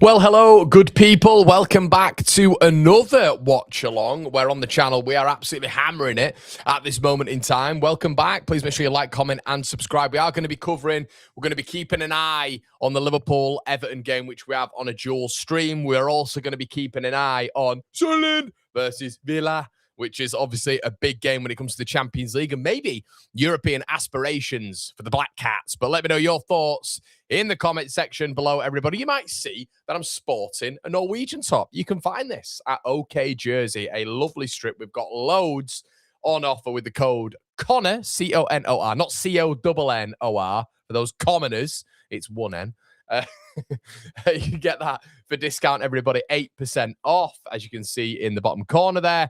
Well, hello, good people. Welcome back to another watch along where on the channel we are absolutely hammering it at this moment in time. Welcome back. Please make sure you like, comment and subscribe. We are going to be we're going to be keeping an eye on the Liverpool-Everton game, which we have on a dual stream. We're also going to be keeping an eye on Sunderland versus Villa, which is obviously a big game when it comes to the Champions League and maybe European aspirations for the Black Cats. But let me know your thoughts in the comment section below, everybody. You might see that I'm sporting a Norwegian top. You can find this at OK Jersey, a lovely strip. We've got loads on offer with the code Connor, C-O-N-O-R, not C-O-N-N-O-R. For those commoners, it's 1N. You get that for discount, everybody. 8% off, as you can see in the bottom corner there.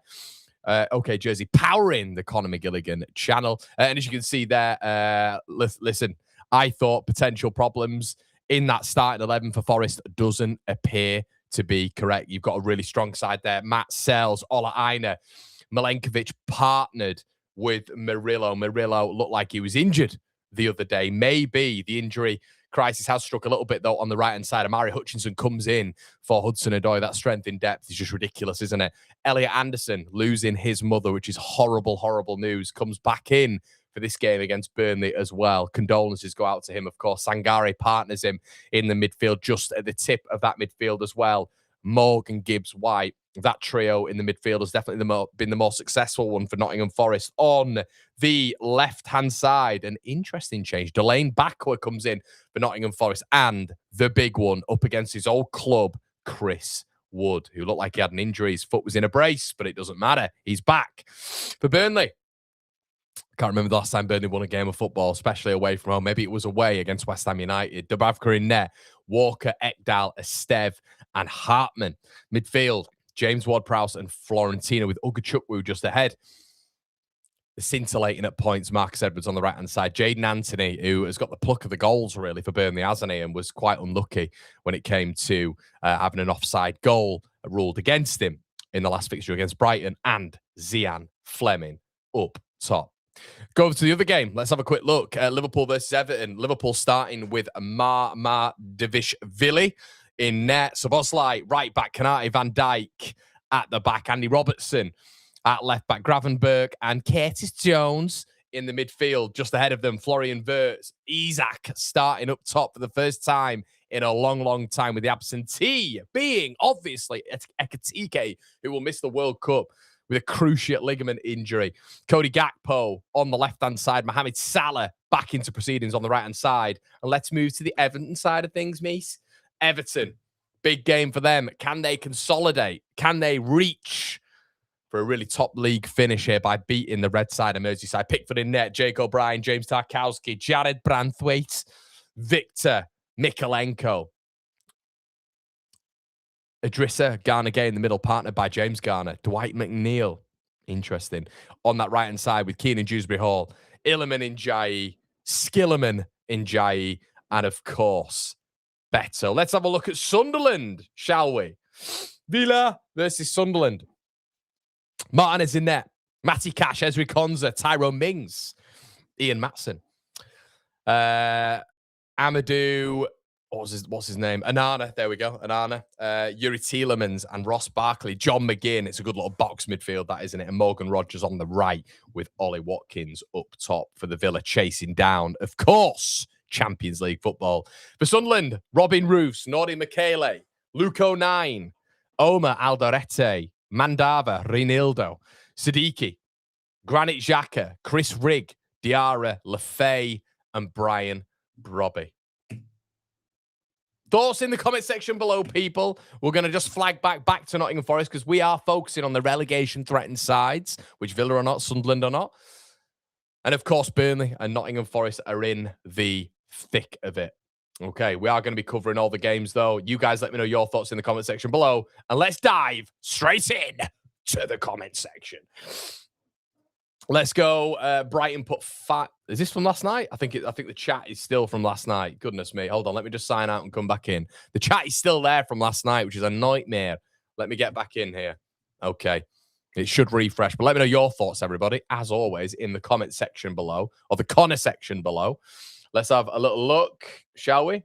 OK Jersey powering the Conor McGilligan channel. And as you can see there, listen, I thought potential problems in that starting 11 for Forest doesn't appear to be correct. You've got a really strong side there. Matt Sells, Ola Aina, Milenkovic partnered with Murillo. Murillo looked like he was injured the other day. Maybe the injury crisis has struck a little bit, though, on the right-hand side. Amari Hutchinson comes in for Hudson-Odoi. That strength in depth is just ridiculous, isn't it? Elliot Anderson losing his mother, which is horrible, horrible news, comes back in for this game against Burnley as well. Condolences go out to him, of course. Sangare partners him in the midfield, just at the tip of that midfield as well. Morgan, Gibbs, White. That trio in the midfield has definitely been the more successful one for Nottingham Forest. On the left-hand side, an interesting change. Delane Backward comes in for Nottingham Forest. And the big one up against his old club, Chris Wood, who looked like he had an injury. His foot was in a brace, but it doesn't matter. He's back for Burnley. Can't remember the last time Burnley won a game of football, especially away from home. Maybe it was away against West Ham United. Dubravka in net, Walker, Ekdal, Estev, and Hartman. Midfield, James Ward-Prowse and Florentina with Ugachukwu just ahead. Scintillating at points, Marcus Edwards on the right-hand side. Jaden Anthony, who has got the pluck of the goals, really, for Burnley, hasn't he? And was quite unlucky when it came to having an offside goal ruled against him in the last fixture against Brighton. And Zian Fleming up top. Go over to the other game. Let's have a quick look. Liverpool versus Everton. Liverpool starting with Marmardashvili in net. Szoboszlai, right back. Kanate, Van Dijk at the back. Andy Robertson at left back. Gravenberg and Curtis Jones in the midfield. Just ahead of them, Florian Wirtz. Isak starting up top for the first time in a long, long time, with the absentee being, obviously, Ekatike, who will miss the World Cup with a cruciate ligament injury. Cody Gakpo on the left-hand side. Mohamed Salah back into proceedings on the right-hand side. And let's move to the Everton side of things, Mies. Everton, big game for them. Can they consolidate? Can they reach for a really top league finish here by beating the red side of Merseyside? Pickford in net, Jake O'Brien, James Tarkowski, Jared Branthwaite, Victor Mikalenko. Idrissa Gana Gay in the middle, partnered by James Garner. Dwight McNeil, interesting. On that right-hand side with Keenan Dewsbury Hall, Illiman Ndiaye, Skillerman Ndiaye, and of course, Beto. Let's have a look at Sunderland, shall we? Villa versus Sunderland. Martinez in net. Matty Cash, Ezri Konza, Tyrone Mings, Ian Matson. Amadou... What's his name? Anana. There we go. Anana. Yuri Tielemans and Ross Barkley. John McGinn. It's a good little box midfield, that, isn't it? And Morgan Rogers on the right with Ollie Watkins up top for the Villa, chasing down, of course, Champions League football. For Sunderland, Robin Roos, Nordi Michele, Luke 9, Omar Alderete, Mandava, Reinildo, Siddiqui, Granit Xhaka, Chris Rigg, Diarra, Lafay, and Brian Brobby. Thoughts in the comment section below, people. We're going to just flag back to Nottingham Forest because we are focusing on the relegation threatened sides, which Villa or not, Sunderland or not. And of course, Burnley and Nottingham Forest are in the thick of it. Okay, we are going to be covering all the games, though. You guys let me know your thoughts in the comment section below. And let's dive straight in to the comment section. Let's go. Brighton put fat. Is this from last night? I think the chat is still from last night. Goodness me. Hold on. Let me just sign out and come back in. The chat is still there from last night, which is a nightmare. Let me get back in here. Okay. It should refresh. But let me know your thoughts, everybody, as always, in the comment section below, or the Connor section below. Let's have a little look, shall we?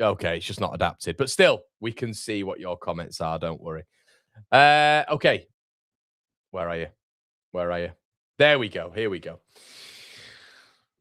Okay, it's just not adapted. But still, we can see what your comments are. Don't worry. Okay. Where are you? Where are you? There we go. Here we go.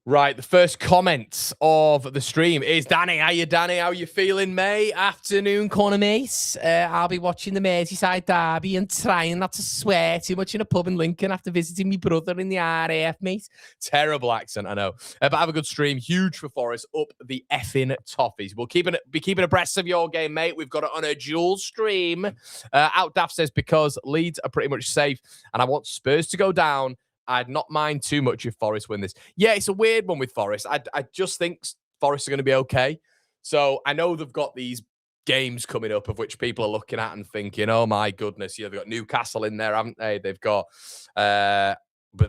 Right, the first comment of the stream is Danny. How you, Danny? How you feeling, mate? Afternoon, corner mates. I'll be watching the Merseyside derby and trying not to swear too much in a pub in Lincoln after visiting my brother in the RAF, mate. Terrible accent, I know. But have a good stream. Huge for Forest. Up the effing toffees. We'll be keeping abreast of your game, mate. We've got it on a dual stream. Outdaff says, because Leeds are pretty much safe and I want Spurs to go down, I'd not mind too much if Forest win this. Yeah, it's a weird one with Forest. I just think Forest are going to be okay. So I know they've got these games coming up of which people are looking at and thinking, oh my goodness, they've got Newcastle in there, haven't they? They've got, but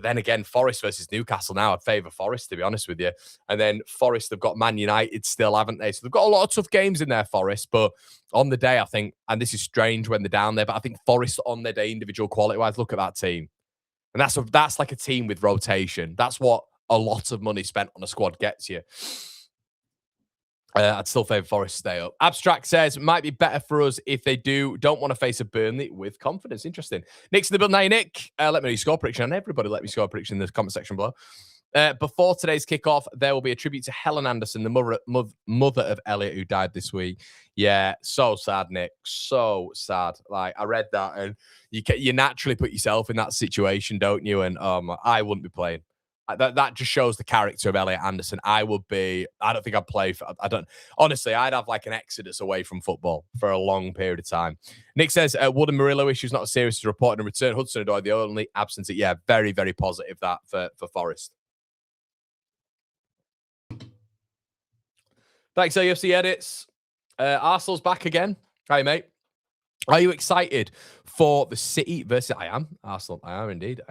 then again, Forest versus Newcastle now. I'd favour Forest, to be honest with you. And then Forest, they've got Man United still, haven't they? So they've got a lot of tough games in there, Forest. But on the day, I think, and this is strange when they're down there, but I think Forest on their day, individual quality-wise, look at that team. And that's like a team with rotation. That's what a lot of money spent on a squad gets you. I'd still favour Forest to stay up. Abstract says, might be better for us if they don't want to face a Burnley with confidence. Interesting. Nick's in the build now. Nick, let me know your score prediction. And everybody let me score prediction in the comment section below. Before today's kickoff, there will be a tribute to Helen Anderson, the mother of Elliot, who died this week. Yeah, so sad, Nick. So sad. Like, I read that, and you naturally put yourself in that situation, don't you? And I wouldn't be playing. That just shows the character of Elliot Anderson. I don't think I'd play for, honestly, I'd have like an exodus away from football for a long period of time. Nick says, Wood and Murillo issues not as serious as reported in return. Hudson-Odoi, the only absence. Yeah, very, very positive that for Forest. Thanks, AFC Edits. Arsenal's back again. Hi, mate. Are you excited for the City versus... I am. Arsenal. I am indeed.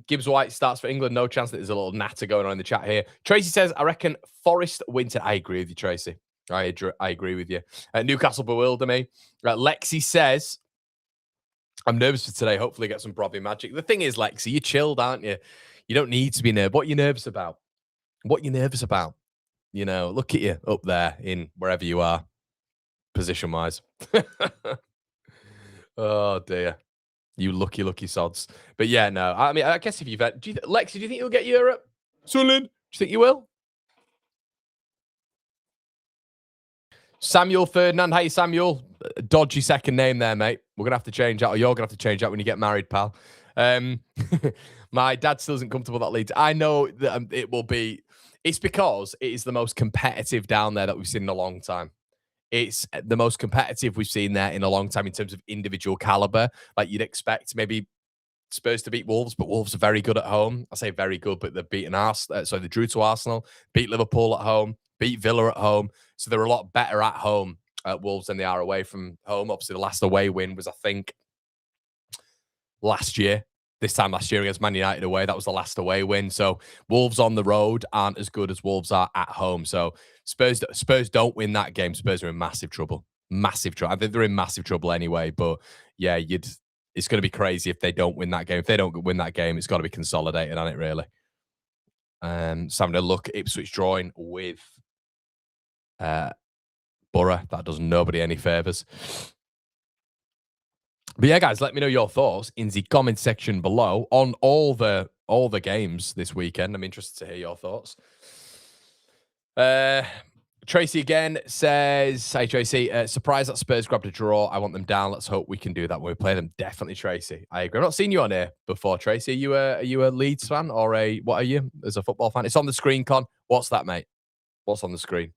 Gibbs White starts for England. No chance that there's a little natter going on in the chat here. Tracy says, I reckon Forest win today. I agree with you, Tracy. I agree with you. Newcastle bewilder me. Lexi says, I'm nervous for today. Hopefully get some Brobby magic. The thing is, Lexi, you're chilled, aren't you? You don't need to be nervous. What are you nervous about? What are you nervous about? You know, look at you up there in wherever you are, position-wise. Oh, dear. You lucky sods. But yeah, no. I mean, I guess if you've had... Lexi, do you think you'll get Europe? Sunderland, do you think you will? Samuel Ferdinand. Hey, Samuel. Dodgy second name there, mate. We're going to have to change that, or you're going to have to change that when you get married, pal. My dad still isn't comfortable with that Leeds. I know that it will be... It's because it is the most competitive down there that we've seen in a long time. It's the most competitive we've seen there in a long time in terms of individual caliber. Like you'd expect maybe Spurs to beat Wolves, but Wolves are very good at home. I say very good, but they've beaten Arsenal. So they drew to Arsenal, beat Liverpool at home, beat Villa at home. So they're a lot better at home at Wolves than they are away from home. Obviously, the last away win was, I think, last year. This time last year against Man United away, that was the last away win. So Wolves on the road aren't as good as Wolves are at home. So Spurs don't win that game. Spurs are in massive trouble. Massive trouble. I think they're in massive trouble anyway. But yeah, it's going to be crazy if they don't win that game. If they don't win that game, it's got to be consolidated on it, really. So I'm going to look at Ipswich drawing with Borough. That does nobody any favours. But yeah, guys, let me know your thoughts in the comment section below on all the games this weekend. I'm interested to hear your thoughts. Tracy again says, hey, Tracy, surprised that Spurs grabbed a draw. I want them down. Let's hope we can do that when we play them. Definitely, Tracy. I agree. I've not seen you on here before, Tracy. Are you a Leeds fan or what are you as a football fan? It's on the screen, Con. What's that, mate? What's on the screen?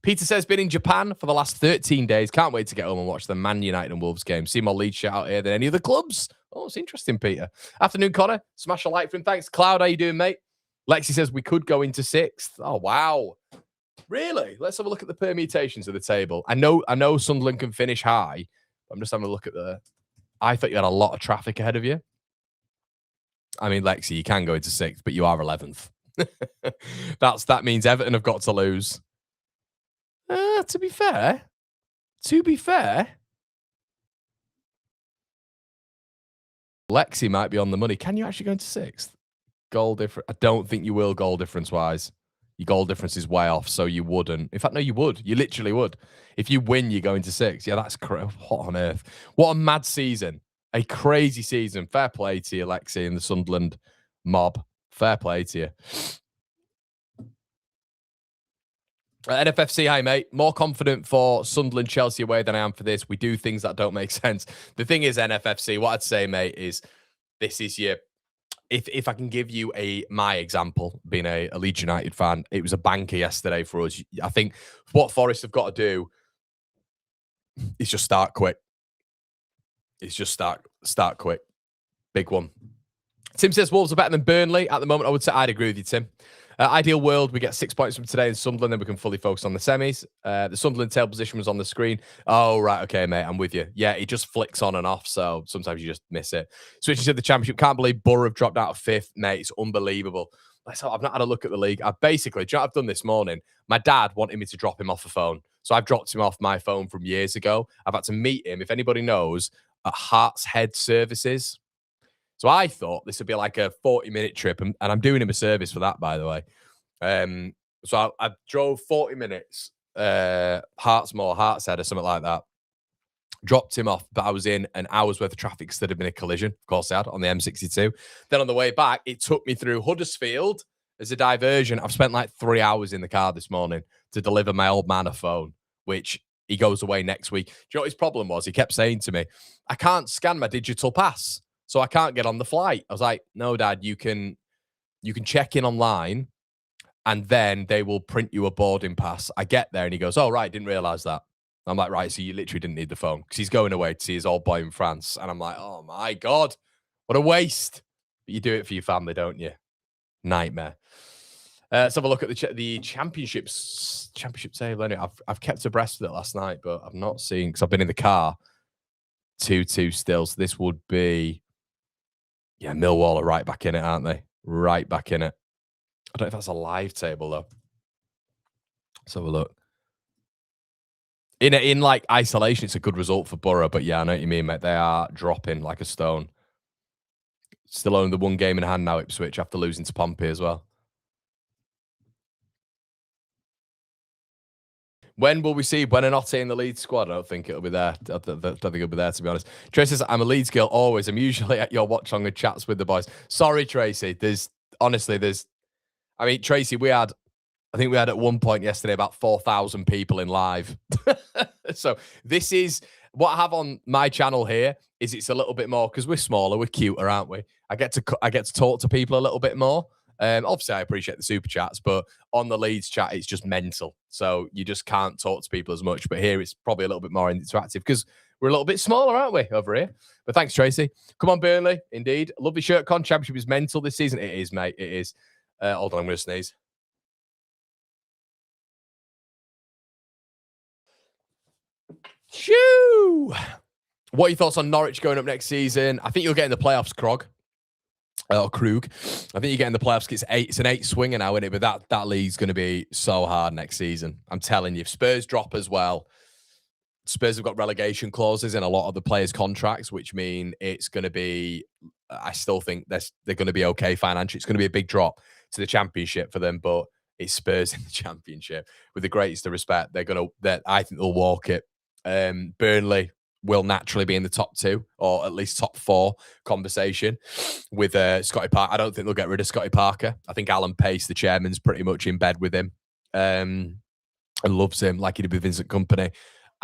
Peter says, been in Japan for the last 13 days. Can't wait to get home and watch the Man United and Wolves game. See more Leeds shit out here than any of the clubs. Oh, it's interesting, Peter. Afternoon, Connor. Smash a like for him. Thanks. Cloud, how you doing, mate? Lexi says, we could go into 6th. Oh, wow. Really? Let's have a look at the permutations of the table. I know Sunderland can finish high. I'm just having a look at I thought you had a lot of traffic ahead of you. I mean, Lexi, you can go into 6th, but you are 11th. That means Everton have got to lose. To be fair, Lexi might be on the money. Can you actually go into 6th? Goal difference. I don't think you will goal difference-wise. Your goal difference is way off, so you wouldn't. In fact, no, you would. You literally would. If you win, you go into 6. Yeah, that's what on earth? What a mad season. A crazy season. Fair play to you, Lexi, and the Sunderland mob. Fair play to you. NFFC, hi, mate. More confident for Sunderland Chelsea away than I am for this. We do things that don't make sense. The thing is, NFFC, what I'd say, mate, is this is your... If I can give you my example, being a Leeds United fan, it was a banker yesterday for us. I think what Forest have got to do is just start quick. It's just start quick. Big one. Tim says Wolves are better than Burnley. At the moment, I would say I'd agree with you, Tim. Ideal world, we get 6 points from today in Sunderland, then we can fully focus on the semis. The Sunderland tail position was on the screen. Oh, right. Okay, mate. I'm with you. Yeah, it just flicks on and off, so sometimes you just miss it. Switching to the Championship. Can't believe Borough have dropped out of 5th. Mate, it's unbelievable. I've not had a look at the league. I've basically, do you know what I've done this morning? My dad wanted me to drop him off a phone. So I've dropped him off my phone from years ago. I've had to meet him, if anybody knows, at Heart's Head Services. So I thought this would be like a 40-minute trip, and I'm doing him a service for that, by the way. So I drove 40 minutes, Hearts Head or something like that. Dropped him off, but I was in an hour's worth of traffic because there'd have been a collision. Of course, I had on the M62. Then on the way back, it took me through Huddersfield as a diversion. I've spent like 3 hours in the car this morning to deliver my old man a phone, which he goes away next week. Do you know what his problem was? He kept saying to me, I can't scan my digital pass, so I can't get on the flight. I was like, no, Dad, you can check in online and then they will print you a boarding pass. I get there and he goes, oh, right, didn't realize that. I'm like, right, so you literally didn't need the phone because he's going away to see his old boy in France. And I'm like, oh, my God, what a waste. But you do it for your family, don't you? Nightmare. Let's have a look at the championship save. I've kept abreast of it last night, but I've not seen, because I've been in the car, 2-2 still. So this would be, yeah, Millwall are right back in it, aren't they? Right back in it. I don't know if that's a live table, though. Let's have a look. In like isolation, it's a good result for Borough, but yeah, I know what you mean, mate. They are dropping like a stone. Still own the 1 game in hand now, Ipswich, after losing to Pompey as well. When will we see Buonanotte in the Leeds squad? I don't think it'll be there. I don't think it'll be there, to be honest. Tracy says, I'm a Leeds girl always. I'm usually at your watch-along and chats with the boys. Sorry, Tracy. I mean, Tracy, I think we had at one point yesterday about 4,000 people in live. So this is what I have on my channel here. Is it's a little bit more because we're smaller, we're cuter, aren't we? I get to talk to people a little bit more. Obviously, I appreciate the super chats, but on the Leeds chat, it's just mental. So you just can't talk to people as much. But here, it's probably a little bit more interactive because we're a little bit smaller, aren't we, over here? But thanks, Tracy. Come on, Burnley. Indeed. Lovely shirt con. Championship is mental this season. It is, mate. It is. Hold on, I'm going to sneeze. Shoo! What are your thoughts on Norwich going up next season? I think you'll get in the playoffs, Krug. I think you're getting the playoffs. It's an 8 swinger now, isn't it? But that league's going to be so hard next season. I'm telling you, if Spurs drop as well, Spurs have got relegation clauses in a lot of the players' contracts, which mean it's going to be, I still think they're going to be okay financially. It's going to be a big drop to the championship for them, but it's Spurs in the championship. With the greatest of respect, I think they'll walk it. Burnley will naturally be in the top 2 or at least top 4 conversation with Scotty Parker. I don't think they'll get rid of Scotty Parker. I think Alan Pace, the chairman's pretty much in bed with him and loves him like he did with Vincent Kompany.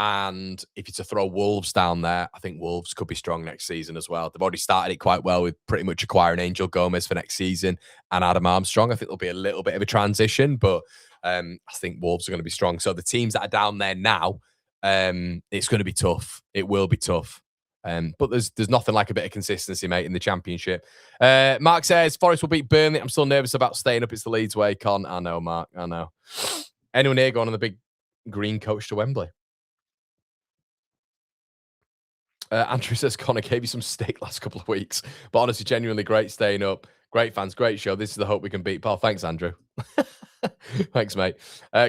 And if you're to throw Wolves down there, I think Wolves could be strong next season as well. They've already started it quite well with pretty much acquiring Angel Gomez for next season and Adam Armstrong. I think there'll be a little bit of a transition, but I think Wolves are going to be strong. So the teams that are down there now, it's going to be tough. It will be tough. But there's nothing like a bit of consistency, mate, in the championship. Mark says, Forest will beat Burnley. I'm still nervous about staying up. It's the Leeds way, Con. I know, Mark. I know. Anyone here going on the big green coach to Wembley? Andrew says, Connor gave you some steak last couple of weeks. But honestly, genuinely great staying up. Great fans, great show. This is the hope we can beat, pal. Thanks, Andrew. Thanks, mate.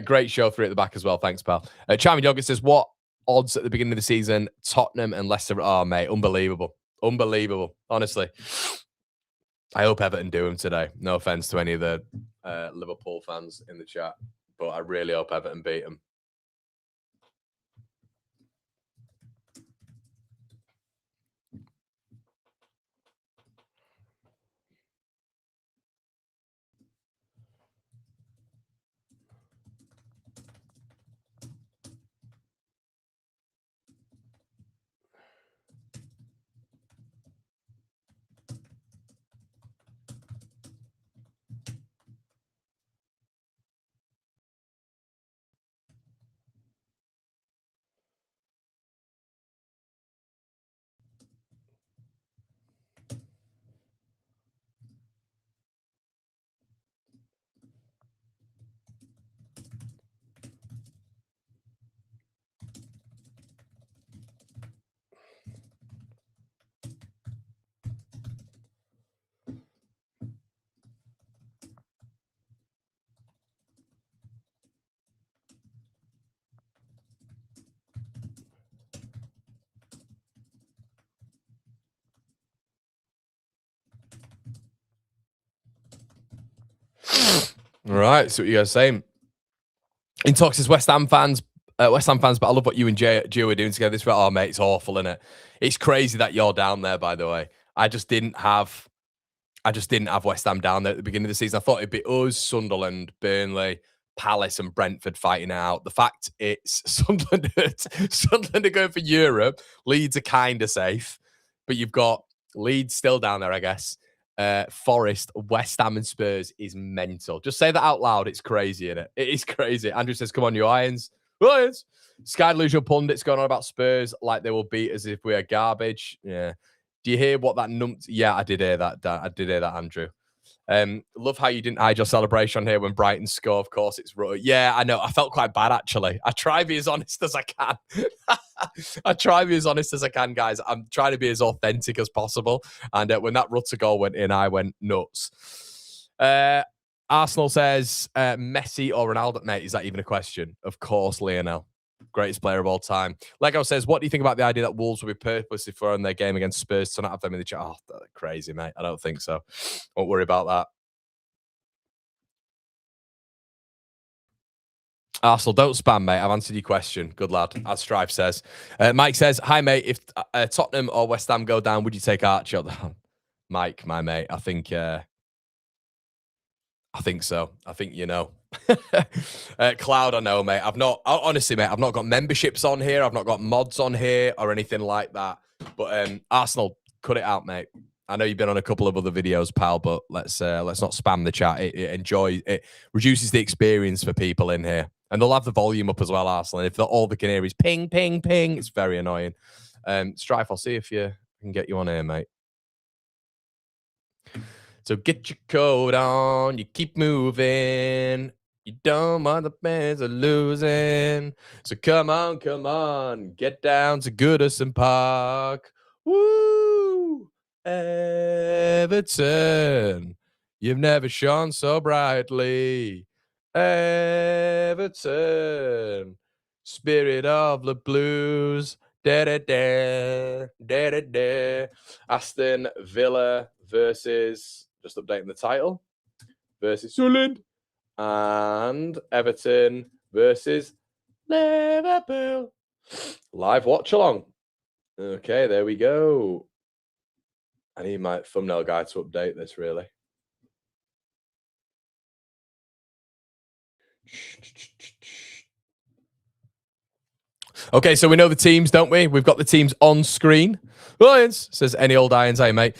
Great show, 3 at the back as well. Thanks, pal. Charming Yogurt says, what odds at the beginning of the season? Tottenham and Leicester. Oh, mate, unbelievable. Unbelievable, honestly. I hope Everton do him today. No offense to any of the Liverpool fans in the chat, but I really hope Everton beat him. All right, so what you guys saying? In talks as West Ham fans, but I love what you and Gio are doing together. This, oh mate, it's awful, isn't it? It's crazy that you're down there. By the way, I just didn't have West Ham down there at the beginning of the season. I thought it'd be us, Sunderland, Burnley, Palace, and Brentford fighting out. The fact it's Sunderland are going for Europe. Leeds are kind of safe, but you've got Leeds still down there, I guess. Forest, West Ham, and Spurs is mental. Just say that out loud. It's crazy, isn't it? It is crazy. Andrew says, "Come on, you Irons." Irons. Sky Delusional pundits going on about Spurs like they will beat us if we are garbage. Yeah. Do you hear what that Yeah, I did hear that. I did hear that, Andrew. Love how you didn't hide your celebration here when Brighton score. Of course, it's yeah, I know. I felt quite bad actually. I try to be as honest as I can. I try to be as honest as I can, guys. I'm trying to be as authentic as possible. And when that Rutter goal went in, I went nuts. Arsenal says Messi or Ronaldo. Mate, is that even a question? Of course, Lionel. Greatest player of all time. Lego says, what do you think about the idea that Wolves will be purposely throwing their game against Spurs to not have them in the chat? Oh, that's crazy, mate. I don't think so. Won't worry about that. Arsenal, don't spam, mate. I've answered your question. Good lad, as Strife says. Mike says, hi, mate. If Tottenham or West Ham go down, would you take Archie? Mike, my mate, I think so. I think you know. Cloud, I know, mate. Honestly, mate, I've not got memberships on here. I've not got mods on here or anything like that. But Arsenal, cut it out, mate. I know you've been on a couple of other videos, pal, but let's not spam the chat. It reduces the experience for people in here. And they'll have the volume up as well, Arsenal. And if all they can hear is ping, ping, ping, it's very annoying. Strife, I'll see if I can get you on here, mate. So get your coat on, you keep moving. You don't want the fans are losing. So come on, get down to Goodison Park. Woo! Everton, you've never shone so brightly. Everton, spirit of the blues. Da-da-da, da-da-da. Aston Villa versus, just updating the title, versus Sunderland. And Everton versus Liverpool. Live watch along. Okay, there we go. I need my thumbnail guy to update this, really. Okay, so we know the teams, don't we? We've got the teams on screen. Lions says, any old Irons, hey, mate.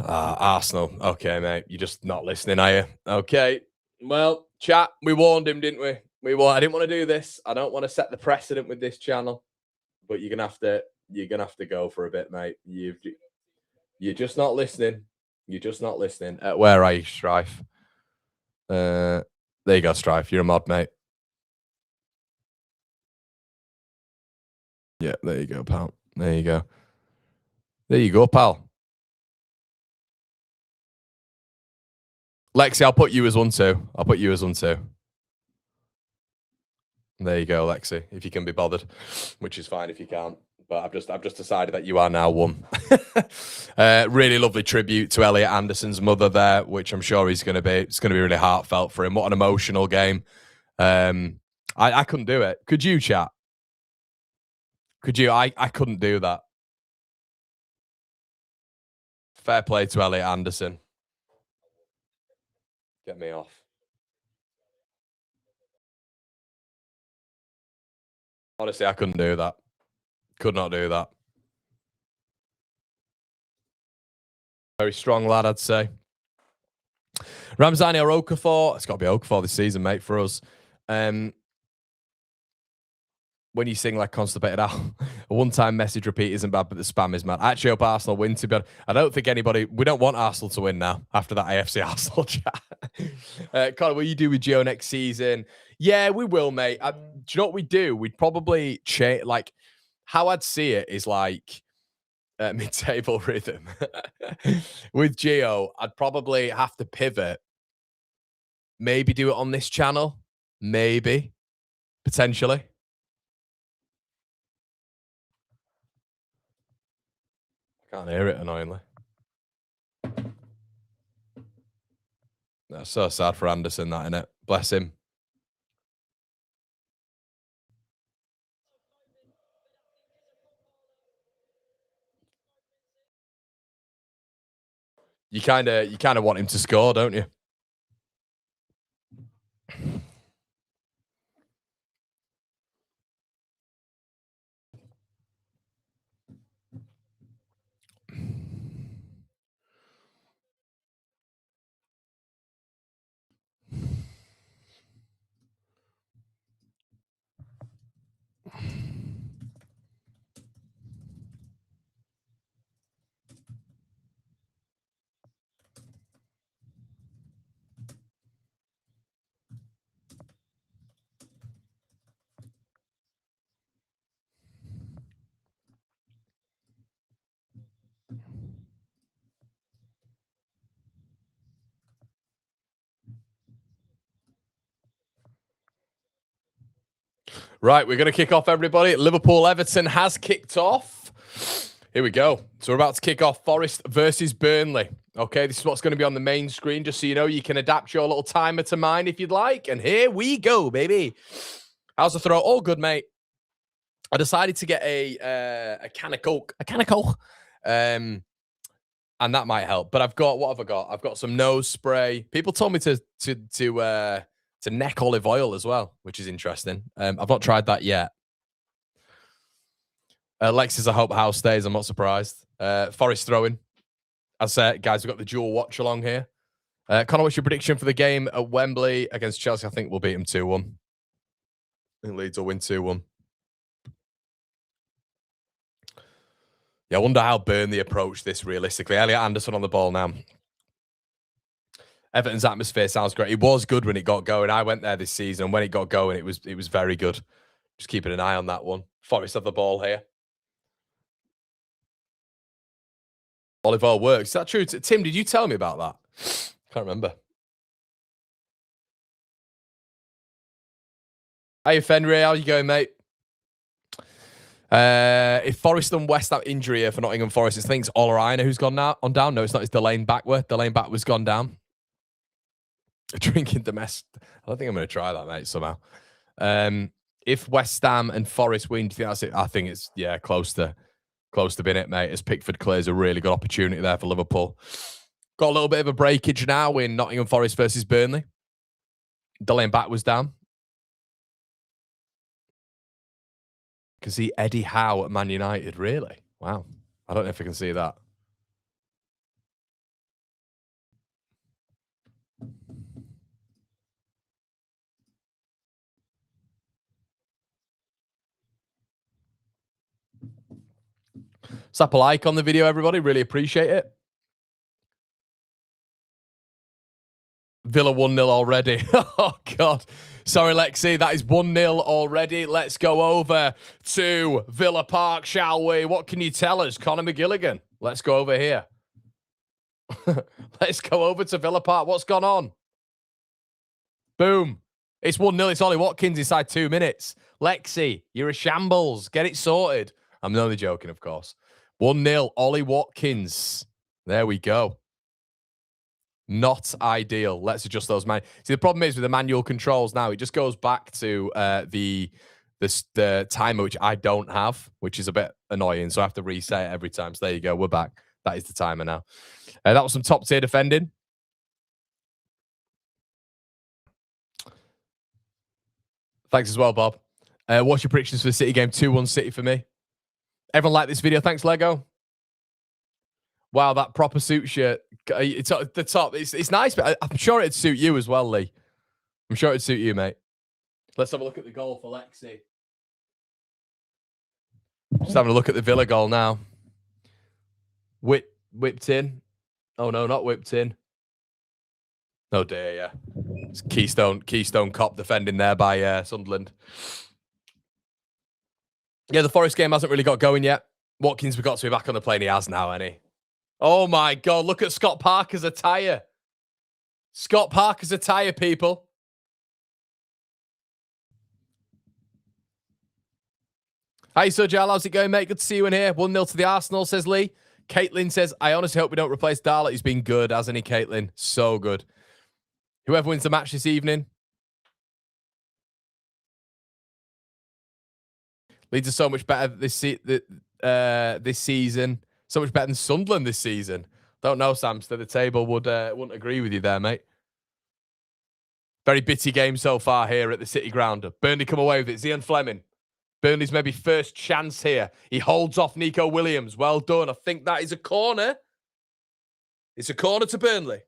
Arsenal. Okay, mate. You're just not listening, are you? Okay. Well, chat, we warned him, didn't we? I didn't want to do this. I don't want to set the precedent with this channel. But you're gonna have to go for a bit, mate. You're just not listening. You're just not listening. Where are you, Strife? There you go, Strife. You're a mod, mate. Yeah, there you go, pal. There you go. There you go, pal. Lexi, I'll put you as one too. There you go, Lexi, if you can be bothered, which is fine if you can't. But I've just decided that you are now one. Really lovely tribute to Elliot Anderson's mother there, which I'm sure it's going to be really heartfelt for him. What an emotional game. I couldn't do it. Could you, chat? Could you? I couldn't do that. Fair play to Elliot Anderson. Get me off. Honestly, I couldn't do that. Could not do that. Very strong lad, I'd say. Ramzani or Okafor? It's got to be Okafor this season, mate, for us. When you sing like constipated owl, a one-time message repeat isn't bad, but the spam is mad. I actually hope Arsenal win, to be honest. I don't think we don't want Arsenal to win now after that AFC Arsenal chat. Connor, will you do with Gio next season? Yeah, we will, mate. Do you know what we do? We'd probably change, like, how I'd see it is like mid-table rhythm. With Gio, I'd probably have to pivot. Maybe do it on this channel. Maybe. Potentially. Can't hear it, annoyingly. That's so sad for Anderson, that, innit? Bless him. You kind of want him to score, don't you? Right, we're going to kick off, everybody. Liverpool-Everton has kicked off. Here we go. So we're about to kick off Forest versus Burnley. Okay, this is what's going to be on the main screen. Just so you know, you can adapt your little timer to mine if you'd like. And here we go, baby. How's the throw? All good, mate. I decided to get a can of Coke. A can of Coke. And that might help. But what have I got? I've got some nose spray. People told me to neck olive oil as well, which is interesting. I've not tried that yet. Lexus, I hope house stays. I'm not surprised. Forest throwing. As I said, guys, we've got the dual watch along here. Connor, what's your prediction for the game at Wembley against Chelsea? I think we'll beat them 2-1. I think Leeds will win 2-1. Yeah, I wonder how Burnley approach this realistically. Elliot Anderson on the ball now. Everton's atmosphere sounds great. It was good when it got going. I went there this season. When it got going, it was very good. Just keeping an eye on that one. Forest have the ball here. Olive oil works. Is that true? Tim, did you tell me about that? Can't remember. Hey, Fenrir, how you going, mate? If Forest and West have injury here for Nottingham Forest, I think it's Olaraina who's gone now on down. No, it's not. It's Delane Backworth. Delane Backworth's gone down. Drinking domestic. I don't think I'm going to try that, mate, somehow. If West Ham and Forest win, do you think that's it? I think it's, yeah, close to being it, mate, as Pickford clears a really good opportunity there for Liverpool. Got a little bit of a breakage now in Nottingham Forest versus Burnley. Delane Backworth's down. Can see Eddie Howe at Man United. Really? Wow. I don't know if I can see that. Slap a like on the video, everybody. Really appreciate it. Villa 1-0 already. Oh, God. Sorry, Lexi. That is 1-0 already. Let's go over to Villa Park, shall we? What can you tell us? Conor McGilligan. Let's go over here. Let's go over to Villa Park. What's gone on? Boom. It's 1-0. It's Ollie Watkins inside 2 minutes. Lexi, you're a shambles. Get it sorted. I'm only joking, of course. 1-0, Ollie Watkins. There we go. Not ideal. Let's adjust those. See, the problem is with the manual controls now, it just goes back to the timer, which I don't have, which is a bit annoying. So I have to reset it every time. So there you go. We're back. That is the timer now. That was some top tier defending. Thanks as well, Bob. What's your predictions for the City game? 2-1 City for me. Everyone like this video. Thanks, Lego. Wow, that proper suit shirt. It's at the top. It's nice, but I'm sure it'd suit you as well, Lee. I'm sure it'd suit you, mate. Let's have a look at the goal for Lexi. Just having a look at the Villa goal now. Whipped in. Oh, no, not whipped in. Oh, dear, yeah. It's Keystone Cop defending there by Sunderland. Yeah, the Forest game hasn't really got going yet. Watkins, we've got to be back on the plane. He has now, hasn't he? Oh, my God. Look at Scott Parker's attire. Scott Parker's attire, people. Hi, Sujal. How's it going, mate? Good to see you in here. 1-0 to the Arsenal, says Lee. Caitlin says, I honestly hope we don't replace Darlett. He's been good, hasn't he, Caitlin? So good. Whoever wins the match this evening. Leeds are so much better this season. So much better than Sunderland this season. Don't know, Samster. The table wouldn't agree with you there, mate. Very bitty game so far here at the City ground. Burnley come away with it. Zian Fleming. Burnley's maybe first chance here. He holds off Nico Williams. Well done. I think that is a corner. It's a corner to Burnley.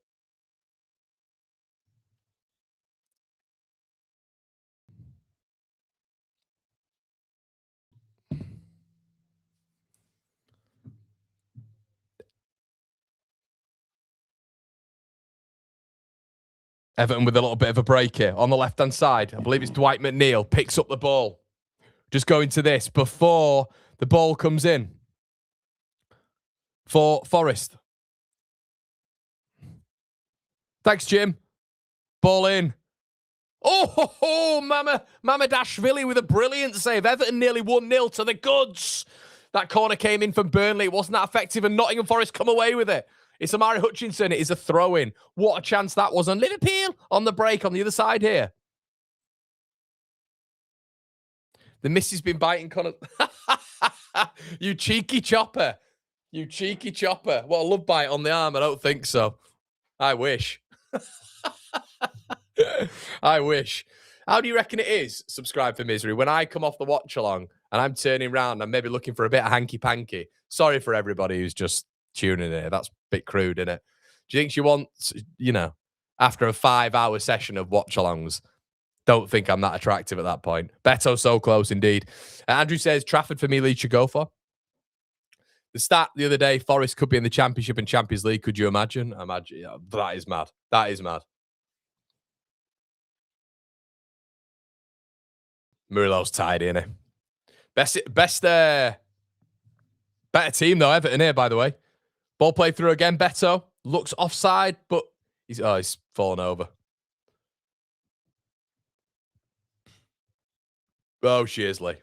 Everton with a little bit of a break here on the left-hand side. I believe it's Dwight McNeil. Picks up the ball. Just going to this before the ball comes in for Forest. Thanks, Jim. Ball in. Oh, Mama Dashvili with a brilliant save. Everton nearly 1-0 to the goods. That corner came in from Burnley. It wasn't that effective, and Nottingham Forest come away with it. It's Amari Hutchinson. It is a throw-in. What a chance that was on Liverpool on the break on the other side here. The missus been biting Connor. You cheeky chopper. You cheeky chopper. What a love bite on the arm. I don't think so. I wish. I wish. How do you reckon it is? Subscribe for misery. When I come off the watch along and I'm turning around, I'm maybe looking for a bit of hanky-panky. Sorry for everybody who's just tuning in. That's a bit crude, isn't it? Do you think she wants, after a 5-hour session of watch-alongs, don't think I'm that attractive at that point. Beto, so close indeed. Andrew says, Trafford for me, Leeds should go for. The stat the other day, Forest could be in the Championship and Champions League. Could you imagine? Yeah, that is mad. That is mad. Murillo's tidy, isn't he? Better team, though, Everton here, by the way. Ball played through again. Beto looks offside, but he's fallen over. Oh, Shearsley.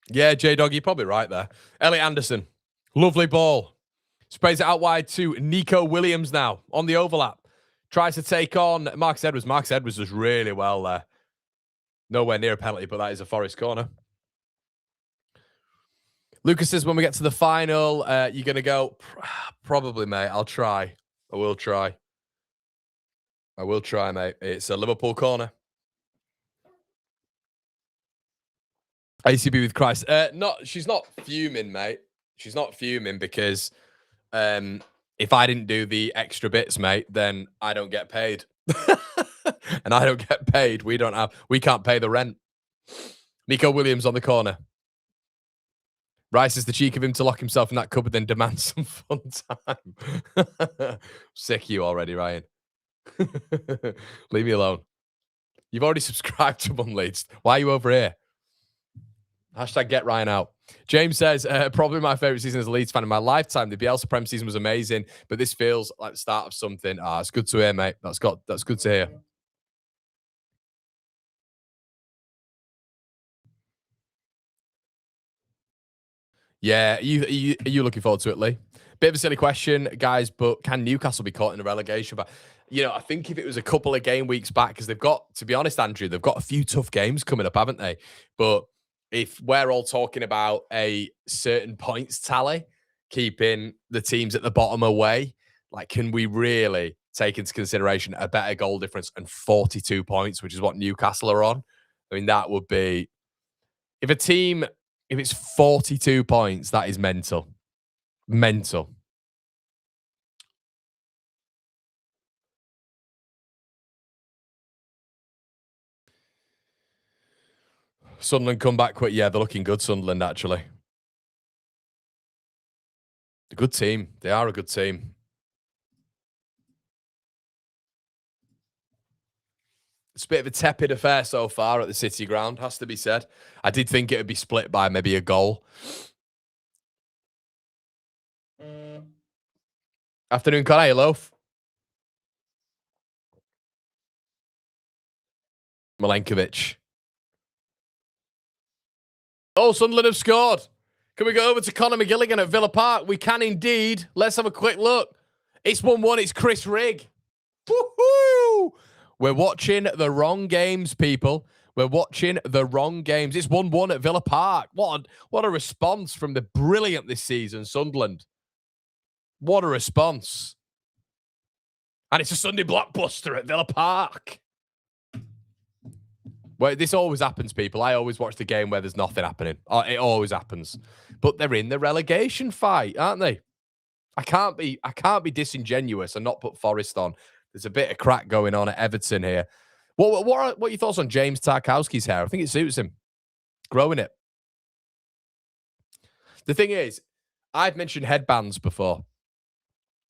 Yeah, J-Dog, you're probably right there. Elliot Anderson. Lovely ball. Sprays it out wide to Nico Williams now on the overlap. Tries to take on Marcus Edwards. Marcus Edwards does really well there. Nowhere near a penalty, but that is a Forest corner. Lucas says, when we get to the final, you're going to go? Probably, mate. I'll try. I will try. I will try, mate. It's a Liverpool corner. ACB with Christ. She's not fuming, mate. She's not fuming because if I didn't do the extra bits, mate, then I don't get paid. And I don't get paid. We can't pay the rent. Nico Williams on the corner. Rice is the cheek of him to lock himself in that cupboard, then demand some fun time. Sick of you already, Ryan. Leave me alone. You've already subscribed to Leeds. Why are you over here? Hashtag get Ryan out. James says, probably my favourite season as a Leeds fan in my lifetime. The Bielsa Prem season was amazing, but this feels like the start of something. Ah, it's good to hear, mate. That's good to hear. Yeah, are you looking forward to it, Lee? Bit of a silly question, guys, but can Newcastle be caught in a relegation? But I think if it was a couple of game weeks back, because they've got, to be honest, Andrew, they've got a few tough games coming up, haven't they? But if we're all talking about a certain points tally, keeping the teams at the bottom away, like, can we really take into consideration a better goal difference and 42 points, which is what Newcastle are on? I mean, that would be, if a team, if it's 42 points, that is mental. Mental. Sunderland come back quick. Yeah, they're looking good, Sunderland, actually. A good team. They are a good team. It's a bit of a tepid affair so far at the City Ground, has to be said. I did think it would be split by maybe a goal. Afternoon, Conor. Loaf. Milenkovic. Oh, Sunderland have scored. Can we go over to Conor McGilligan at Villa Park? We can indeed. Let's have a quick look. It's 1-1. It's Chris Rigg. Woohoo! We're watching the wrong games, people. We're watching the wrong games. It's 1-1 at Villa Park. What a response from the brilliant this season, Sunderland. What a response. And it's a Sunday blockbuster at Villa Park. Well, this always happens, people. I always watch the game where there's nothing happening. It always happens. But they're in the relegation fight, aren't they? I can't be disingenuous and not put Forest on. There's a bit of crack going on at Everton here. What are your thoughts on James Tarkowski's hair? I think it suits him. Growing it. The thing is, I've mentioned headbands before.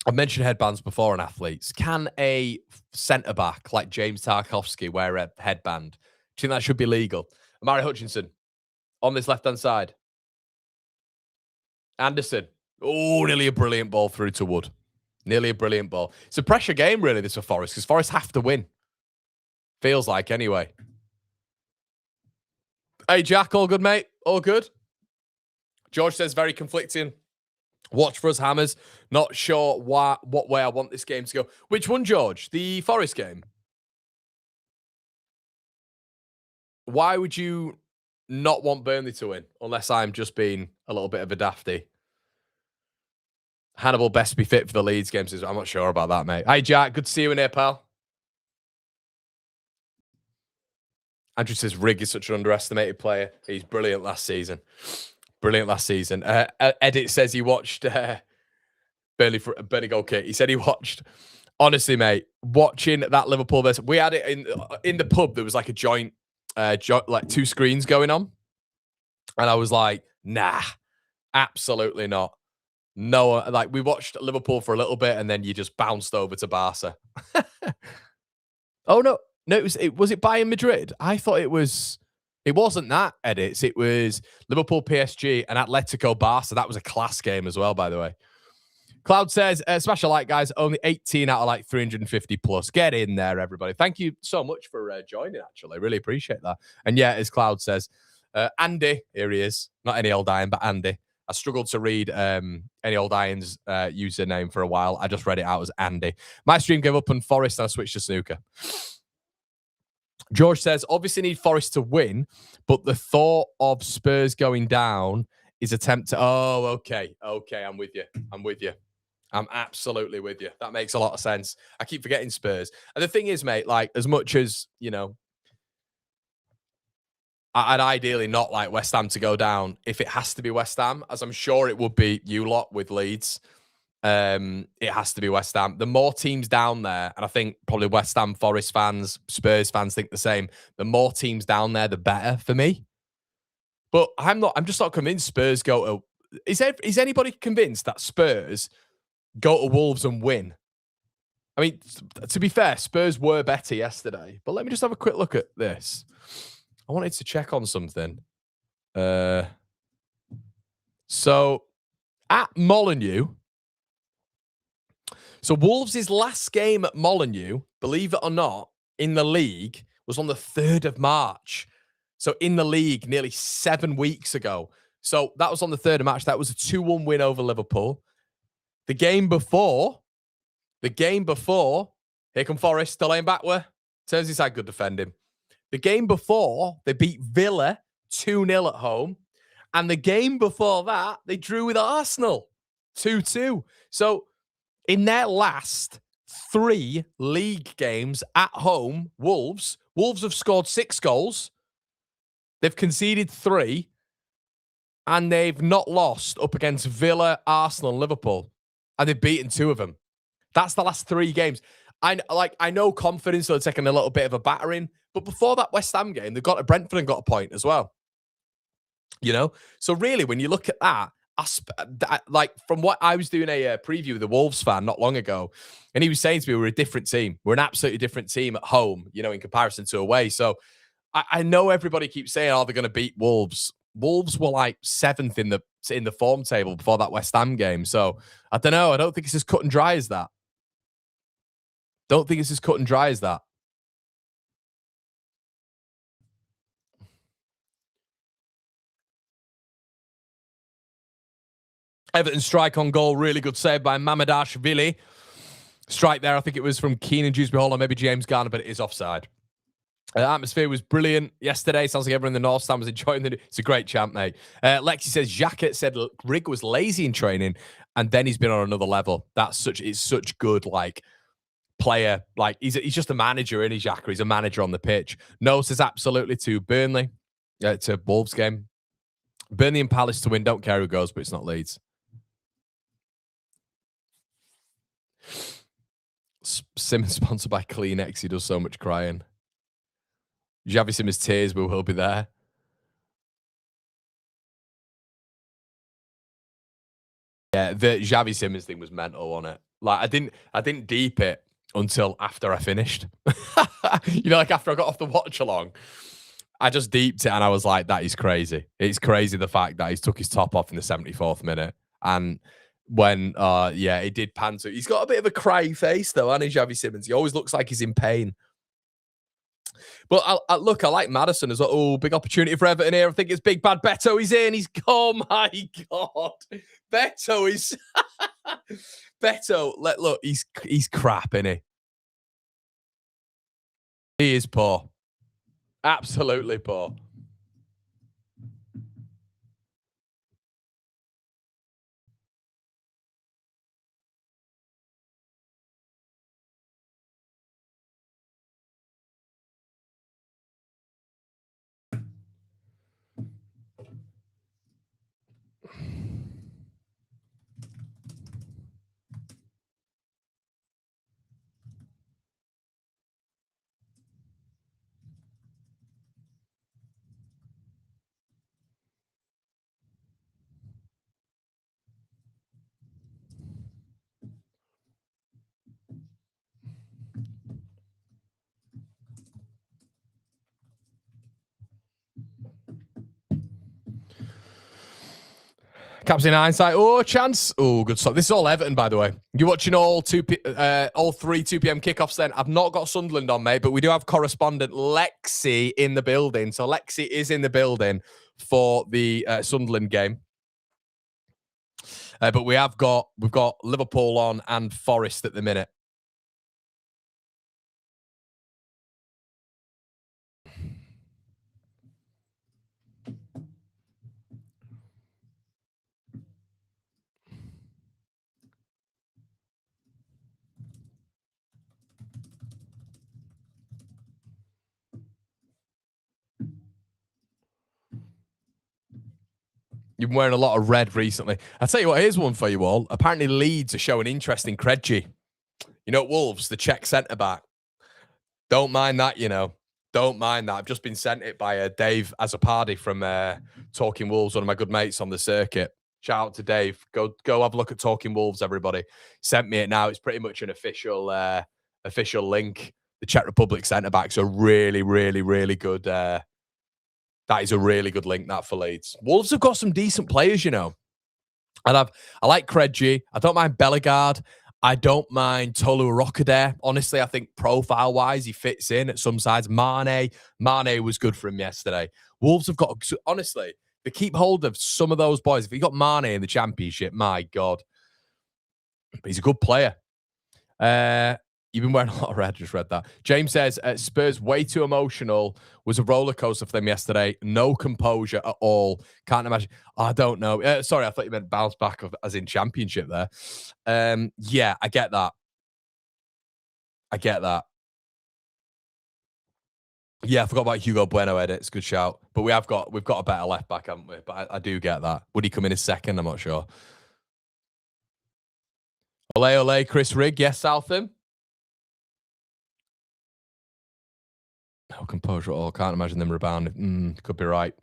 I've mentioned headbands before on athletes. Can a centre-back like James Tarkowski wear a headband? Do you think that should be legal? Amari Hutchinson on this left-hand side. Anderson. Oh, nearly a brilliant ball through to Wood. Nearly a brilliant ball. It's a pressure game, really, this for Forest, because Forest have to win. Feels like, anyway. Hey, Jack, all good, mate? All good? George says, very conflicting. Watch for us, Hammers. Not sure what way I want this game to go. Which one, George? The Forest game? Why would you not want Burnley to win? Unless I'm just being a little bit of a dafty. Hannibal best be fit for the Leeds games. I'm not sure about that, mate. Hi, Jack. Good to see you in here, pal. Andrew says Rigg is such an underestimated player. He's brilliant last season. Brilliant last season. Edit says he watched Burnley goal kick. He said he watched. Honestly, mate, watching that Liverpool versus, we had it in the pub. There was like a joint, like two screens going on, and I was like, nah, absolutely not. No, like we watched Liverpool for a little bit, and then you just bounced over to Barca. Oh no, was it Bayern Madrid? I thought it was. It wasn't that, edits. It was Liverpool, PSG, and Atletico Barca. That was a class game as well, by the way. Cloud says, smash a like, guys. Only 18 out of like 350 plus. Get in there, everybody. Thank you so much for joining, actually. Really appreciate that. And yeah, as Cloud says, Andy, here he is. Not any old iron, but Andy. I struggled to read any old iron's username for a while. I just read it out as Andy. My stream gave up on Forest and I switched to snooker. George says, obviously need Forest to win, but the thought of Spurs going down is a tempt to... Oh, okay. Okay, I'm with you. I'm absolutely with you. That makes a lot of sense. I keep forgetting Spurs. And the thing is, mate, like, as much as, I'd ideally not like West Ham to go down if it has to be West Ham, as I'm sure it would be you lot with Leeds. It has to be West Ham. The more teams down there, and I think probably West Ham, Forest fans, Spurs fans think the same. The more teams down there, the better for me. But I'm just not convinced Spurs go to... Is anybody convinced that Spurs go to Wolves and win? I mean, to be fair, Spurs were better yesterday. But let me just have a quick look at this. I wanted to check on something. So at Molineux, so Wolves' last game at Molineux, believe it or not, in the league was on the 3rd of March. So in the league nearly 7 weeks ago. So that was on the 3rd of March. That was a 2-1 win over Liverpool. The game before, here come Forest, delaying backward. Turns inside, good defending. The game before, they beat Villa 2-0 at home. And the game before that, they drew with Arsenal 2-2. So in their last 3 league games at home, Wolves have scored 6 goals. They've conceded 3. And they've not lost up against Villa, Arsenal, and Liverpool. And they've beaten 2 of them. That's the last 3 games. I know confidence are taking a little bit of a battering. But before that West Ham game, they got to Brentford and got a point as well. You know? So really, when you look at that, like from what I was doing a preview with a Wolves fan not long ago, and he was saying to me, we're a different team. We're an absolutely different team at home, you know, in comparison to away. So I know everybody keeps saying, oh, they're going to beat Wolves. Wolves were like 7th in the form table before that West Ham game. So I don't know. I don't think it's as cut and dry as that. Everton strike on goal. Really good save by Mamadashvili. Strike there. I think it was from Keenan Dewsbury Hall or maybe James Garner, but it is offside. The atmosphere was brilliant yesterday. Sounds like everyone in the North Stand was enjoying it. It's a great chant, mate. Lexi says, Jacket said Rig was lazy in training, and then he's been on another level. It's such good, like, player. Like, he's just a manager, isn't he, Xhaka? He's a manager on the pitch. No says absolutely to Burnley. To Wolves game. Burnley and Palace to win. Don't care who goes, but it's not Leeds. Simmons sponsored by Kleenex. He does so much crying. Xavi Simmons tears will be there. Yeah, the Xavi Simmons thing was mental on it. Like I didn't deep it until after I finished. You know, like after I got off the watch along, I just deeped it and I was like, that is crazy. It's crazy the fact that he's took his top off in the 74th minute. And when he did pan to, he's got a bit of a cry face though, hasn't he, Xavi Simmons? He always looks like he's in pain. But I like Maddison as well. Oh, big opportunity for Everton here. I think it's big bad Beto. He's in. Oh my God. Beto is Beto. Look, he's crap, isn't he? He is poor. Absolutely poor. Caps in hindsight. Oh, chance. Oh, good stuff. This is all Everton, by the way. You're watching all 3 2 p.m. kickoffs then. I've not got Sunderland on, mate, but we do have correspondent Lexi in the building. So Lexi is in the building for the Sunderland game. But we've got Liverpool on and Forest at the minute. You've been wearing a lot of red recently. I'll tell you what, here's one for you all. Apparently Leeds are showing interest in Krejci. You know, Wolves, the Czech centre-back. Don't mind that, you know. Don't mind that. I've just been sent it by Dave Azzopardi from Talking Wolves, one of my good mates on the circuit. Shout out to Dave. Go have a look at Talking Wolves, everybody. Sent me it now. It's pretty much an official link. The Czech Republic centre-backs are really, really, really good. That is a really good link, that, for Leeds. Wolves have got some decent players, you know. I like Craigie. I don't mind Bellegarde. I don't mind Tolu Rockaday. Honestly, I think profile-wise, he fits in at some sides. Mane was good for him yesterday. Wolves have got, honestly, they keep hold of some of those boys. If you got Mane in the Championship, my God. But he's a good player. You've been wearing a lot of red. Just read that. James says, Spurs way too emotional. Was a roller coaster for them yesterday. No composure at all. Can't imagine. I don't know. Sorry, I thought you meant bounce back as in Championship there. Yeah, I get that. Yeah, I forgot about Hugo Bueno edits. Good shout. But we've got a better left back, haven't we? But I do get that. Would he come in as second? I'm not sure. Ole, Chris Rigg. Yes, Southam. No composure at all. Can't imagine them rebounding. Could be right.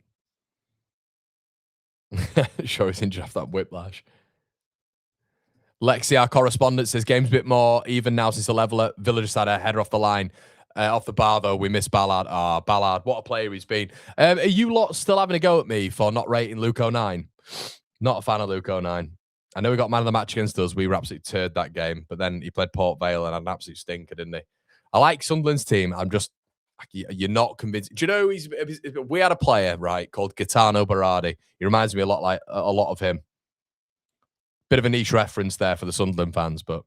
Sure, he's injured off that whiplash. Lexi, our correspondent, says game's a bit more even now since the leveler. Villa just had a header off the line. Off the bar, though, we miss Ballard. Ballard, what a player he's been. Are you lot still having a go at me for not rating Luke 09? Not a fan of Luke 09. I know we got man of the match against us. We were absolutely turd that game. But then he played Port Vale and had an absolute stinker, didn't he? I like Sunderland's team. I'm just... You're not convinced. Do you know we had a player, right, called Gaetano Berardi. He reminds me a lot of him. Bit of a niche reference there for the Sunderland fans, but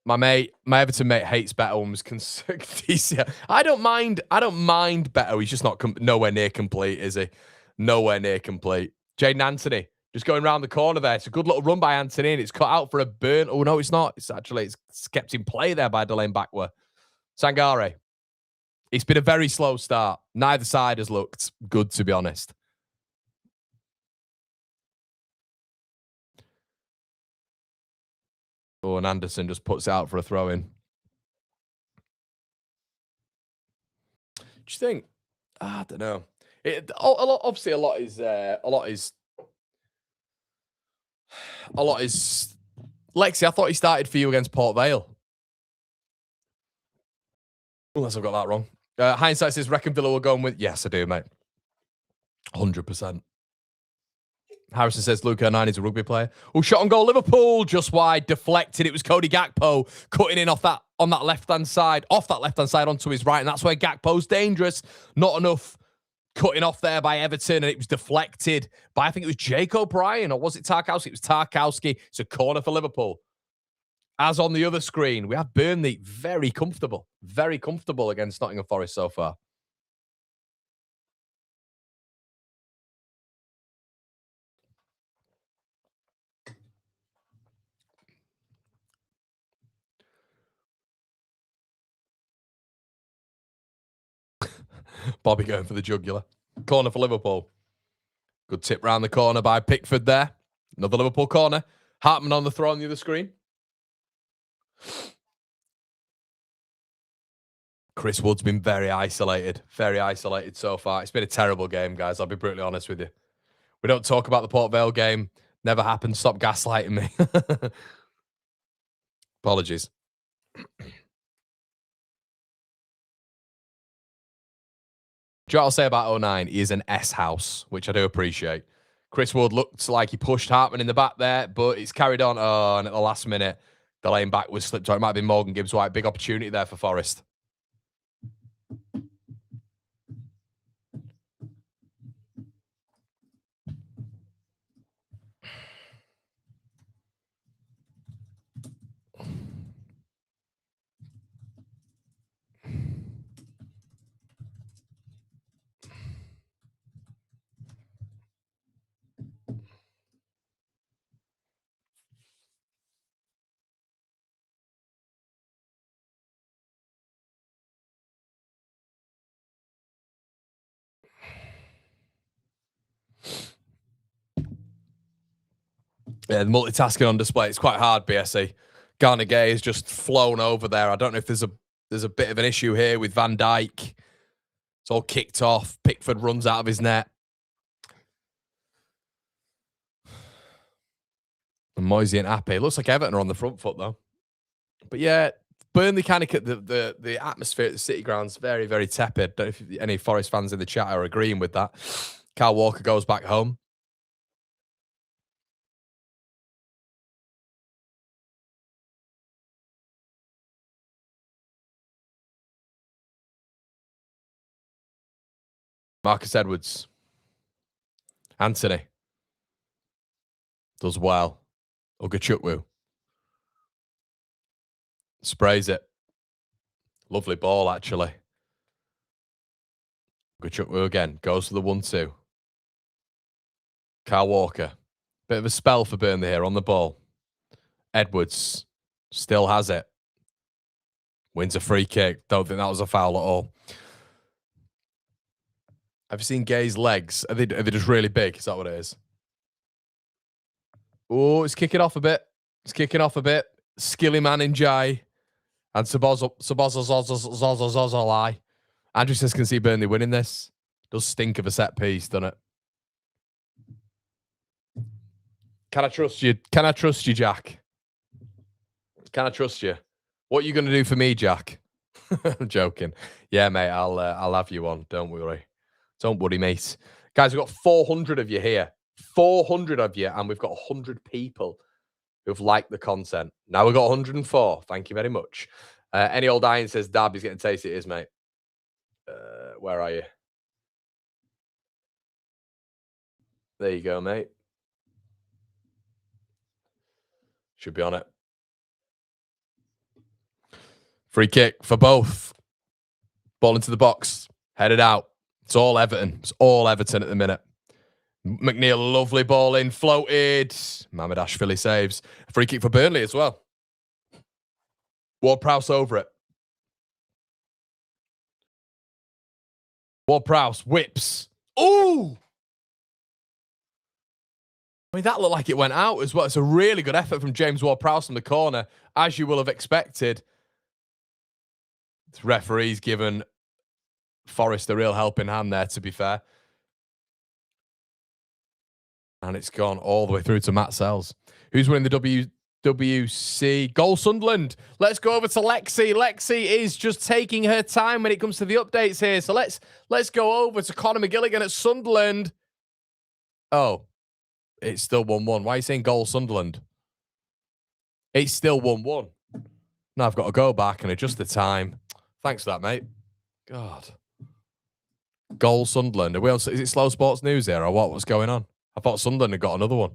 my Everton mate hates Beto and was I don't mind Beto. He's just not nowhere near complete, is he? Nowhere near complete. Jaden Anthony just going around the corner there. It's a good little run by Anthony, and it's cut out for a burn. Oh no, it's not. It's kept in play there by Delane Backward. Sangare. It's been a very slow start. Neither side has looked good, to be honest. Oh, and Anderson just puts it out for a throw-in. Do you think? I don't know. Obviously, a lot is. Lexi, I thought he started for you against Port Vale. Unless I've got that wrong. Hindsight says, reckon Villa will go on with... Yes, I do, mate. 100%. Harrison says, Luke 09 is a rugby player. Oh, shot on goal, Liverpool, just wide, deflected. It was Cody Gakpo cutting in off that left-hand side onto his right, and that's where Gakpo's dangerous. Not enough cutting off there by Everton, and it was deflected by, I think it was Jake O'Brien, or was it Tarkowski? It was Tarkowski. It's a corner for Liverpool. As on the other screen, we have Burnley very comfortable against Nottingham Forest so far. Bobby going for the jugular. Corner for Liverpool. Good tip round the corner by Pickford there. Another Liverpool corner. Hartman on the throw on the other screen. Chris Wood's been very isolated so far. It's been a terrible game, guys. I'll be brutally honest with you. We don't talk about the Port Vale game. Never happened. Stop gaslighting me. Apologies. Do you know what I'll say about 09? He is an S-house, which I do appreciate. Chris Wood looked like he pushed Hartman in the back there, but it's carried on. Oh, and at the last minute, the lane back was slipped. It might have been Morgan Gibbs-White. Big opportunity there for Forest. Yeah, the multitasking on display. It's quite hard, BSE. Garner Gay has just flown over there. I don't know if there's a bit of an issue here with Van Dijk. It's all kicked off. Pickford runs out of his net. And Moisey and Ape. Looks like Everton are on the front foot, though. But yeah, Burnley kind of the atmosphere at the City Ground's very, very tepid. Don't know if any Forest fans in the chat are agreeing with that. Kyle Walker goes back home. Marcus Edwards. Anthony. Does well. Ugachukwu. Sprays it. Lovely ball, actually. Ugachukwu again. Goes for the 1-2. Kyle Walker. Bit of a spell for Burnley here on the ball. Edwards. Still has it. Wins a free kick. Don't think that was a foul at all. Have you seen Gay's legs? Are they just really big? Is that what it is? Oh, it's kicking off a bit. It's kicking off a bit. Skilly man in Jai. And Sabozolai. Andrew says can see Burnley winning this. Does stink of a set piece, doesn't it? Can I trust you? Can I trust you, Jack? Can I trust you? What are you going to do for me, Jack? I'm joking. Yeah, mate, I'll have you on. Don't worry. Don't worry, mate. Guys, we've got 400 of you here. 400 of you, and we've got 100 people who've liked the content. Now we've got 104. Thank you very much. Any old iron says Derby's getting tasty. It is, mate. Where are you? There you go, mate. Should be on it. Free kick for both. Ball into the box. Headed out. It's all Everton. It's all Everton at the minute. McNeil, lovely ball in. Floated. Mohamed Ashfili saves. Free kick for Burnley as well. Ward-Prowse over it. Ward-Prowse whips. Ooh! I mean, that looked like it went out as well. It's a really good effort from James Ward-Prowse from the corner, as you will have expected. The referee's given Forest a real helping hand there, to be fair. And it's gone all the way through to Matt Sells. Who's winning the WC? Goal Sunderland. Let's go over to Lexi. Lexi is just taking her time when it comes to the updates here. So let's go over to Conor McGilligan at Sunderland. Oh, it's still 1-1. Why are you saying goal Sunderland? It's still 1-1. Now I've got to go back and adjust the time. Thanks for that, mate. God. Goal Sunderland. Are we on, is it Slow Sports News here or what? What's going on? I thought Sunderland had got another one.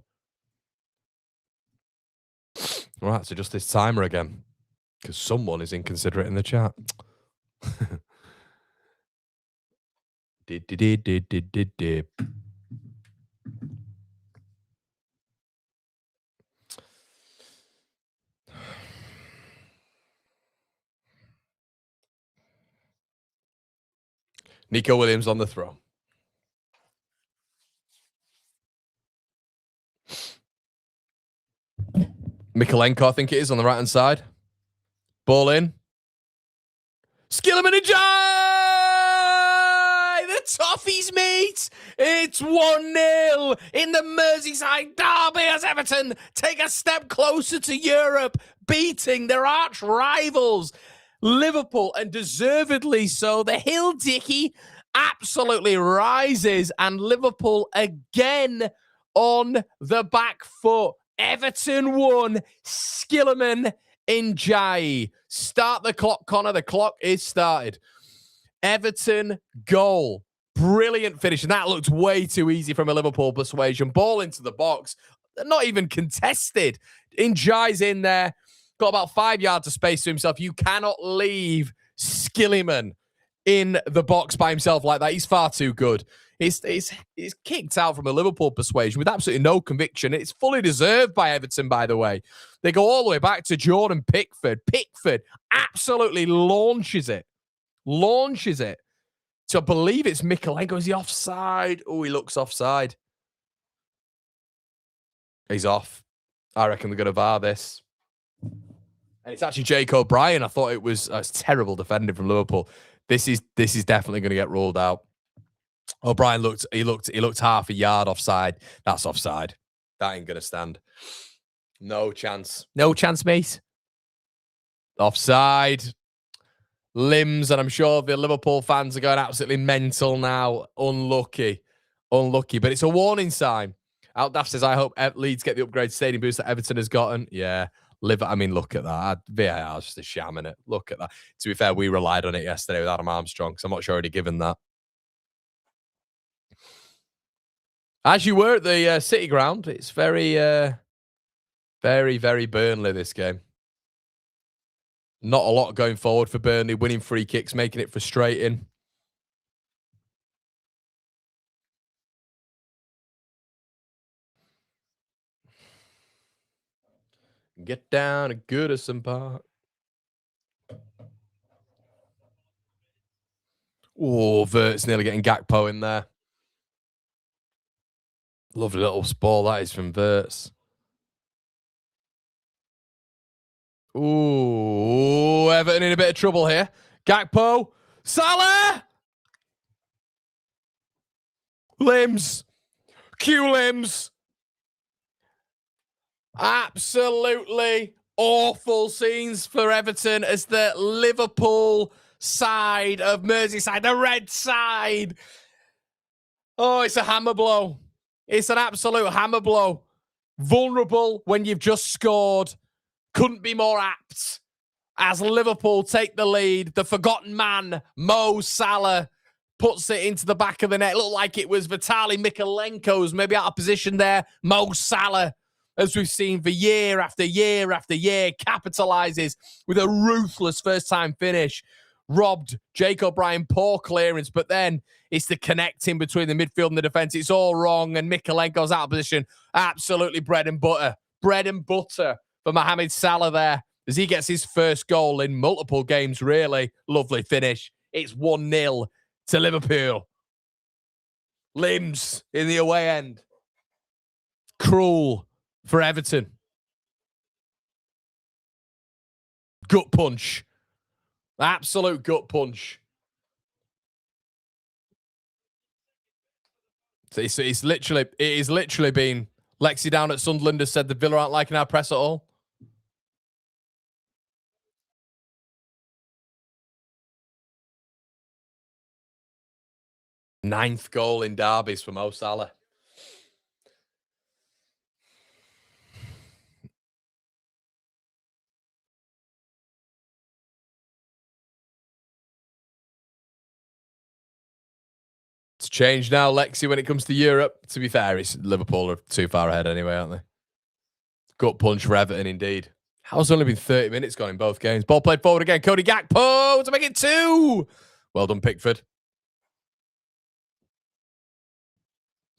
All right, so just this timer again. Because someone is inconsiderate in the chat. Did. Nico Williams on the throw. Mikolenko, I think it is, on the right-hand side. Ball in. Skillerman and Jai! The Toffees meet! It's 1-0 in the Merseyside derby as Everton take a step closer to Europe, beating their arch rivals, Liverpool, and deservedly so. The Hill Dicky absolutely rises, and Liverpool again on the back foot. Everton won. Skillerman in Jai. Start the clock, Connor. The clock is started. Everton goal. Brilliant finish. And that looked way too easy from a Liverpool persuasion. Ball into the box. Not even contested. In Jai's in there. Got about 5 yards of space to himself. You cannot leave Skillerman in the box by himself like that. He's far too good. It's kicked out from a Liverpool persuasion with absolutely no conviction. It's fully deserved by Everton, by the way. They go all the way back to Jordan Pickford. Pickford absolutely launches it. So I believe it's Mikolenko. Is he offside? Oh, he looks offside. He's off. I reckon they're going to VAR this. And it's actually Jake O'Brien. I thought it was terrible defending from Liverpool. This is definitely going to get ruled out. O'Brien looked half a yard offside. That's offside. That ain't gonna stand. No chance. No chance, mate. Offside. Limbs, and I'm sure the Liverpool fans are going absolutely mental now. Unlucky. Unlucky, but it's a warning sign. Outdaff says, I hope Leeds get the upgrade stadium boost that Everton has gotten. Yeah. I mean, look at that. VAR is just a sham, innit? Look at that. To be fair, we relied on it yesterday with Adam Armstrong, because I'm not sure I'd given that. As you were at the City ground, it's very, very Burnley, this game. Not a lot going forward for Burnley, winning free kicks, making it frustrating. Get down to Goodison Park. Oh, Vert's nearly getting Gakpo in there. Lovely little ball that is from Verts. Ooh, Everton in a bit of trouble here. Gakpo. Salah! Limbs. Q Limbs. Absolutely awful scenes for Everton as the Liverpool side of Merseyside, the red side. Oh, it's a hammer blow. It's an absolute hammer blow. Vulnerable when you've just scored. Couldn't be more apt. As Liverpool take the lead, the forgotten man, Mo Salah, puts it into the back of the net. It looked like it was Vitaly Mykolenko's maybe out of position there. Mo Salah, as we've seen for year after year after year, capitalizes with a ruthless first-time finish. Robbed Jake O'Brien, poor clearance, but then it's the connecting between the midfield and the defense. It's all wrong, and Mykolenko's out of position. Absolutely bread and butter. Bread and butter for Mohamed Salah there, as he gets his first goal in multiple games, really. Lovely finish. It's 1-0 to Liverpool. Limbs in the away end. Cruel for Everton. Gut punch. Absolute gut punch. So it is literally been, Lexi down at Sunderland has said the Villa aren't liking our press at all. Ninth goal in derbies for Mo Salah. It's changed now, Lexi, when it comes to Europe. To be fair, it's Liverpool are too far ahead anyway, aren't they? Gut punch for Everton, indeed. How's only been 30 minutes gone in both games? Ball played forward again. Cody Gakpo to make it 2. Well done, Pickford.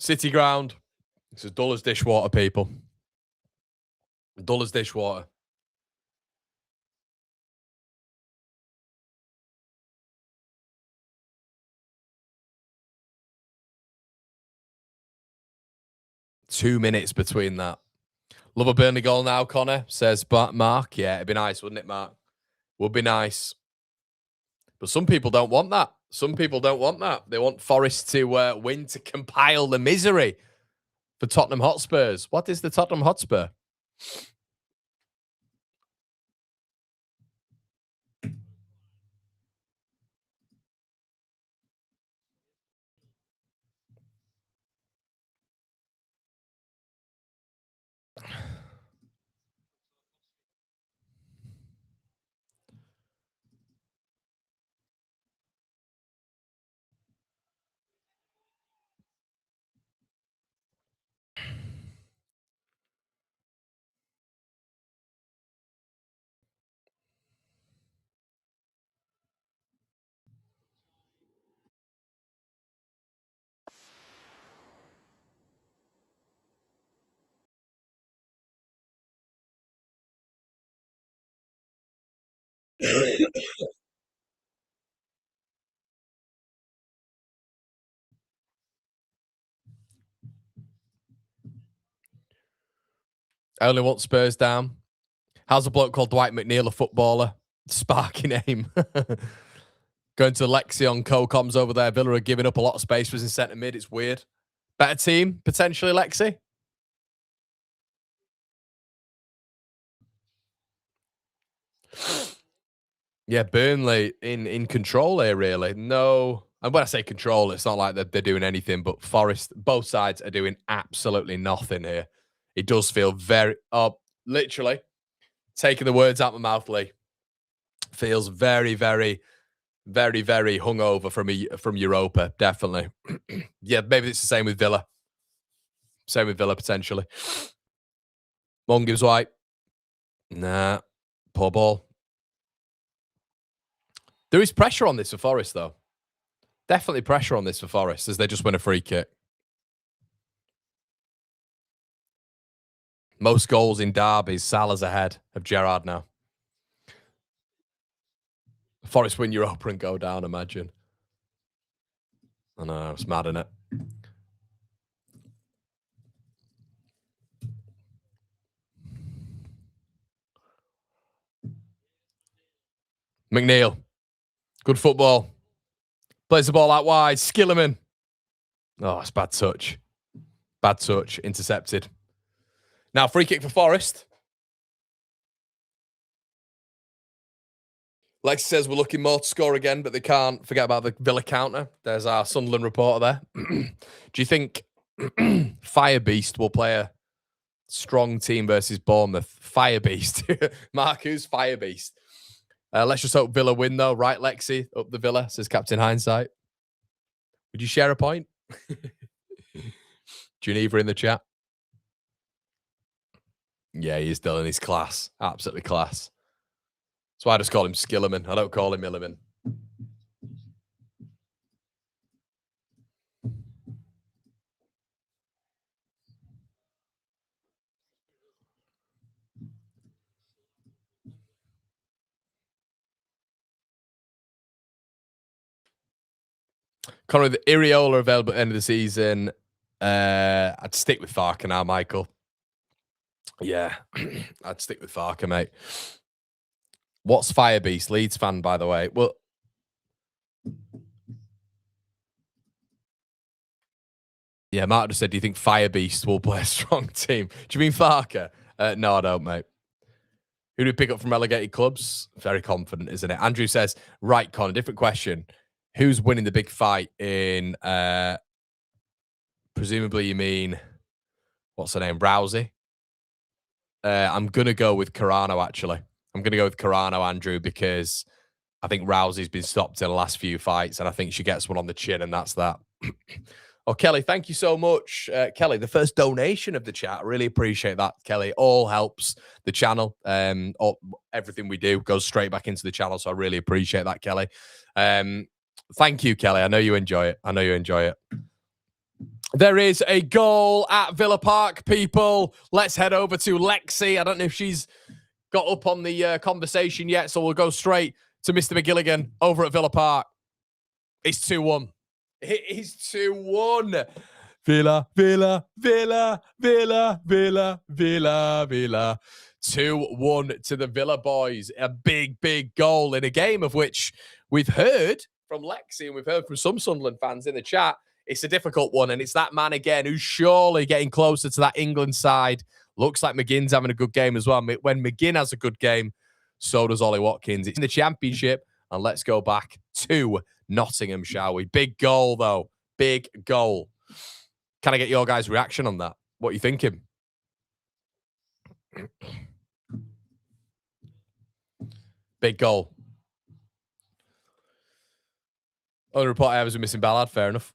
City ground. It's as dull as dishwater, people. Dull as dishwater. Two minutes between that. Love a Burnley goal now, Connor, says Mark. Yeah, it'd be nice, wouldn't it, Mark? Would be nice. But some people don't want that. Some people don't want that. They want Forest to win to compile the misery for Tottenham Hotspurs. What is the Tottenham Hotspur? I only want Spurs down. How's a bloke called Dwight McNeil a footballer? Sparky name. Going to Lexi on co-coms over there. Villa are giving up a lot of space for us in centre mid. It's weird. Better team, potentially, Lexi? Yeah, Burnley in control here, really. No, and when I say control, it's not like they're doing anything, but Forest, both sides are doing absolutely nothing here. It does feel very, literally, taking the words out of my mouth, Lee. Feels very, very, very, very hungover from Europa, definitely. Yeah, maybe it's the same with Villa. Same with Villa, potentially. One gives white. Nah, poor ball. There is pressure on this for Forest, though. Definitely pressure on this for Forest as they just win a free kick. Most goals in derbies, Salah's ahead of Gerrard now. Forest win Europa and go down, imagine. I know, it's mad, isn't it? McNeil. Good football. Plays the ball out wide. Skillerman. Oh, it's bad touch. Bad touch. Intercepted. Now, free kick for Forest. Lexi says we're looking more to score again, but they can't forget about the Villa counter. There's our Sunderland reporter there. Do you think Fire Beast will play a strong team versus Bournemouth? Fire Beast. Mark, who's Fire Beast? Let's just hope Villa win, though. Right, Lexi? Up the Villa, says Captain Hindsight. Would you share a point? Geneva in the chat. Yeah, he's still in his class. Absolutely class. That's why I just call him Skillerman. I don't call him Milliman. Conor, the Iriola available at the end of the season. I'd stick with Farker now, Michael. Yeah, I'd stick with Farker, mate. What's Fire Beast? Leeds fan, by the way. Well, yeah, Mark just said, do you think Fire Beast will play a strong team? Do you mean Farker? No, I don't, mate. Who do we pick up from relegated clubs? Very confident, isn't it? Andrew says, right, Connor, different question. Who's winning the big fight in, presumably you mean, what's her name, Rousey? I'm going to go with Carano, actually. I'm going to go with Carano, Andrew, because I think Rousey's been stopped in the last few fights, and I think she gets one on the chin, and that's that. Oh, Kelly, thank you so much. Kelly, the first donation of the chat. I really appreciate that, Kelly. All helps the channel. Everything we do goes straight back into the channel, so I really appreciate that, Kelly. Thank you, Kelly. I know you enjoy it. I know you enjoy it. There is a goal at Villa Park, people. Let's head over to Lexi. I don't know if she's got up on the conversation yet, so we'll go straight to Mr. McGilligan over at Villa Park. It's 2-1. It is 2-1. Villa, Villa, Villa, Villa, Villa, Villa, Villa. 2-1 to the Villa boys. A big, big goal in a game of which we've heard from Lexi and we've heard from some Sunderland fans in the chat. It's a difficult one, and it's that man again who's surely getting closer to that England side. Looks like McGinn's having a good game as well. When McGinn has a good game, so does Ollie Watkins. It's in the Championship, and let's go back to Nottingham, shall we? Big goal, though. Big goal. Can I get your guys' reaction on that? What are you thinking? Big goal. Only report I have is a missing Ballard. Fair enough.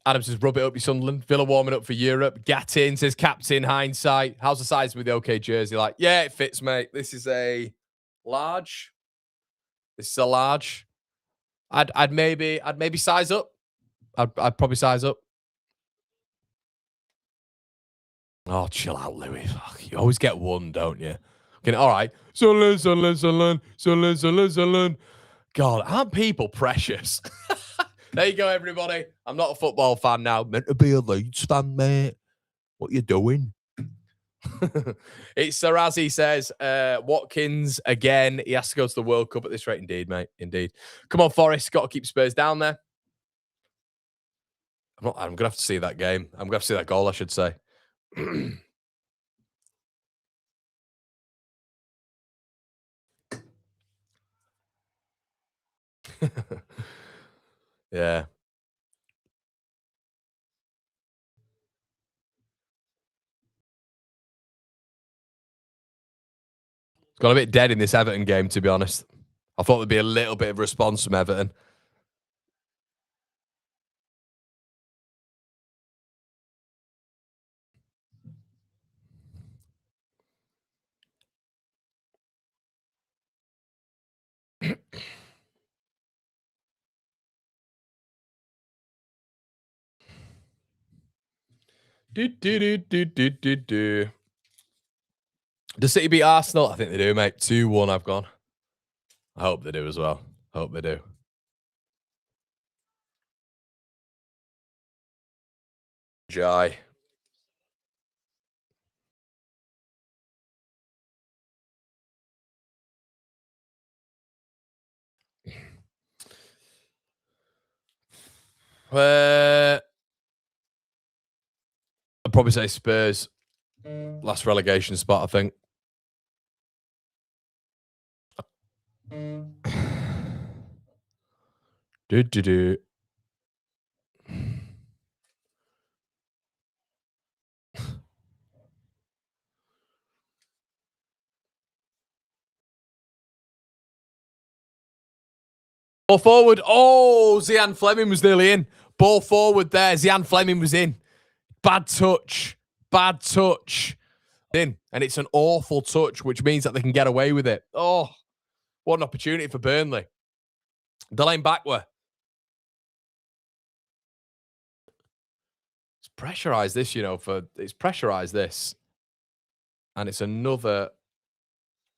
Adam says, rub it up, your Sunderland. Villa warming up for Europe. Gattin says, Captain Hindsight. How's the size with the OK jersey? Like, yeah, it fits, mate. This is a large. This is a large. I'd maybe size up. I'd probably size up. Oh, chill out, Louis. You always get one, don't you? Okay, all right. Sunderland. God, aren't people precious? There you go, everybody. I'm not a football fan now. Meant to be a Leeds fan, mate. What you doing? It's Sarazi says, Watkins again. He has to go to the World Cup at this rate. Indeed, mate. Indeed. Come on, Forest. Got to keep Spurs down there. I'm going to have to see that game. I'm going to have to see that goal, I should say. Yeah. It's got a bit dead in this Everton game, to be honest. I thought there'd be a little bit of response from Everton. Does City beat Arsenal? I think they do, mate. 2-1, I've gone. I hope they do as well. Hope they do. Jai. I'd probably say Spurs. Last relegation spot, I think. Do. Ball forward. Oh, Zian Fleming was nearly in. Ball forward there. Zian Fleming was in. Bad touch. Bad touch. In. And it's an awful touch, which means that they can get away with it. Oh, what an opportunity for Burnley. Delane backward. It's pressurized this, it's pressurized this. And it's another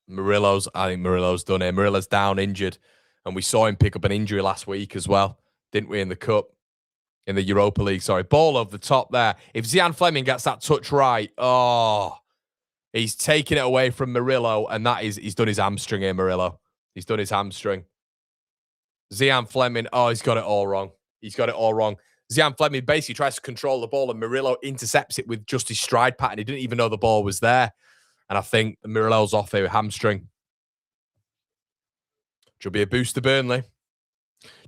Murillo's. I think Murillo's done it. Murillo's down injured. And we saw him pick up an injury last week as well, didn't we, in the Cup? In the Europa League, sorry. Ball over the top there. If Zian Fleming gets that touch right, he's taking it away from Murillo, and he's done his hamstring here, Murillo. He's done his hamstring. Zian Fleming, he's got it all wrong. He's got it all wrong. Zian Fleming basically tries to control the ball, and Murillo intercepts it with just his stride pattern. He didn't even know the ball was there. And I think Murillo's off here with hamstring. Should be a boost to Burnley.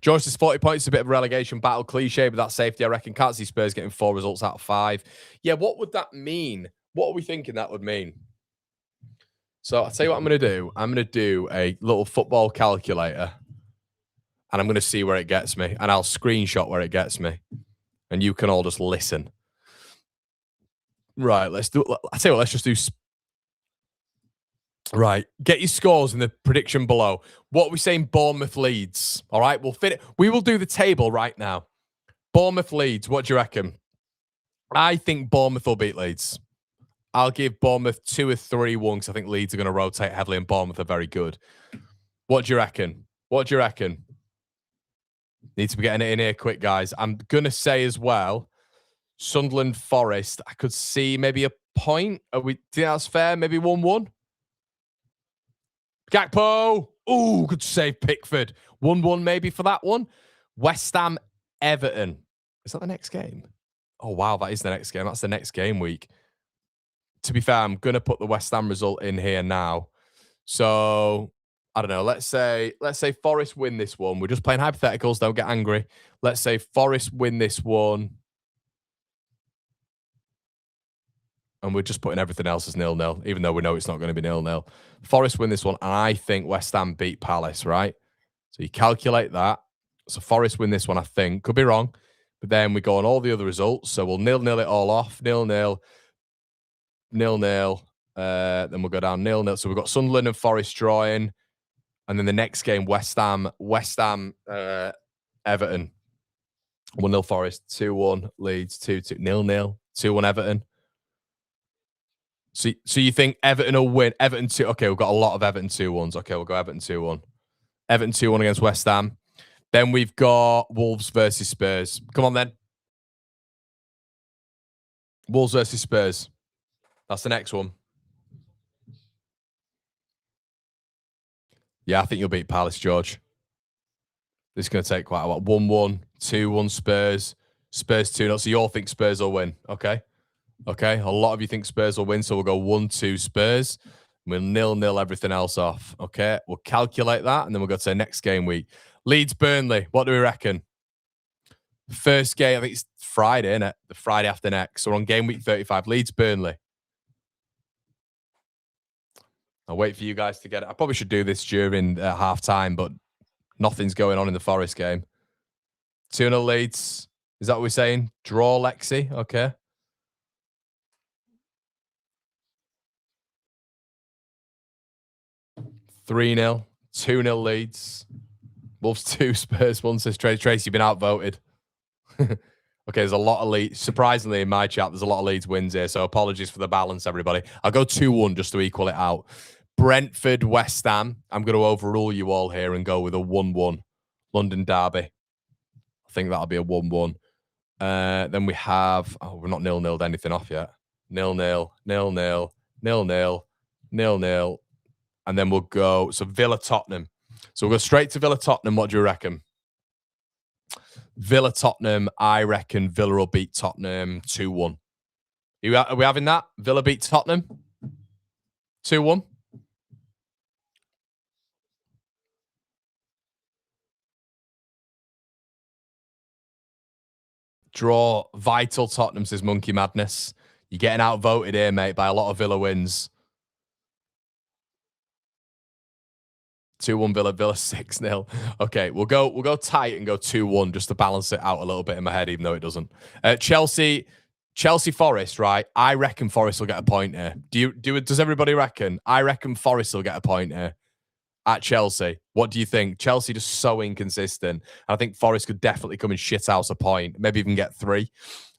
George says 40 points is a bit of a relegation battle cliche, but that safety, I reckon. Can't see Spurs getting 4 results out of 5. Yeah, what would that mean? What are we thinking that would mean? So I'll tell you what I'm going to do. I'm going to do a little football calculator, and I'm going to see where it gets me, and I'll screenshot where it gets me, and you can all just listen. Right, let's do. I tell you what, let's just do. Right, get your scores in the prediction below. What are we saying? Bournemouth Leeds. All right, we'll fit it. We will do the table right now. Bournemouth Leeds. What do you reckon? I think Bournemouth will beat Leeds. I'll give Bournemouth 2 or 3-1 because I think Leeds are going to rotate heavily and Bournemouth are very good. What do you reckon? What do you reckon? Need to be getting it in here quick, guys. I'm going to say as well, Sunderland Forest. I could see maybe a point. Do you think that's fair? Maybe 1-1? Gakpo. Ooh, good save, Pickford. 1-1 maybe for that one. West Ham, Everton. Is that the next game? Oh, wow, that is the next game. That's the next game week. To be fair, I'm going to put the West Ham result in here now. So, I don't know. Let's say Forest win this one. We're just playing hypotheticals. Don't get angry. Let's say Forest win this one. And we're just putting everything else as 0-0, even though we know it's not going to be 0-0. Forest win this one, and I think West Ham beat Palace, right? So you calculate that. So Forest win this one, I think. Could be wrong. But then we go on all the other results. So we'll 0-0 it all off. 0-0. 0-0. Then we'll go down 0-0. So we've got Sunderland and Forest drawing. And then the next game, West Ham, Everton. 1-0 Forest, 2-1 Leeds, 2-2, 0-0, 2-1 Everton. So you think Everton will win? Everton 2. Okay, we've got a lot of Everton 2-1s. Okay, we'll go Everton 2-1. Everton 2-1 against West Ham. Then we've got Wolves versus Spurs. Come on, then. Wolves versus Spurs. That's the next one. Yeah, I think you'll beat Palace, George. This is going to take quite a while. 1-1, 2-1 Spurs. Spurs 2-0. So you all think Spurs will win. Okay. Okay, a lot of you think Spurs will win, so we'll go 1-2 Spurs. We'll 0-0 everything else off. Okay, we'll calculate that, and then we'll go to the next game week. Leeds Burnley, what do we reckon? First game, I think it's Friday, isn't it? The Friday after next. So we're on game week 35. Leeds, Burnley. I'll wait for you guys to get it. I probably should do this during half time, but nothing's going on in the Forest game. 2-0 Leeds. Is that what we're saying? Draw, Lexi. Okay. $3-0. 2-0 Leeds. Wolves 2, Spurs 1, says Trace. Trace, you've been outvoted. Okay, there's a lot of Leeds. Surprisingly, in my chat, there's a lot of Leeds wins here, so apologies for the balance, everybody. I'll go 2-1 just to equal it out. Brentford, West Ham. I'm going to overrule you all here and go with a 1-1. London derby. I think that'll be a 1-1. Then we have... Oh, we're not 0-0'd anything off yet. 0-0, 0-0, 0-0, 0-0. And then we'll go... So Villa-Tottenham. So we'll go straight to Villa-Tottenham. What do you reckon? Villa-Tottenham, I reckon Villa will beat Tottenham 2-1. Are we having that? Villa beat Tottenham 2-1? Draw. Vital Tottenham, says Monkey Madness. You're getting outvoted here, mate, by a lot of Villa wins. 2-1 Villa, Villa 6-0. Okay, we'll go tight and go 2-1 just to balance it out a little bit in my head, even though it doesn't. Chelsea Forest, right? I reckon Forest will get a point here. Does everybody reckon? I reckon Forest will get a point here at Chelsea. What do you think? Chelsea just so inconsistent. I think Forest could definitely come and shit out a point, maybe even get 3.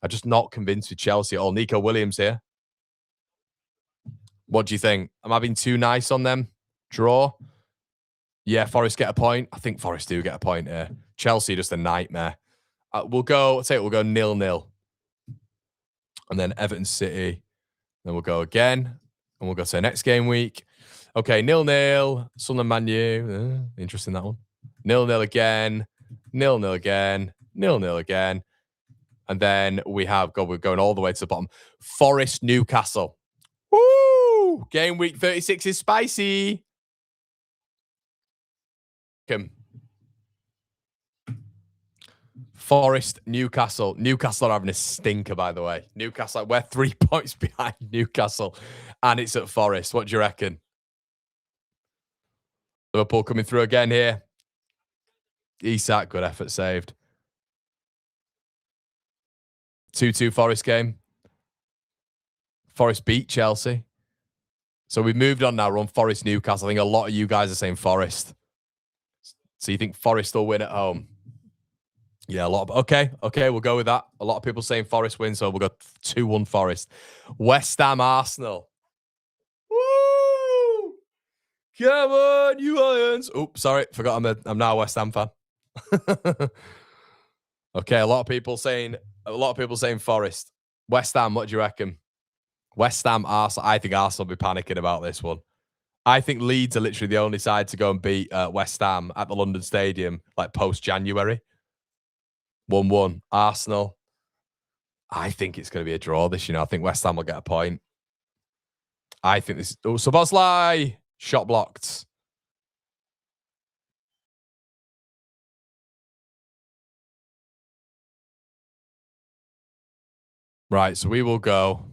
I'm just not convinced with Chelsea at all. Nico Williams here. What do you think? Am I being too nice on them? Draw? Yeah, Forest get a point. I think Forest do get a point here. Chelsea just a nightmare. We'll go 0-0. And then Everton City. Then we'll go again. And we'll go to the next game week. Okay, 0-0. Sunderland Man U. Interesting, that one. 0-0 again. 0-0 again. 0-0 again. And then we're going all the way to the bottom. Forest Newcastle. Woo! Game week 36 is spicy. Forest, Newcastle. Newcastle are having a stinker, by the way. Newcastle, we're 3 points behind Newcastle, and it's at Forest. What do you reckon? Liverpool coming through again here. Isak, good effort saved. 2-2 Forest game. Forest beat Chelsea. So we've moved on now. We're on Forest, Newcastle. I think a lot of you guys are saying Forest. So you think Forest will win at home? Yeah, a lot of... Okay, we'll go with that. A lot of people saying Forest win, so we'll go 2-1 Forest. West Ham, Arsenal. Woo! Come on, you Lions. Oops, sorry. Forgot I'm now a West Ham fan. Okay, a lot of people saying Forest. West Ham, what do you reckon? West Ham, Arsenal. I think Arsenal will be panicking about this one. I think Leeds are literally the only side to go and beat West Ham at the London Stadium, like post-January. 1-1. Arsenal. I think it's going to be a draw this, I think West Ham will get a point. I think this... Oh, Szoboszlai! Shot blocked. Right, so we will go...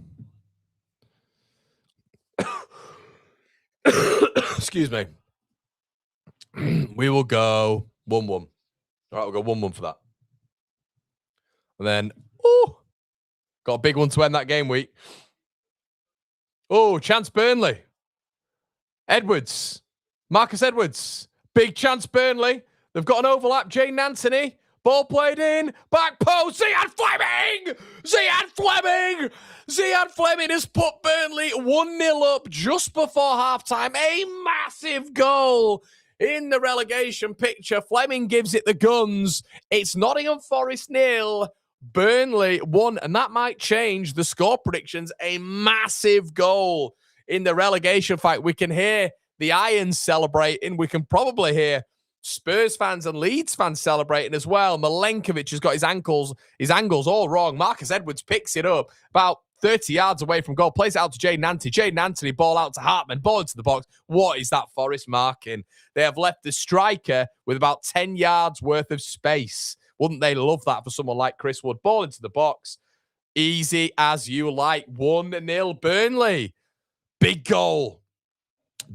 Excuse me. We will go 1-1. All right, we'll go 1-1 for that. And then, got a big one to end that game week. Oh, chance Burnley. Edwards. Marcus Edwards. Big chance Burnley. They've got an overlap. Jayden Anthony. Ball played in. Back post. Ziad Fleming. Ziad Fleming has put Burnley 1-0 up just before halftime. A massive goal in the relegation picture. Fleming gives it the guns. It's Nottingham Forest 0. Burnley 1. And that might change the score predictions. A massive goal in the relegation fight. We can hear the Irons celebrating. We can probably hear Spurs fans and Leeds fans celebrating as well. Milenkovic has got his angles all wrong. Marcus Edwards picks it up about 30 yards away from goal. Plays it out to Jayden Anthony. Jayden Anthony, ball out to Hartman. Ball into the box. What is that Forest marking? They have left the striker with about 10 yards worth of space. Wouldn't they love that for someone like Chris Wood? Ball into the box. Easy as you like. 1-0 Burnley. Big goal.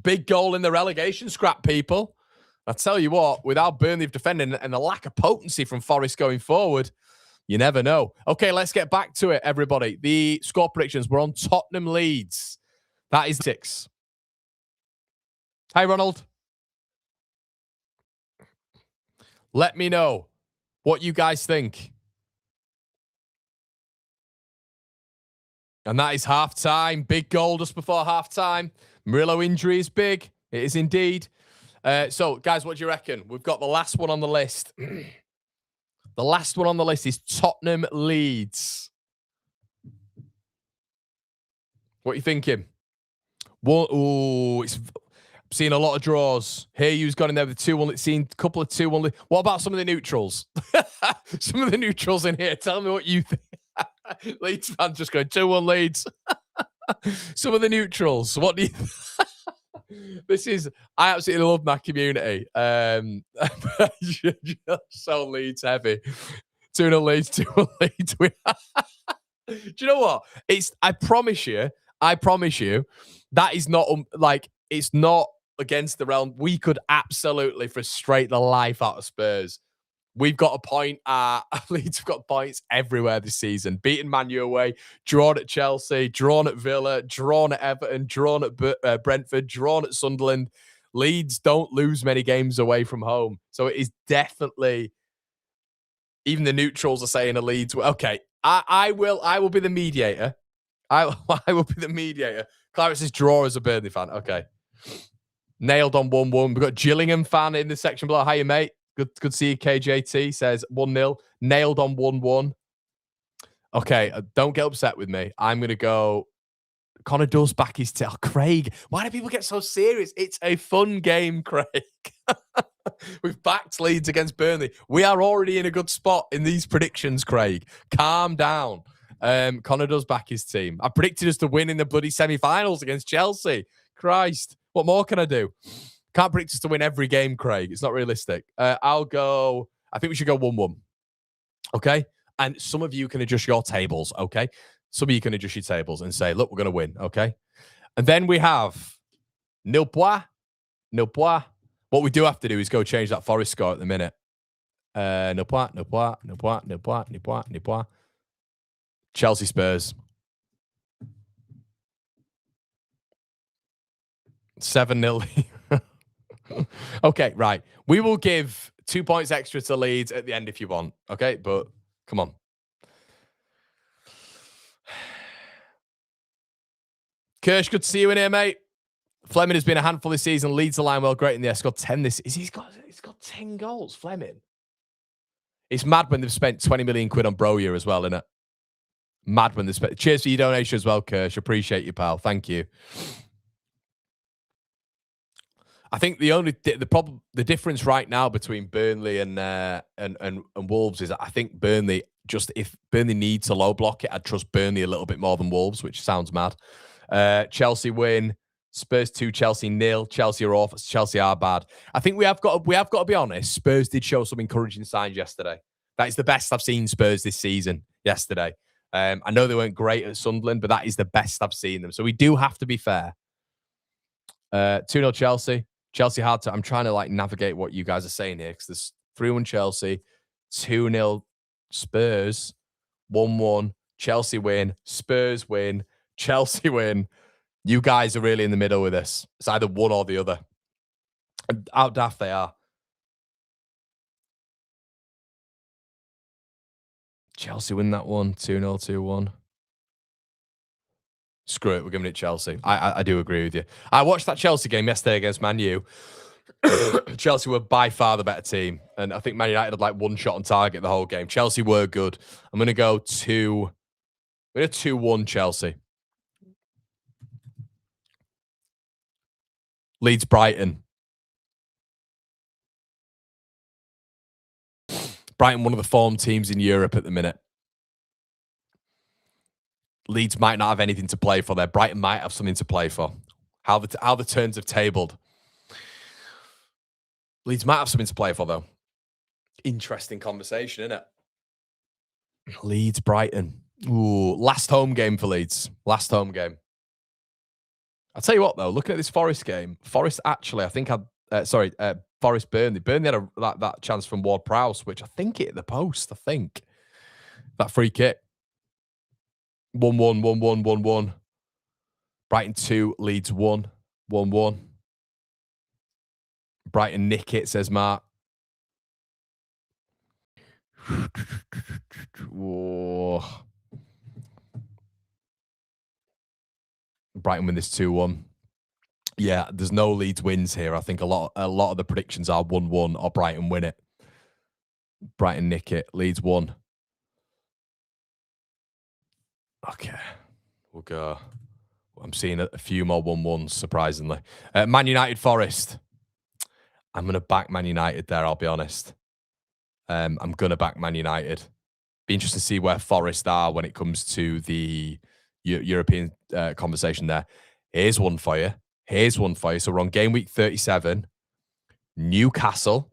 Big goal in the relegation scrap, people. I tell you what, without Burnley defending and the lack of potency from Forest going forward, you never know. Okay, let's get back to it, everybody. The score predictions. We're on Tottenham Leeds. That is 6. Hi, Ronald. Let me know what you guys think. And that is half-time. Big goal just before half-time. Murillo injury is big. It is indeed. So, guys, what do you reckon? We've got the last one on the list. The last one on the list is Tottenham Leeds. What are you thinking? It's seen a lot of draws. Here you've gone in there with 2-1. It's seen a couple of 2-1. What about some of the neutrals? Some of the neutrals in here. Tell me what you think. Leeds fans just going 2-1 Leeds. Some of the neutrals. What do you I absolutely love my community. So Leeds heavy. 2-0 Leeds, 2-1 Leeds. Do you know what? I promise you, that is not it's not against the realm. We could absolutely frustrate the life out of Spurs. We've got a point. Leeds have got points everywhere this season. Beaten Man U away, drawn at Chelsea, drawn at Villa, drawn at Everton, drawn at Brentford, drawn at Sunderland. Leeds don't lose many games away from home. So it is definitely, even the neutrals are saying a Leeds. Okay, I will be the mediator. I will be the mediator. Clarence says draw as a Burnley fan. Okay. Nailed on 1-1. We've got Gillingham fan in the section below. Hiya, mate. Good to see you. KJT says 1-0. Nailed on 1-1. Okay, don't get upset with me. I'm going to go. Connor does back his tail. Craig, why do people get so serious? It's a fun game, Craig. We've backed Leeds against Burnley. We are already in a good spot in these predictions, Craig. Calm down. Connor does back his team. I predicted us to win in the bloody semi-finals against Chelsea. Christ. What more can I do? Can't predict us to win every game, Craig. It's not realistic. I think we should go 1-1. Okay? And some of you can adjust your tables, okay? Some of you can adjust your tables and say, look, we're going to win, okay? And then we have nil point. What we do have to do is go change that Forest score at the minute. Nil point. Chelsea Spurs. 7-0. Okay, right. We will give 2 points extra to Leeds at the end if you want. Okay, but come on. Kirsch, good to see you in here, mate. Fleming has been a handful this season. Leads the line well, great in the scored 10 this. He's got 10 goals, Fleming. It's mad when they've spent 20 million quid on Broyer as well, isn't it? Mad when they've spent. Cheers for your donation as well, Kirsch. Appreciate you, pal. Thank you. I think the difference right now between Burnley and Wolves is I think Burnley, if Burnley need to low block it, I'd trust Burnley a little bit more than Wolves, which sounds mad. Chelsea win, Spurs 2, Chelsea 0. Chelsea are off. Chelsea are bad. I think we have got to be honest. Spurs did show some encouraging signs yesterday. That is the best I've seen Spurs this season. Yesterday, I know they weren't great at Sunderland, but that is the best I've seen them. So we do have to be fair. 2-0 Chelsea. Chelsea hard to. I'm trying to navigate what you guys are saying here because there's 3-1 Chelsea, 2-0 Spurs, 1-1 Chelsea win, Spurs win, Chelsea win. You guys are really in the middle with this. It's either one or the other. How daft they are. Chelsea win that one, 2-0, 2-1. Screw it, we're giving it Chelsea. I do agree with you. I watched that Chelsea game yesterday against Man U. Chelsea were by far the better team. And I think Man United had one shot on target the whole game. Chelsea were good. I'm going to go 2-1 Chelsea. Leeds Brighton. Brighton, one of the form teams in Europe at the minute. Leeds might not have anything to play for there. Brighton might have something to play for. How the turns have tabled. Leeds might have something to play for, though. Interesting conversation, isn't it? Leeds, Brighton. Ooh, last home game for Leeds. Last home game. I'll tell you what, though. Looking at this Forest game, Forest actually, I think had Forest Burnley. Burnley had that chance from Ward Prowse, which I think hit the post. I think that free kick. 1-1, 1-1, 1-1. Brighton 2, Leeds 1, 1-1. Brighton nick it, says Mark. Whoa. Brighton win this 2-1. Yeah, there's no Leeds wins here. I think a lot of the predictions are 1-1 or Brighton win it. Brighton nick it. Leeds 1. Okay. We'll go. I'm seeing a few more 1-1s, surprisingly. Man United Forest. I'm going to back Man United there, I'll be honest. I'm going to back Man United. Be interesting to see where Forest are when it comes to the European conversation there. Here's one for you. Here's one for you. So we're on game week 37. Newcastle.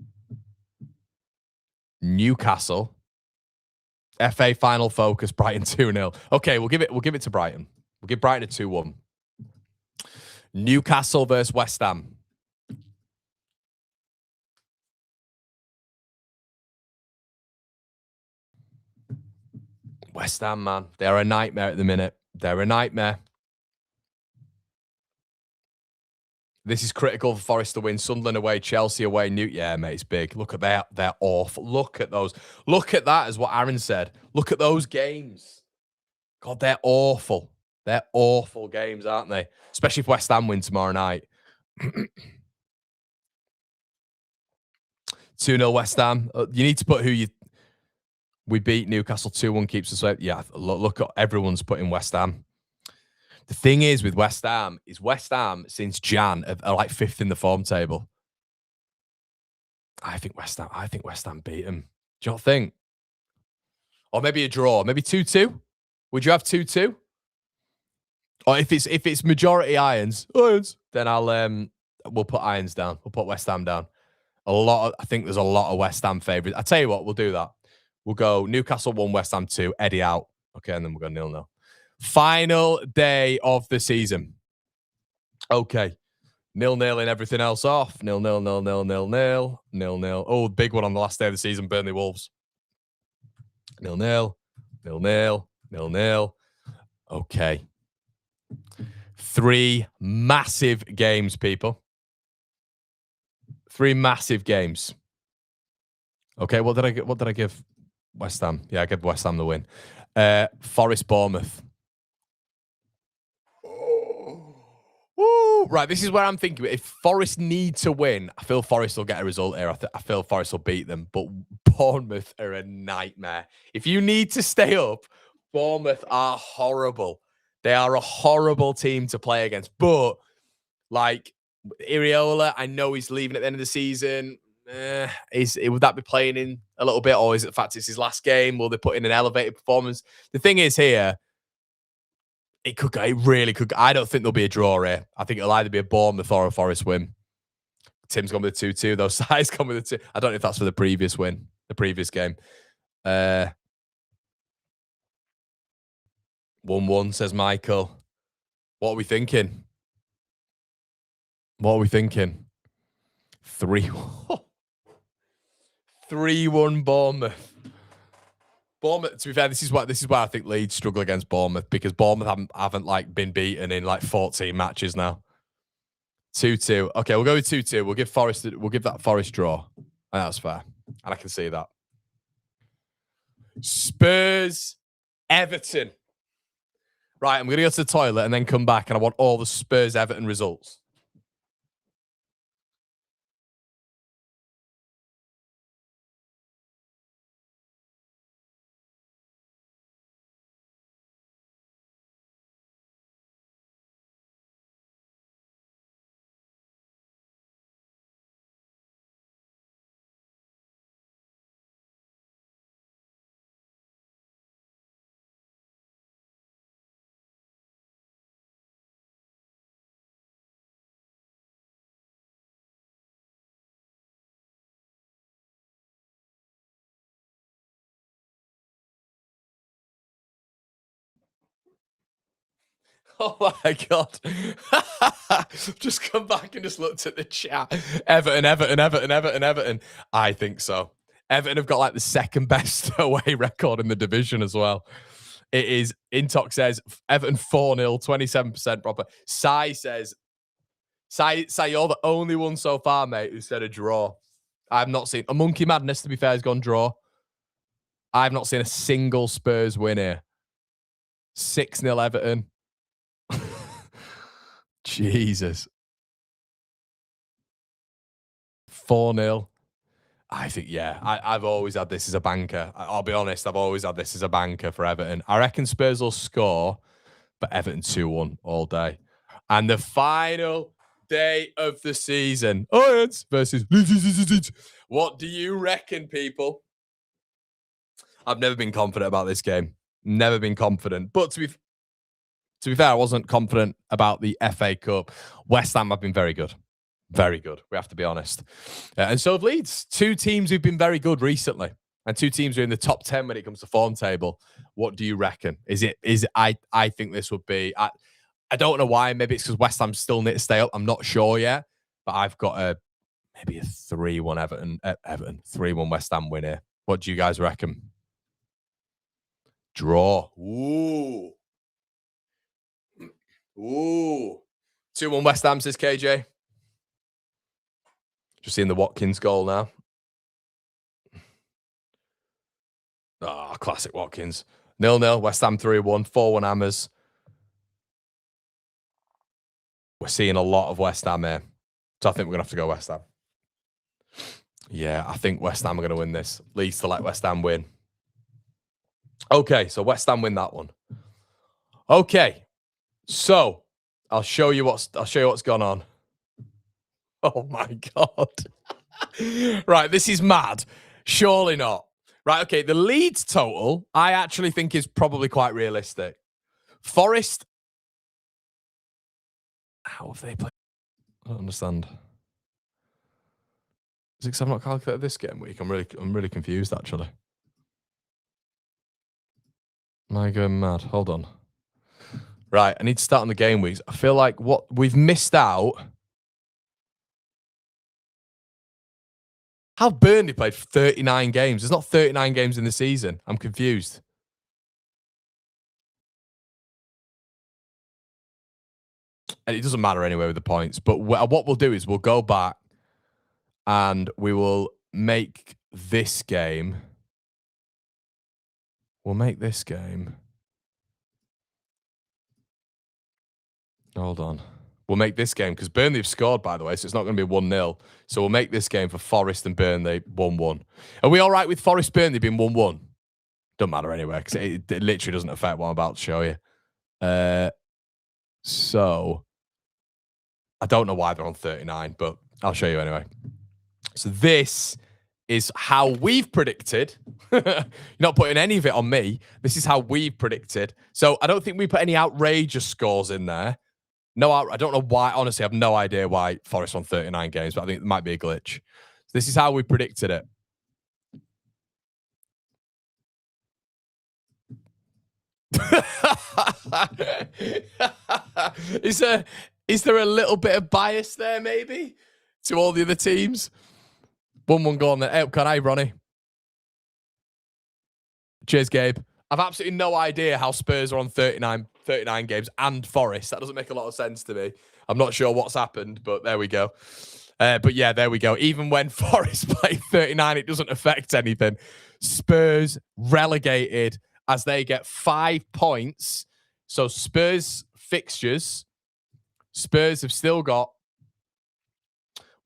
FA final focus, Brighton 2-0. Okay, we'll give it to Brighton. We'll give Brighton a 2-1. Newcastle versus West Ham. West Ham, man. They're a nightmare at the minute. They're a nightmare. This is critical for Forest to win. Sunderland away, Chelsea away, yeah, mate, it's big. Look at that. They're awful. Look at those. Look at that, is what Aaron said. Look at those games. God, they're awful. They're awful games, aren't they? Especially if West Ham win tomorrow night. 2-0 West Ham. You need to put we beat Newcastle 2-1 keeps us away. Yeah, look at everyone's putting West Ham. The thing is with West Ham since Jan are like 5th in the form table. I think West Ham beat them. Do you not think? Or maybe a draw, maybe 2-2. Would you have 2-2? Or if it's majority irons, then we'll put irons down. We'll put West Ham down. I think there's a lot of West Ham favourites. I tell you what, we'll do that. We'll go Newcastle 1, West Ham 2, Eddie out. Okay, and then we'll go 0-0. Final day of the season. Okay. 0-0 and everything else off. 0-0, 0-0, 0-0, 0-0. Oh, big one on the last day of the season, Burnley Wolves. 0-0, 0-0, 0-0. Okay. 3 massive games, people. 3 massive games. Okay, what did I give West Ham? Yeah, I gave West Ham the win. Forest Bournemouth. Woo! Right, this is where I'm thinking. If Forest need to win, I feel Forest will get a result here. I feel Forest will beat them. But Bournemouth are a nightmare. If you need to stay up, Bournemouth are horrible. They are a horrible team to play against. But, like, Iriola, I know he's leaving at the end of the season. Would that be playing in a little bit? Or is it the fact it's his last game? Will they put in an elevated performance? The thing is here, it really could. I don't think there'll be a draw here. I think it'll either be a Bournemouth or a Forest win. Tim's gone with a 2-2. Those sides come with a 2. I don't know if that's for the previous win, the previous game. 1-1, says Michael. What are we thinking? 3-1. 3-1 Bournemouth. Bournemouth, to be fair, this is why I think Leeds struggle against Bournemouth, because Bournemouth haven't like been beaten in like 14 matches now. 2-2. Okay, we'll go with 2-2. We'll give that Forest draw. And that's fair. And I can see that. Spurs, Everton. Right, I'm going to go to the toilet and then come back, and I want all the Spurs Everton results. Oh my God. Just come back and just looked at the chat. Everton. I think so. Everton have got like the second best away record in the division as well. It is, Intox says, Everton 4-0, 27% proper. Sai says, Sai, you're the only one so far, mate, who said a draw. I've not seen, a Monkey Madness, to be fair, has gone draw. I've not seen a single Spurs win here. 6-0 Everton. Jesus. 4-0. I think, yeah, I've always had this as a banker. I'll be honest, I've always had this as a banker for Everton. I reckon Spurs will score, but Everton 2-1 all day. And the final day of the season, Lions versus Leeds. What do you reckon, people? I've never been confident about this game. Never been confident. But to be fair, I wasn't confident about the FA Cup. West Ham have been very good. Very good. We have to be honest. And so have Leeds. Two teams who've been very good recently. And two teams who are in the top 10 when it comes to form table. What do you reckon? I think this would be, I don't know why. Maybe it's because West Ham still need to stay up. I'm not sure yet. But I've got maybe a 3-1 Everton, 3-1 West Ham win here. What do you guys reckon? Draw. Ooh. 2-1 West Ham, says KJ. Just seeing the Watkins goal now. Ah, classic Watkins. 0-0, West Ham 3-1, 4-1 Hammers. We're seeing a lot of West Ham here. So I think we're going to have to go West Ham. Yeah, I think West Ham are going to win this. Leeds to let West Ham win. Okay, so West Ham win that one. Okay, so I'll show you what's gone on. Oh my God. Right, this is mad. Surely not. Right, okay, the Leeds total, I actually think is probably quite realistic. Forest. How have they played? I don't understand. Is it because I've not calculated this game week? I'm really confused, actually. Am I going mad? Hold on. Right, I need to start on the game weeks. I feel like what we've missed out. How Burnley played 39 games? There's not 39 games in the season. I'm confused. And it doesn't matter anyway with the points. But what we'll do is we'll go back and we will make this game. We'll make this game. Hold on. We'll make this game because Burnley have scored, by the way, so it's not going to be 1-0. So we'll make this game for Forest and Burnley 1-1. Are we all right with Forest Burnley being 1-1? Don't matter anyway because it literally doesn't affect what I'm about to show you. So I don't know why they're on 39, but I'll show you anyway. So this is how we've predicted. You're not putting any of it on me. This is how we've predicted. So I don't think we put any outrageous scores in there. No, I don't know why. Honestly, I have no idea why Forest won 39 games, but I think it might be a glitch. So this is how we predicted it. Is there a little bit of bias there, maybe, to all the other teams? 1-1 goal on there. Hey, can I, Ronnie? Cheers, Gabe. I've absolutely no idea how Spurs are on 39 games and Forest. That doesn't make a lot of sense to me. I'm not sure what's happened, but there we go. But yeah, there we go. Even when Forest play 39, it doesn't affect anything. Spurs relegated as they get 5 points. So Spurs fixtures, Spurs have still got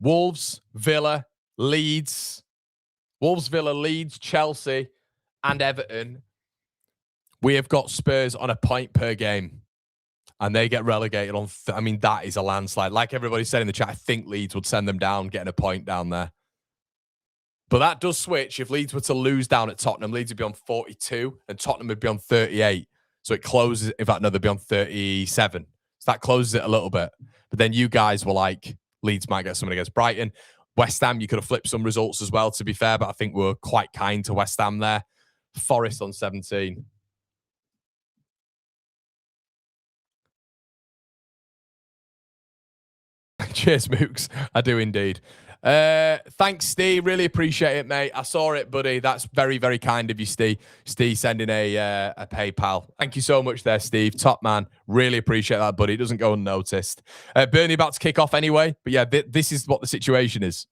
Wolves, Villa, Leeds, Chelsea, and Everton. We have got Spurs on a point per game. And they get relegated on... I mean, that is a landslide. Like everybody said in the chat, I think Leeds would send them down, getting a point down there. But that does switch. If Leeds were to lose down at Tottenham, Leeds would be on 42 and Tottenham would be on 38. So it closes... In fact, no, they'd be on 37. So that closes it a little bit. But then you guys were like, Leeds might get someone against Brighton. West Ham, you could have flipped some results as well, to be fair. But I think we were quite kind to West Ham there. Forest on 17. Cheers, Mooks. I do indeed. Thanks, Steve. Really appreciate it, mate. I saw it, buddy. That's very, very kind of you, Steve. Steve sending a PayPal. Thank you so much there, Steve. Top man. Really appreciate that, buddy. It doesn't go unnoticed. Burnley about to kick off anyway. But yeah, this is what the situation is.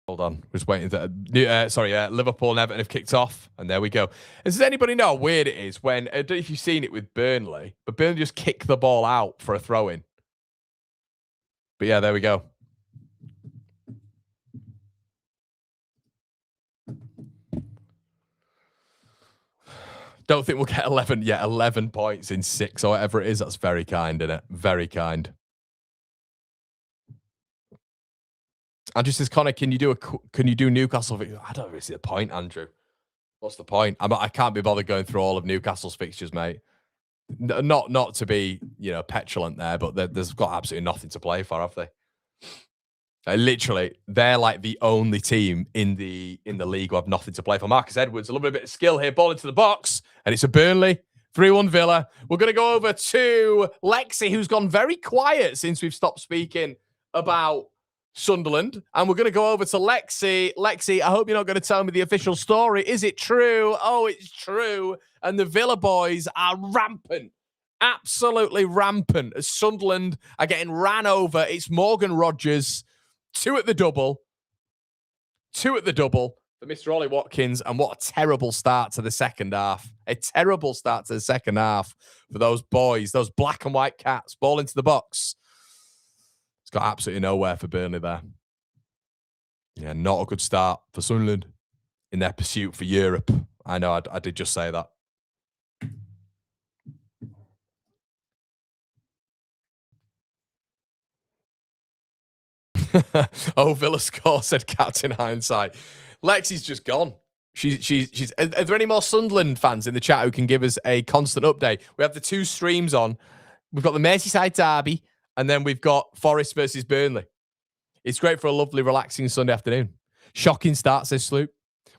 Hold on. Just waiting. Liverpool and Everton have kicked off. And there we go. Does anybody know how weird it is when, I don't know if you've seen it with Burnley, but Burnley just kick the ball out for a throw-in. But yeah, there we go. Don't think we'll get 11. Yeah, 11 points in 6 or whatever it is. That's very kind, isn't it? Very kind. Andrew says, Connor, can you do Newcastle? I don't really see the point, Andrew. What's the point? I can't be bothered going through all of Newcastle's fixtures, mate. Not to be, petulant there, but there's got absolutely nothing to play for, have they? Literally, they're like the only team in the league who have nothing to play for. Marcus Edwards, a little bit of skill here, ball into the box, and it's a Burnley 3-1 Villa. We're going to go over to Lexi, who's gone very quiet since we've stopped speaking about Sunderland, and we're going to go over to Lexi. Lexi, I hope you're not going to tell me the official story. Is it true? Oh, it's true. And the Villa boys are rampant. Absolutely rampant. As Sunderland are getting ran over. It's Morgan Rogers. 2 at the double. 2 at the double for Mr. Ollie Watkins. And what a terrible start to the second half. A terrible start to the second half for those boys, those black and white cats. Ball into the box. It's got absolutely nowhere for Burnley there. Yeah, not a good start for Sunderland in their pursuit for Europe. I know, I did just say that. Oh, Villa score, said Captain Hindsight. Lexi's just gone. She's. Are there any more Sunderland fans in the chat who can give us a constant update? We have the 2 streams on. We've got the Merseyside derby, and then we've got Forest versus Burnley. It's great for a lovely, relaxing Sunday afternoon. Shocking start, says Sloop.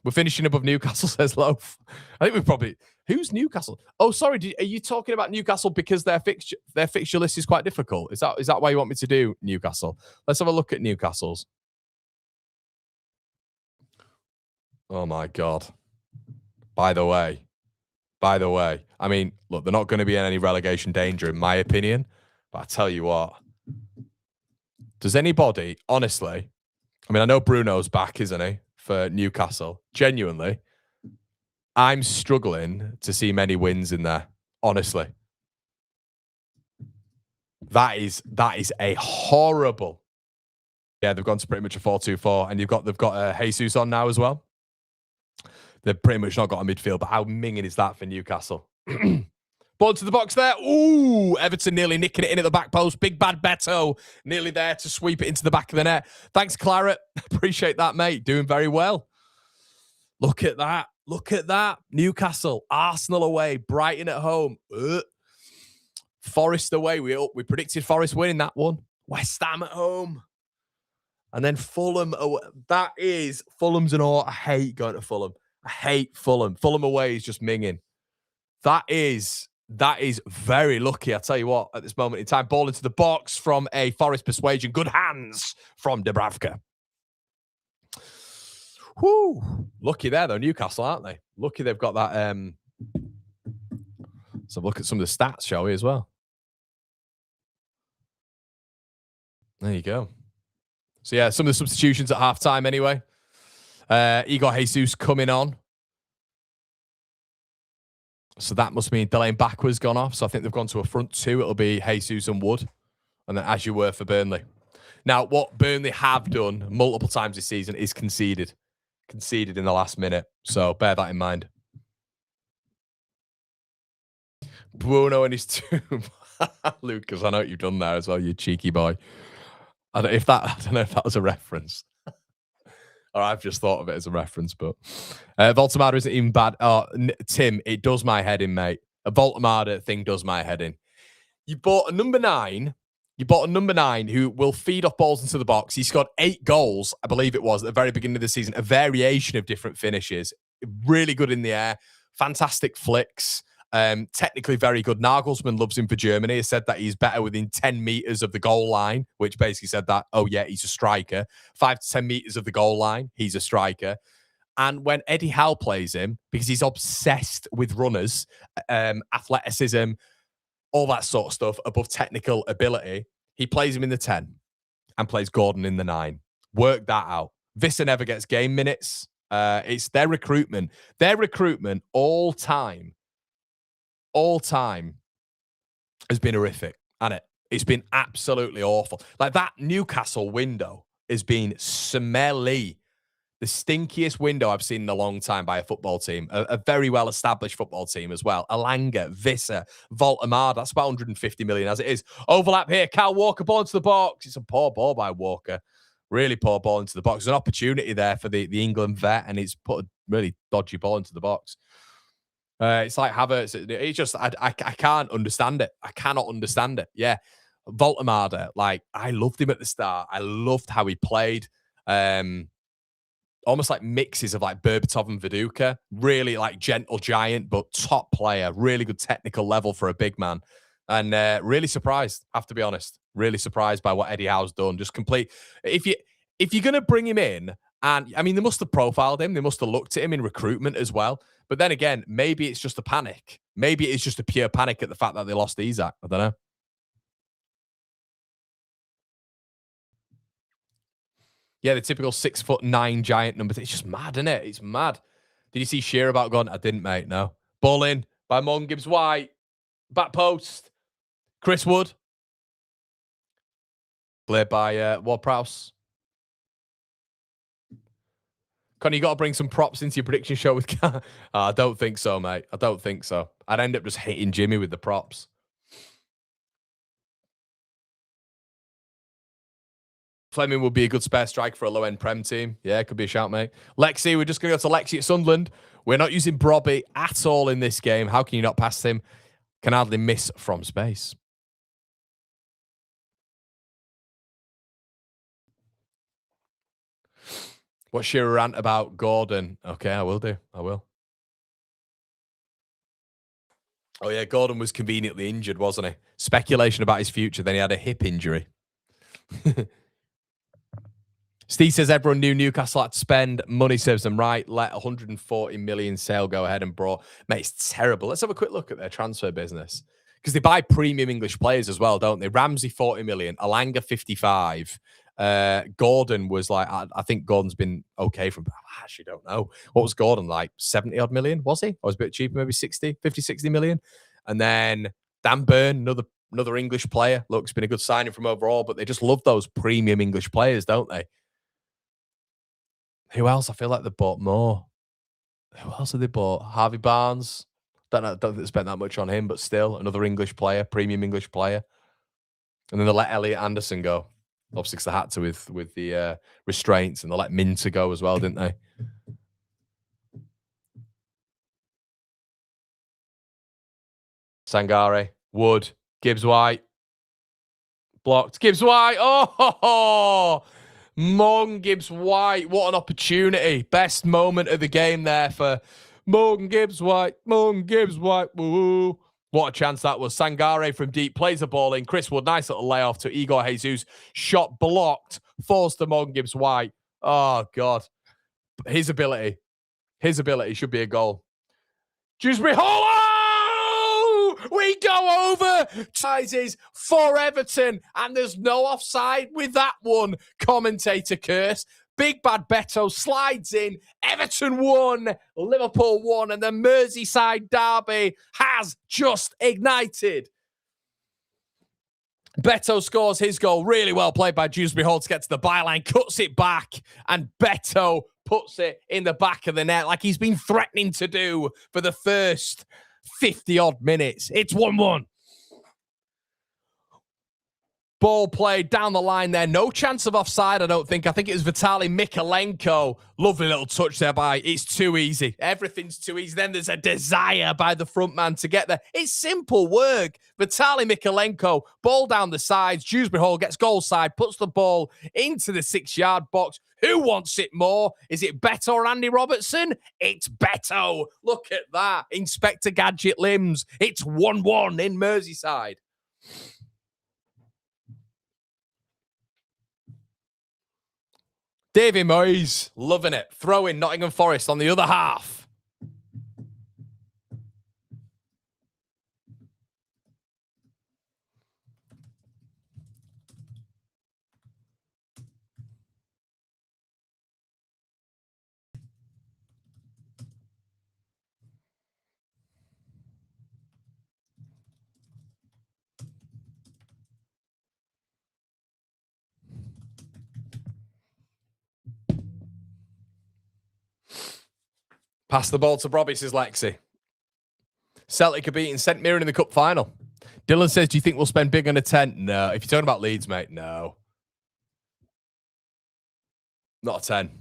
We're finishing above Newcastle, says Loaf. I think we've probably... Who's Newcastle? Oh, sorry. Are you talking about Newcastle because their fixture list is quite difficult? Is that why you want me to do Newcastle? Let's have a look at Newcastle's. Oh, my God. By the way, I mean, look, they're not going to be in any relegation danger, in my opinion. But I tell you what, does anybody, honestly, I mean, I know Bruno's back, isn't he, for Newcastle? Genuinely, I'm struggling to see many wins in there, honestly. That is a horrible. Yeah, they've gone to pretty much a 4-2-4, and they've got Jesus on now as well. They've pretty much not got a midfield, but how minging is that for Newcastle? Ball to the box there. Ooh, Everton nearly nicking it in at the back post. Big bad Beto nearly there to sweep it into the back of the net. Thanks, Claret. Appreciate that, mate. Doing very well. Look at that. Look at that. Newcastle, Arsenal away, Brighton at home. Forest away. We predicted Forest winning that one. West Ham at home. And then Fulham away. That is Fulham's an all. I hate going to Fulham. I hate Fulham. Fulham away is just minging. That is very lucky. I tell you what, at this moment in time, ball into the box from a Forest persuasion. Good hands from Dubravka. Whoo! Lucky there, though, Newcastle, aren't they? Lucky they've got that. So look at some of the stats, shall we, as well? There you go. So, yeah, some of the substitutions at halftime anyway. Igor Jesus coming on. So that must mean delaying backwards gone off. So I think they've gone to a front 2. It'll be Jesus and Wood. And then as you were for Burnley. Now, what Burnley have done multiple times this season is conceded. Conceded in the last minute. So bear that in mind. Bruno and his 2. Lucas, I know what you've done there as well, you cheeky boy. I don't know if that was a reference. Or I've just thought of it as a reference, but Voltemada isn't even bad. Oh, Tim, it does my head in, mate. A Voltemada thing does my head in. You bought a number 9. You bought a number 9 who will feed off balls into the box. He scored 8 goals, I believe it was, at the very beginning of the season. A variation of different finishes. Really good in the air. Fantastic flicks. Technically very good. Nagelsmann loves him for Germany. He said that he's better within 10 meters of the goal line, which basically said that, oh yeah, he's a striker. 5 to 10 meters of the goal line, he's a striker. And when Eddie Howe plays him, because he's obsessed with runners, athleticism, all that sort of stuff above technical ability, he plays him in the 10 and plays Gordon in the 9. Work that out. Visser never gets game minutes. It's their recruitment. Their recruitment all time has been horrific, hasn't it? It's been absolutely awful. Like that Newcastle window has been smelly. The stinkiest window I've seen in a long time by a football team. A very well-established football team as well. Alanga, Visser, Voltemar. That's about 150 million as it is. Overlap here. Kyle Walker, ball into the box. It's a poor ball by Walker. Really poor ball into the box. There's an opportunity there for the England vet, and he's put a really dodgy ball into the box. It's like Havertz. It's just, I can't understand it. I cannot understand it. Yeah. Voltemar, like, I loved him at the start. I loved how he played. Almost like mixes of like Berbatov and Viduka. Really like gentle giant, but top player. Really good technical level for a big man. And really surprised, have to be honest. Really surprised by what Eddie Howe's done. Just complete. If you're going to bring him in, and I mean, they must have profiled him. They must have looked at him in recruitment as well. But then again, maybe it's just a panic. Maybe it's just a pure panic at the fact that they lost Isak. I don't know. Yeah, the typical 6'9" giant number. It's just mad, isn't it? It's mad. Did you see Shearer about gone? I didn't, mate. No. Ball in by Morgan Gibbs-White. Back post. Chris Wood. Played by Ward-Prowse. Conor, you got to bring some props into your prediction show with... I don't think so, mate. I don't think so. I'd end up just hitting Jimmy with the props. Fleming would be a good spare strike for a low-end Prem team. Yeah, it could be a shout, mate. Lexi, we're just going to go to Lexi at Sunderland. We're not using Brobby at all in this game. How can you not pass him? Can hardly miss from space. What's your rant about Gordon? Okay, I will do. I will. Oh, yeah, Gordon was conveniently injured, wasn't he? Speculation about his future. Then he had a hip injury. Steve says everyone knew Newcastle had to spend. Money serves them right. Let 140 million sale go ahead and brought. Mate, it's terrible. Let's have a quick look at their transfer business. Because they buy premium English players as well, don't they? Ramsey, 40 million. Alanga, 55. Gordon was like, I think Gordon's been okay from, I actually don't know. What was Gordon like? 70 odd million, was he? Or was a bit cheaper, maybe 50, 60 million. And then Dan Burn, another English player. Look, it's been a good signing from overall, but they just love those premium English players, don't they? Who else? I feel like they bought more. Who else have they bought? Harvey Barnes. Don't think they spent that much on him, but still another English player, premium English player. And then they let Elliot Anderson go. Obviously, because they had to with the restraints, and they let Minter go as well, didn't they? Sangare, Wood, Gibbs-White. Blocked. Gibbs-White. Oh, Morgan Gibbs-White. What an opportunity. Best moment of the game there for Morgan Gibbs-White. Morgan Gibbs-White. Woo. What a chance that was. Sangare from deep plays the ball in. Chris Wood, nice little layoff to Igor Jesus. Shot blocked. Forced to Morgan Gibbs-White. Oh, God. His ability should be a goal. Dewsbury Hall. We go over sizes for Everton, and there's no offside with that one. Commentator curse. Big bad Beto slides in. Everton 1, Liverpool 1, and the Merseyside derby has just ignited. Beto scores his goal. Really well played by Dewsbury Hall to get to the byline. Cuts it back, and Beto puts it in the back of the net like he's been threatening to do for the first 50-odd minutes. It's 1-1. Ball played down the line there. No chance of offside, I don't think. I think it was Vitaly Mikalenko. Lovely little touch there by. It's too easy. Everything's too easy. Then there's a desire by the front man to get there. It's simple work. Vitaly Mikalenko, ball down the sides. Dewsbury Hall gets goal side, puts the ball into the 6-yard box. Who wants it more? Is it Beto or Andy Robertson? It's Beto. Look at that. Inspector Gadget limbs. It's 1-1 in Merseyside. David Moyes, loving it. Throwing Nottingham Forest on the other half. Pass the ball to Robbie, says Lexi. Celtic are beating St Mirren in the cup final. Dylan says, do you think we'll spend big on a tent? No. If you're talking about Leeds, mate, no. Not a 10.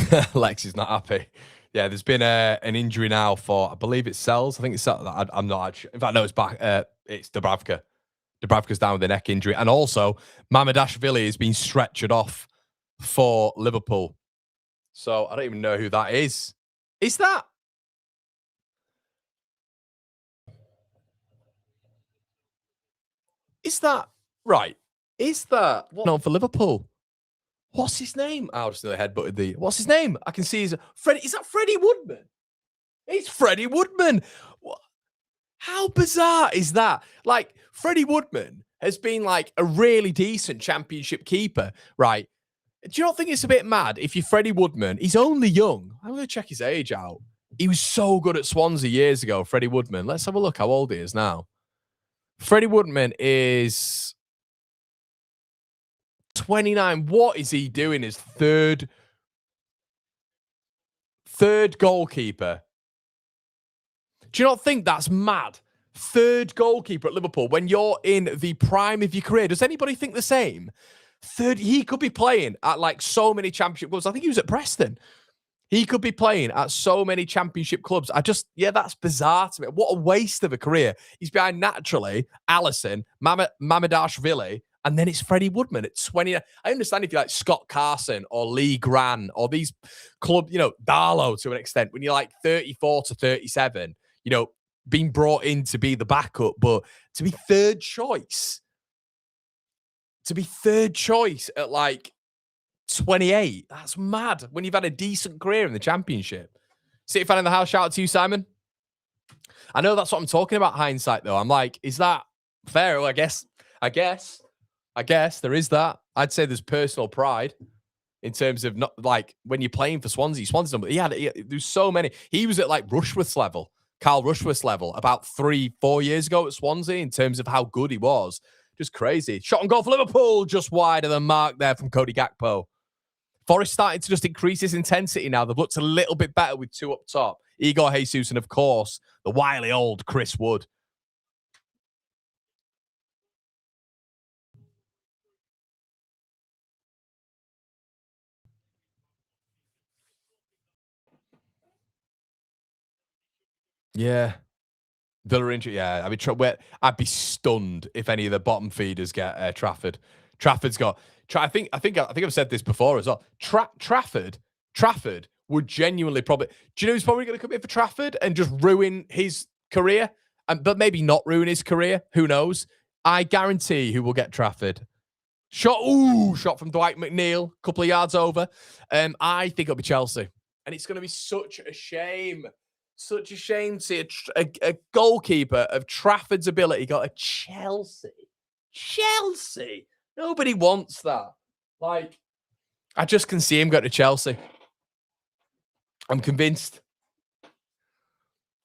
Lexi's not happy. Yeah, there's been an injury now for, I believe it's Sells. I think it's, I'm not sure. In fact, no, it's back. It's Dubravka. Dubravka's down with a neck injury. And also, Mamardashvili has been stretchered off for Liverpool. So I don't even know who that is. Is that? Right? Is that what? No, for Liverpool. What's his name? I just nearly headbutted the. What's his name? I can see his Freddie. Is that Freddie Woodman? It's Freddie Woodman. What? How bizarre is that? Like, Freddie Woodman has been like a really decent championship keeper, right? Do you not think it's a bit mad if you're Freddie Woodman? He's only young. I'm going to check his age out. He was so good at Swansea years ago, Freddie Woodman. Let's have a look how old he is now. Freddie Woodman is 29. What is he doing? His third goalkeeper. Do you not think that's mad? Third goalkeeper at Liverpool when you're in the prime of your career. Does anybody think the same? Third, he could be playing at like so many championship clubs. I think he was at Preston. He could be playing at so many championship clubs. That's bizarre to me. What a waste of a career. He's behind naturally Alisson, Mamardashvili, and then it's Freddie Woodman at 20. I understand if you like Scott Carson or Lee Gran or these club, Darlow to an extent, when you're like 34 to 37, being brought in to be the backup, but to be third choice at like 28, that's mad when you've had a decent career in the championship. City fan in the house, shout out to you, Simon. I know that's what I'm talking about, hindsight, though. I'm like, is that fair? Well, I guess there is that. I'd say there's personal pride in terms of not like when you're playing for Swansea number. There's so many. He was at like Carl Rushworth's level about 3-4 years ago at Swansea in terms of how good he was. Just crazy. Shot on goal for Liverpool, just wider than mark there from Cody Gakpo. Forest starting to just increase his intensity now. They've looked a little bit better with two up top. Igor Jesus and, of course, the wily old Chris Wood. Yeah. Villa injury, yeah. I mean, I'd be stunned if any of the bottom feeders get Trafford. Trafford's got. I think I've said this before as well. Trafford would genuinely probably. Do you know who's probably going to come in for Trafford and just ruin his career, but maybe not ruin his career? Who knows? I guarantee who will get Trafford. Shot from Dwight McNeil, a couple of yards over. I think it'll be Chelsea, and it's going to be such a shame. Such a shame to see a goalkeeper of Trafford's ability got a Chelsea. Nobody wants that. Like, I just can see him go to Chelsea. I'm convinced.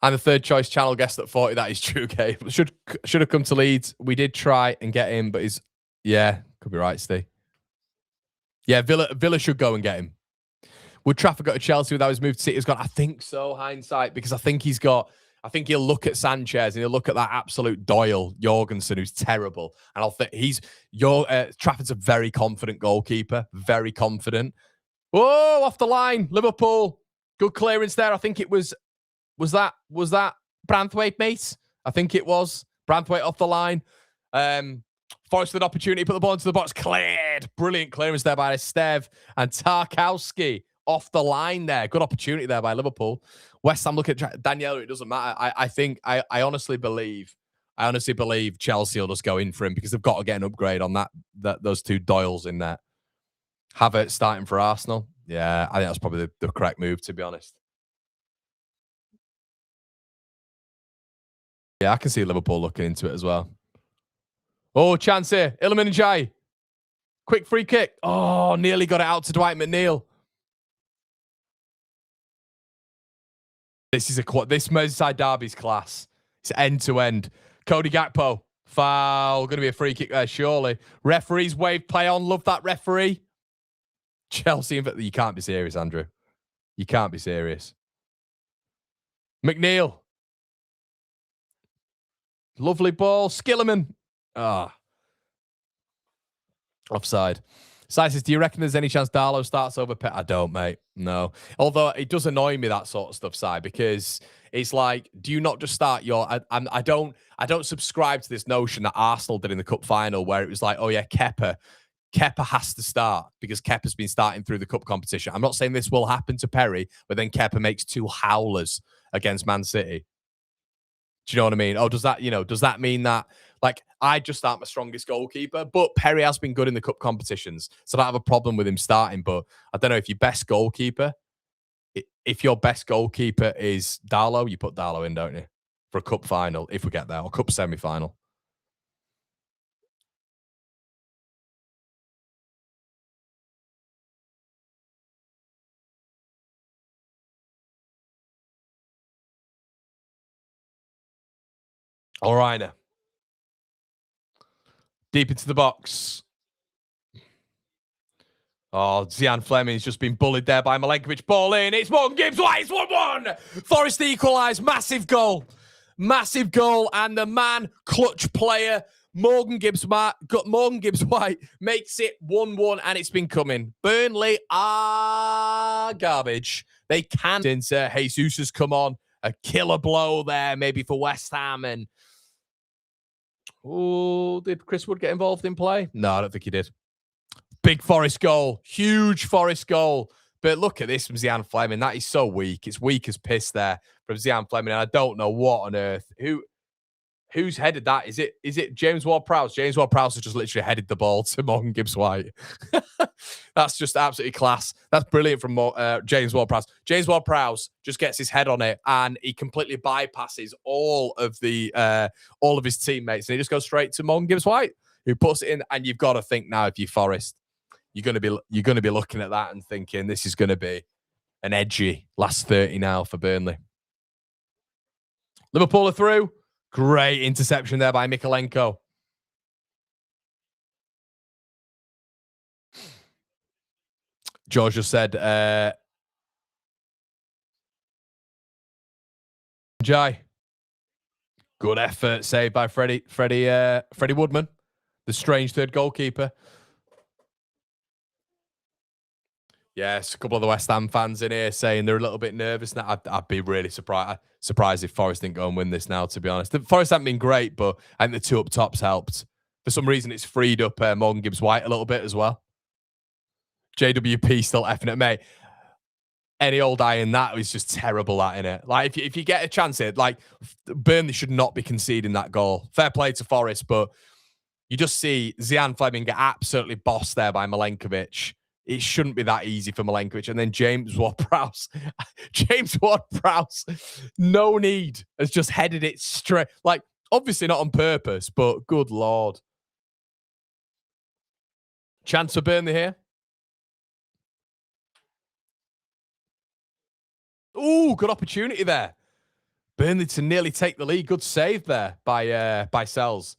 And the third choice channel guessed at 40. That is true, Gabe. Should have come to Leeds. We did try and get him, but he's could be right, Steve. Yeah, Villa should go and get him. Would Trafford go to Chelsea without his move to City? Has gone. I think so. Hindsight, because I think he'll look at Sanchez and he'll look at that absolute Doyle Jorgensen, who's terrible, and I'll think Trafford's a very confident goalkeeper, very confident. Whoa, off the line, Liverpool. Good clearance there. I think it was that Branthwaite, mate? I think it was Branthwaite off the line. Forest with an opportunity, put the ball into the box, cleared. Brilliant clearance there by Estev and Tarkowski off the line there. Good opportunity there by Liverpool. West Ham look at Daniel. It doesn't matter. I honestly believe Chelsea will just go in for him because they've got to get an upgrade on those two Doyles in there. Havertz starting for Arsenal. Yeah, I think that's probably the correct move, to be honest. Yeah, I can see Liverpool looking into it as well. Oh, chance here. Iliman Njai. Quick free kick. Oh, nearly got it out to Dwight McNeil. This Merseyside derby's class. It's end to end. Cody Gakpo. Foul. Going to be a free kick there, surely. Referee's wave play on. Love that referee. Chelsea. You can't be serious, Andrew. You can't be serious. McNeil. Lovely ball. Skillerman. Offside. Si says, do you reckon there's any chance Darlow starts over Pep? I don't, mate. No. Although it does annoy me, that sort of stuff, Si, because it's like, do you not just start your... I don't subscribe to this notion that Arsenal did in the cup final where it was like, oh yeah, Kepa has to start because Kepa's been starting through the cup competition. I'm not saying this will happen to Perry, but then Kepa makes 2 howlers against Man City. Do you know what I mean? Oh, does that mean that, like, I just aren't my strongest goalkeeper, but Perry has been good in the cup competitions, so I don't have a problem with him starting, but I don't know if your best goalkeeper is Darlow, you put Darlow in, don't you? For a cup final, if we get there, or cup semi-final. All right, now. Deep into the box. Oh, Zian Fleming's just been bullied there by Milenkovic. Ball in. It's Morgan Gibbs White. It's 1-1. Forest equalised. Massive goal. Massive goal. And the man, clutch player, Morgan Gibbs White makes it 1-1, and it's been coming. Burnley are garbage. They can't. Since Jesus has come on. A killer blow there, maybe for West Ham. And did Chris Wood get involved in play? No, I don't think he did. Big Forest goal. Huge Forest goal. But look at this from Zian Fleming. That is so weak. It's weak as piss there from Zian Fleming. And I don't know what on earth. Who's headed that? Is it James Ward-Prowse? James Ward-Prowse has just literally headed the ball to Morgan Gibbs White. That's just absolutely class. That's brilliant from James Ward-Prowse. James Ward-Prowse just gets his head on it and he completely bypasses all of his teammates, and he just goes straight to Morgan Gibbs White, who puts it in. And you've got to think now, if you're Forest, you're going to be looking at that and thinking this is going to be an edgy last 30 now for Burnley. Liverpool are through. Great interception there by Mikalenko. George just said, Jai. Good effort, saved by Freddie Woodman, the strange third goalkeeper. Yes, a couple of the West Ham fans in here saying they're a little bit nervous now. I'd be really surprised if Forest didn't go and win this now, to be honest. The Forest haven't been great, but I think the 2 up tops helped. For some reason, it's freed up Morgan Gibbs White a little bit as well. JWP still effing at me. Any old eye in that is just terrible at, innit? Like, if you get a chance here, like, Burnley should not be conceding that goal. Fair play to Forest, but you just see Zian Fleming get absolutely bossed there by Milenkovic. It shouldn't be that easy for Milenkovic. And then James Ward-Prowse, no need, has just headed it straight. Like, obviously not on purpose, but good Lord. Chance for Burnley here. Ooh, good opportunity there. Burnley to nearly take the lead. Good save there by Sells.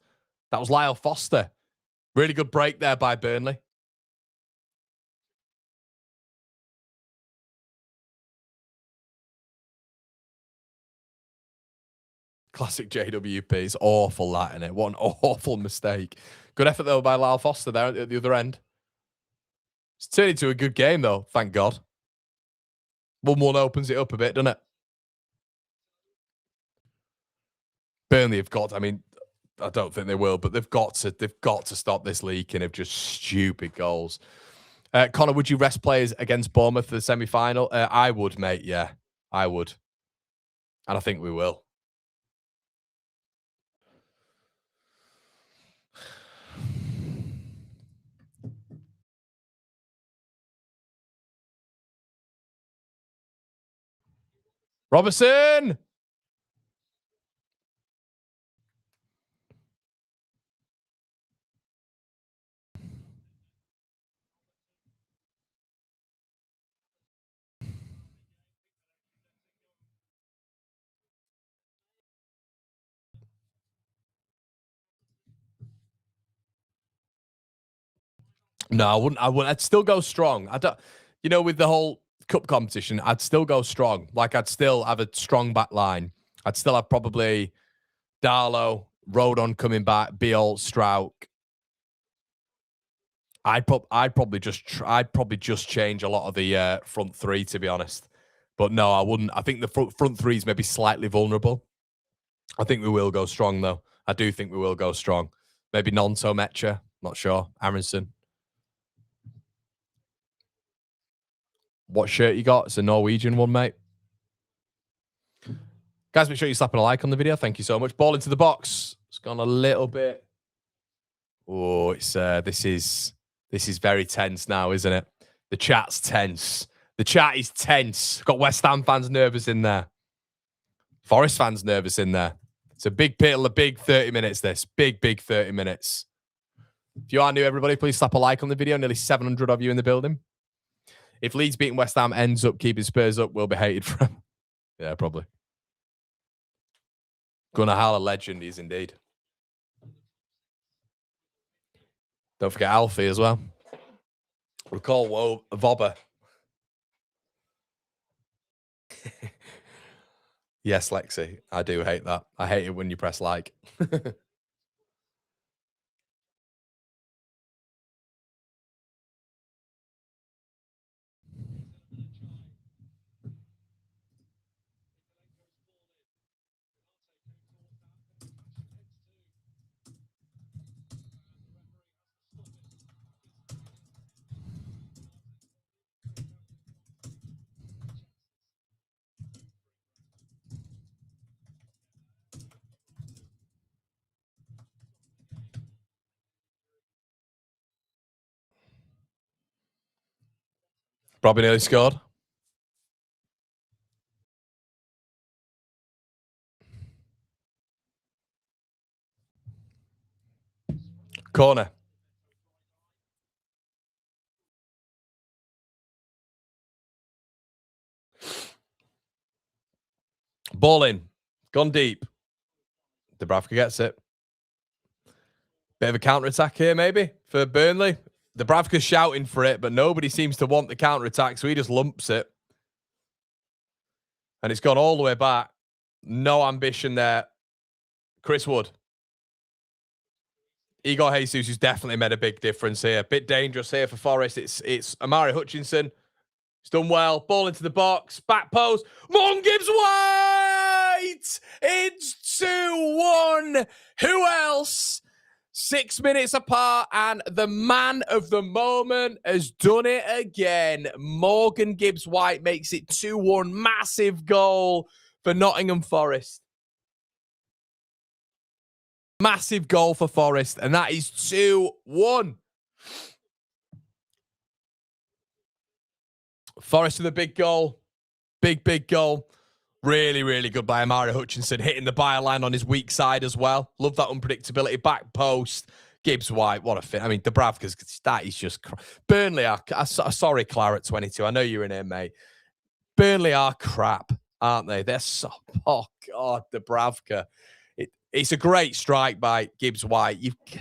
That was Lyle Foster. Really good break there by Burnley. Classic JWP. It's awful, that, isn't it? What an awful mistake. Good effort, though, by Lyle Foster there at the other end. It's turned into a good game, though, thank God. 1-1 opens it up a bit, doesn't it? Burnley have got, I mean, I don't think they will, but they've got to stop this leaking of just stupid goals. Connor, would you rest players against Bournemouth for the semi-final? I would, mate, yeah. I would. And I think we will. Robertson! No, I wouldn't. I'd still go strong. I don't, you know, with the whole cup competition, I'd still go strong. Like, I'd still have a strong back line. I'd still have probably Darlow, Rodon coming back, Biol, Strauch. I'd probably just change a lot of the front three, to be honest. But no, I wouldn't. I think the front three is maybe slightly vulnerable. I think we will go strong, though. I do think we will go strong. Maybe Nonto Mecha. Not sure. Aronson. What shirt you got? It's a Norwegian one, mate. Guys, make sure you're slapping a like on the video. Thank you so much. Ball into the box. It's gone a little bit. Oh, it's this is very tense now, isn't it? The chat's tense. The chat is tense. Got West Ham fans nervous in there. Forest fans nervous in there. It's a big piddle, a big 30 minutes, this. Big 30 minutes. If you are new, everybody, please slap a like on the video. Nearly 700 of you in the building. If Leeds beating West Ham ends up keeping Spurs up, we'll be hated for him. Yeah, probably. Gunnar Hall, a legend, he's indeed. Don't forget Alfie as well. Recall Vobber. Yes, Lexi. I do hate that. I hate it when you press like. Probably nearly scored. Corner. Ball in. Gone deep. Dubravka gets it. Bit of a counter-attack here, maybe, for Burnley. Dubravka's shouting for it, but nobody seems to want the counter-attack, so he just lumps it. And it's gone all the way back. No ambition there. Chris Wood. Igor Jesus, who's definitely made a big difference here. Bit dangerous here for Forest. It's Amari Hutchinson. He's done well. Ball into the box. Back post. Morgan Gibbs White! It's 2-1. Who else? 6 minutes apart, and the man of the moment has done it again. Morgan Gibbs White makes it 2-1. Massive goal for Nottingham Forest. Massive goal for Forest, and that is 2-1. Forest with a big goal. Big goal. Really, really good by Amari Hutchinson, hitting the byline on his weak side as well. Love that unpredictability. Back post. Gibbs White, what a fit. I mean, Dubravka's, that is just... Burnley are... Sorry, Claire at 22. I know you're in here, mate. Burnley are crap. aren't they? They're so, oh God, Dubravka. It's a great strike by Gibbs White.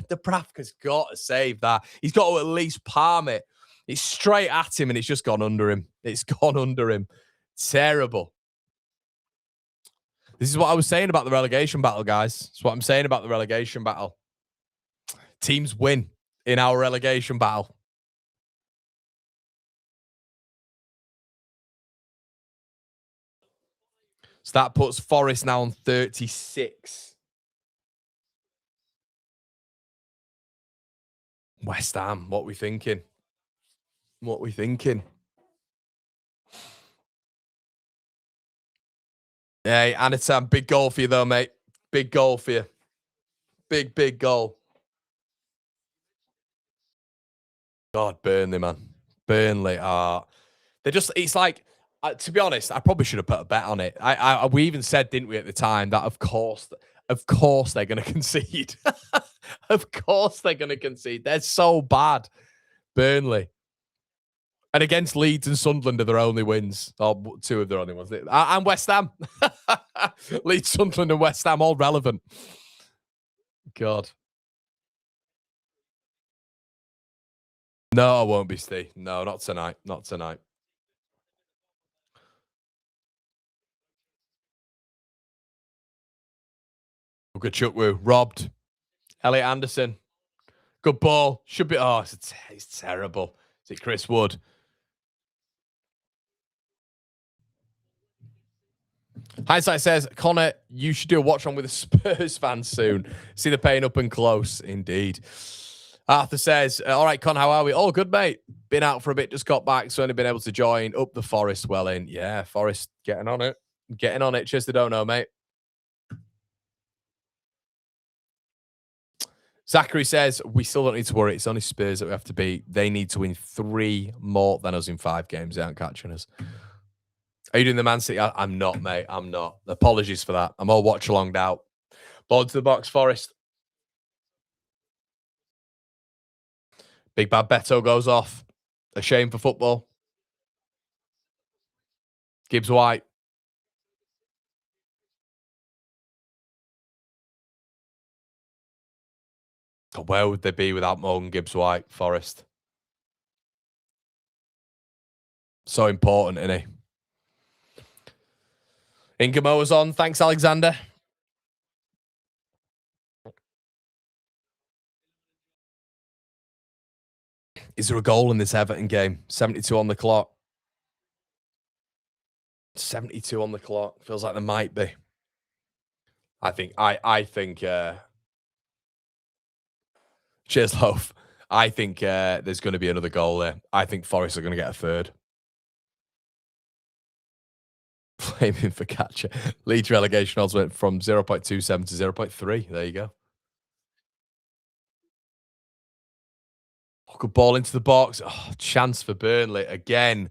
Dubravka's got to save that. He's got to at least palm it. It's straight at him and it's just gone under him. It's gone under him. Terrible. This is what I was saying about the relegation battle, guys. It's what I'm saying about the relegation battle. Teams win in our relegation battle. So that puts Forest now on 36. West Ham, what we thinking? What we thinking? Hey, Anitam, big goal for you though, mate. Big goal for you. Big goal. God, Burnley, man. Burnley are... They're just... It's like... to be honest, I probably should have put a bet on it. We even said, didn't we, at the time, that of course they're going to concede. Of course they're going to concede. They're so bad, Burnley. And against Leeds and Sunderland are their only wins. Or two of their only ones. And West Ham. Leeds, Sunderland and West Ham, all relevant. God. No, I won't be, Steve. No, not tonight. Not tonight. Good Chukwu. Robbed. Elliot Anderson. Good ball. Should be... Oh, it's terrible. Is it Chris Wood? Hindsight says, Connor, you should do a watch on with a Spurs fan soon. See the pain up and close. Indeed. Arthur says, all right, Con, how are we? All good, mate. Been out for a bit, just got back, so only been able to join. Up the Forest well in. Yeah, Forest getting on it. Getting on it. Cheers to don't know, mate. Zachary says, we still don't need to worry. It's only Spurs that we have to beat. They need to win 3 more than us in 5 games. They aren't catching us. Are you doing the Man City? I'm not, mate. I'm not. Apologies for that. I'm all watch-alonged out. Ball to the box, Forest. Big bad Beto goes off. A shame for football. Gibbs White. God, where would they be without Morgan Gibbs White, Forest? So important, isn't he? Ingamoa's on. Thanks, Alexander. Is there a goal in this Everton game? 72 on the clock. 72 on the clock. Feels like there might be. I think cheers, Loaf. I think there's going to be another goal there. I think Forest are going to get a third. Flaming for catcher. Leeds relegation odds went from 0.27 to 0.3. There you go. Oh, good ball into the box. Oh, chance for Burnley again.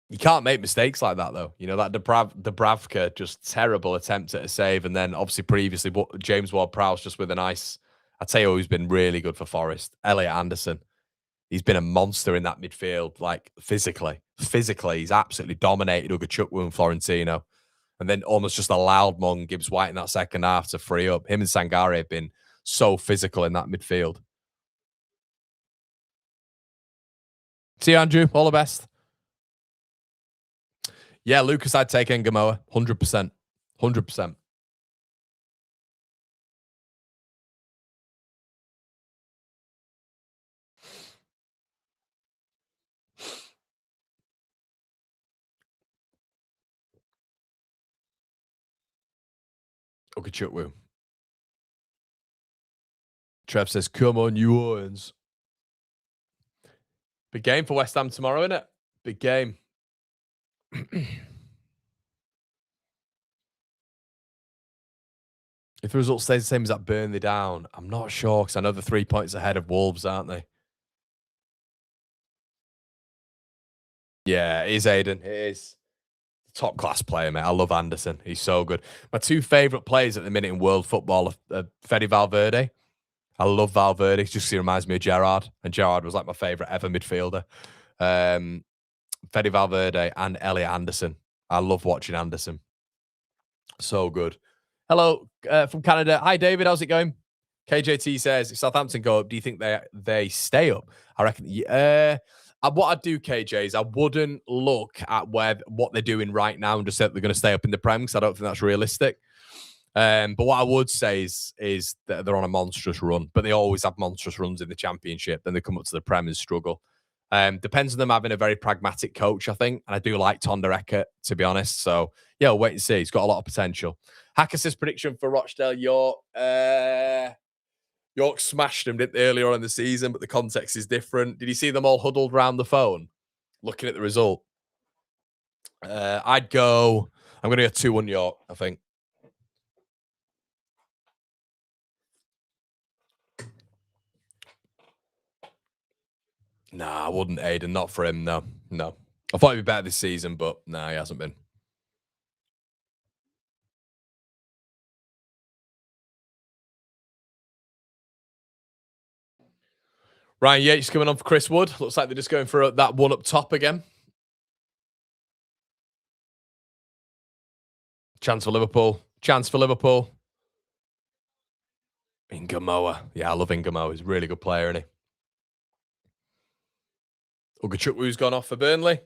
You can't make mistakes like that, though. You know, that Dubravka, just terrible attempt at a save. And then, obviously, previously, James Ward-Prowse just with a nice... I'd say who's been really good for Forest. Elliot Anderson. He's been a monster in that midfield, like, physically. Physically, he's absolutely dominated Chukwu and Florentino. And then almost just allowed Morgan Gibbs White in that second half to free up. Him and Sangare have been so physical in that midfield. See you, Andrew. All the best. Yeah, Lucas, I'd take Ngamoa. 100%. 100%. Chukwu. Trev says, come on, you Orans. Big game for West Ham tomorrow, isn't it? Big game. If the result stays the same as that Burnley down, I'm not sure, because I know they're 3 points ahead of Wolves, aren't they? Yeah, it is Aiden. It is. Top class player, mate. I love Anderson. He's so good. My 2 favourite players at the minute in world football are Fede Valverde. I love Valverde. Just he reminds me of Gerrard. And Gerrard was like my favourite ever midfielder. Fede Valverde and Elliot Anderson. I love watching Anderson. So good. Hello from Canada. Hi, David. How's it going? KJT says, if Southampton go up, do you think they stay up? I reckon. What I'd do, KJ, is I wouldn't look at what they're doing right now and just say that they're going to stay up in the Prem, because I don't think that's realistic. But what I would say is that they're on a monstrous run, but they always have monstrous runs in the Championship. Then they come up to the Prem and struggle. Depends on them having a very pragmatic coach, I think. And I do like Tonderecker, to be honest. So, yeah, we'll wait and see. He's got a lot of potential. Hacker's prediction for Rochdale York. York smashed them, didn't they, earlier on in the season, but the context is different. Did you see them all huddled around the phone looking at the result? I'm going to go 2-1 York, I think. Nah, I wouldn't, Aiden. Not for him, no. No. I thought he'd be better this season, but nah, he hasn't been. Ryan Yates coming on for Chris Wood. Looks like they're just going for that one up top again. Chance for Liverpool. Chance for Liverpool. Ingamoa. Yeah, I love Ingamoa. He's a really good player, isn't he? Ugachukwu gone off for Burnley.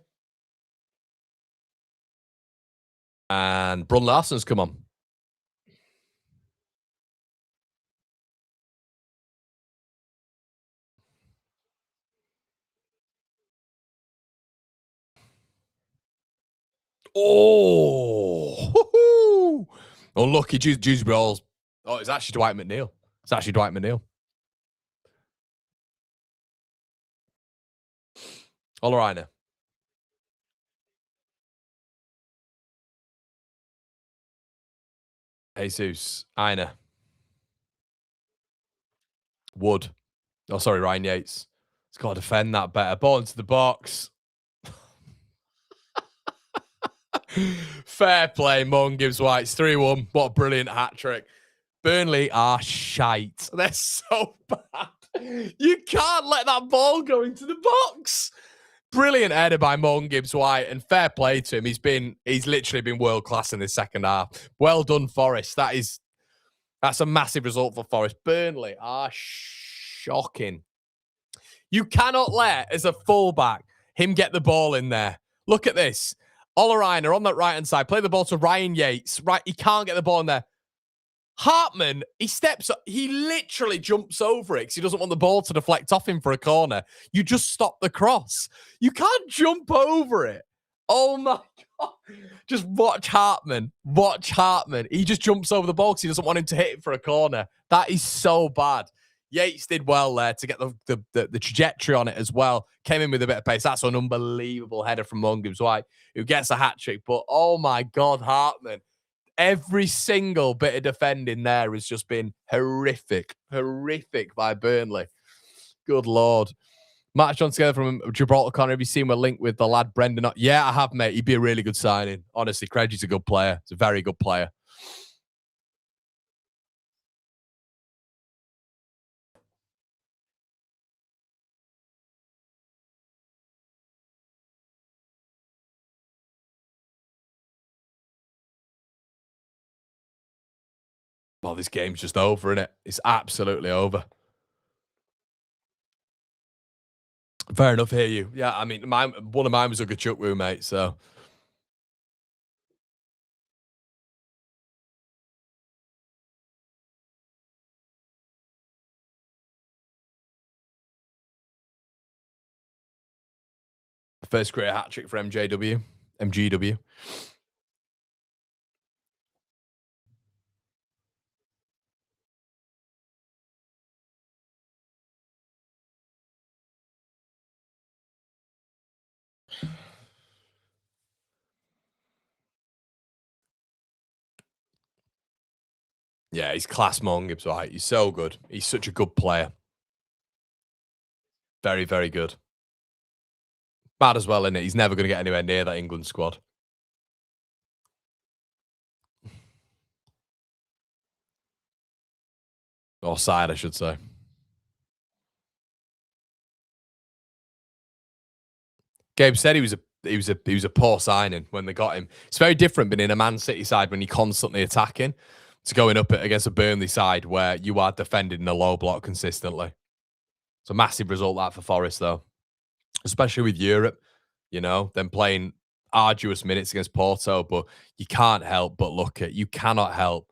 And Brun Larsen's come on. Oh, unlucky Dewsbury's. Oh, it's actually Dwight McNeil. Olorina. Jesus. Aina. Wood. Oh, sorry, Ryan Yates. He's got to defend that better. Ball into the box. Fair play, Mon Gibbs White. 3-1. What a brilliant hat trick. Burnley are shite. They're so bad. You can't let that ball go into the box. Brilliant header by Mon Gibbs White, and fair play to him. He's literally been world class in this second half. Well done, Forest. That's a massive result for Forest. Burnley are shocking. You cannot let, as a fullback, him get the ball in there. Look at this. Olorina on that right-hand side. Play the ball to Ryan Yates. Right, he can't get the ball in there. Hartman, he literally jumps over it because he doesn't want the ball to deflect off him for a corner. You just stop the cross. You can't jump over it. Oh my God. Just watch Hartman. He just jumps over the ball because he doesn't want him to hit it for a corner. That is so bad. Yates did well there to get the trajectory on it as well. Came in with a bit of pace. That's an unbelievable header from Mon Gibbs White, who gets a hat trick. But oh my God, Hartman. Every single bit of defending there has just been horrific by Burnley. Good Lord. Matt John together from Gibraltar Connor. Have you seen my link with the lad Brendan? Yeah, I have, mate. He'd be a really good signing. Honestly, Craigie's a good player. He's a very good player. Well, this game's just over, isn't it? It's absolutely over. Fair enough, hear you. Yeah, I mean, one of mine was Ugachukwu, mate, so. First career hat trick for MGW. Yeah, he's class, Mon Gibbs White. He's so good. He's such a good player. Very, very good. Bad as well, isn't it? He's never going to get anywhere near that England squad. Or side, I should say. Gabe said he was he was a poor signing when they got him. It's very different being in a Man City side when you're constantly attacking to going up against a Burnley side where you are defending in a low block consistently. It's a massive result that for Forest though, especially with Europe, you know, them playing arduous minutes against Porto, but you can't help but you cannot help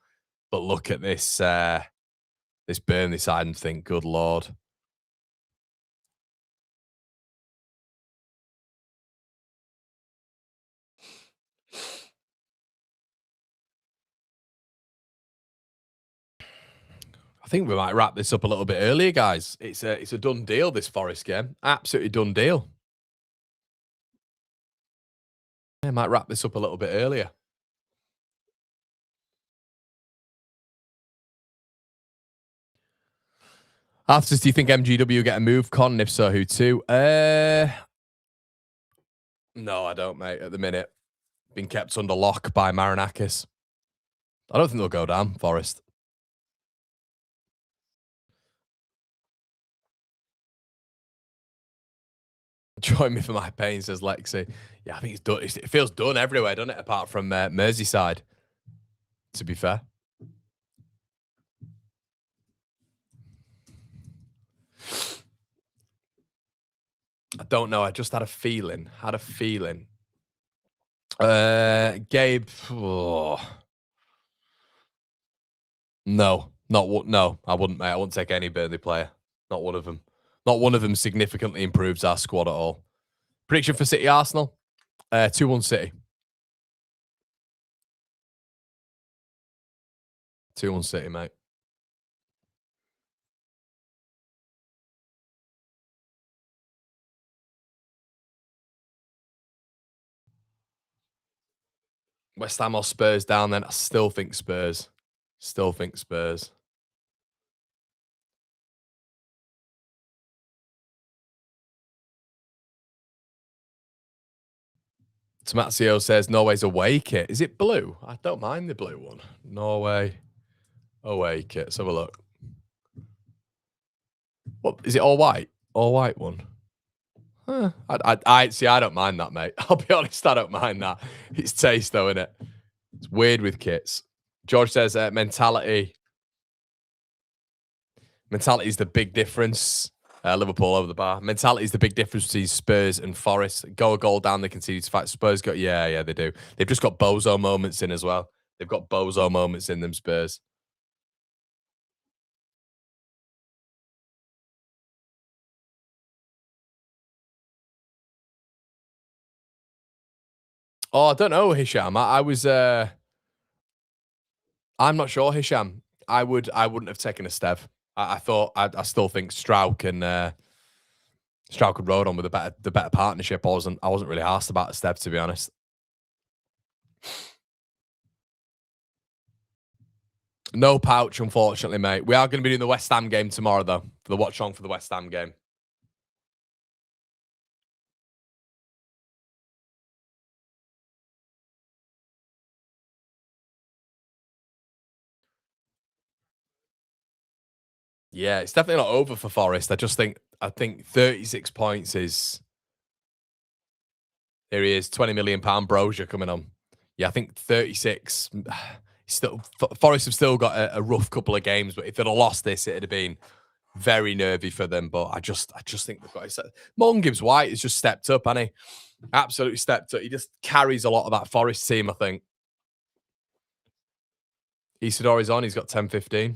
but look at this this Burnley side and think, good Lord. I think we might wrap this up a little bit earlier, guys. It's a done deal, this Forest game. Absolutely done deal. I might wrap this up a little bit earlier. After, do you think MGW will get a move, Con? And if so, who to? No, I don't, mate, at the minute. Been kept under lock by Marinakis. I don't think they'll go down, Forest. Join me for my pain, says Lexi. Yeah, I think it's done. It feels done everywhere, doesn't it? Apart from Merseyside, to be fair. I don't know. I just had a feeling. Gabe. Oh. No, no. I wouldn't, mate. I wouldn't take any Burnley player. Not one of them. Not one of them significantly improves our squad at all. Prediction for City Arsenal. 2-1 City. 2-1 City, mate. West Ham or Spurs down then. I still think Spurs. Still think Spurs. Tomazio says Norway's away kit. Is it blue? I don't mind the blue one. Norway away kit. Let's have a look. What is it? All white? All white one. Huh. I see. I don't mind that, mate. I'll be honest. I don't mind that. It's taste, though, isn't it? It's weird with kits. George says mentality. Mentality is the big difference. Liverpool over the bar. Mentality is the big difference between Spurs and Forest. Go a goal down, they concede to fight. Spurs got, yeah, they do. They've just got bozo moments in as well. They've got bozo moments in them, Spurs. Oh, I don't know, Hisham. I was I'm not sure, Hisham. I wouldn't have taken a Stev. I thought I still think Strauch and Rodon with the better partnership. I wasn't really asked about a Stev, to be honest. No pouch, unfortunately, mate. We are going to be doing the West Ham game tomorrow, though, for the watch-along for the West Ham game. Yeah, it's definitely not over for Forest. I think 36 points is. Here he is, £20 million Brozier coming on. Yeah, I think 36. Still, Forest have still got a rough couple of games, but if they'd have lost this, it'd have been very nervy for them. But I just think they've got it. Morgan Gibbs-White has just stepped up, hasn't he? Absolutely stepped up. He just carries a lot of that Forest team, I think. Isidori's on. He's got 10-15.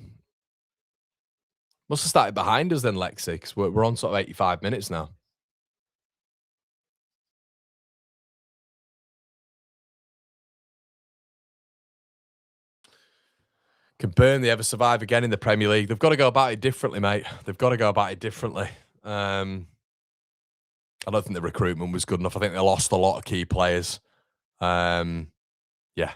Must have started behind us then, Lexi, because we're on sort of 85 minutes now. Can Burnley ever survive again in the Premier League? They've got to go about it differently, mate. They've got to go about it differently. I don't think the recruitment was good enough. I think they lost a lot of key players. Yeah.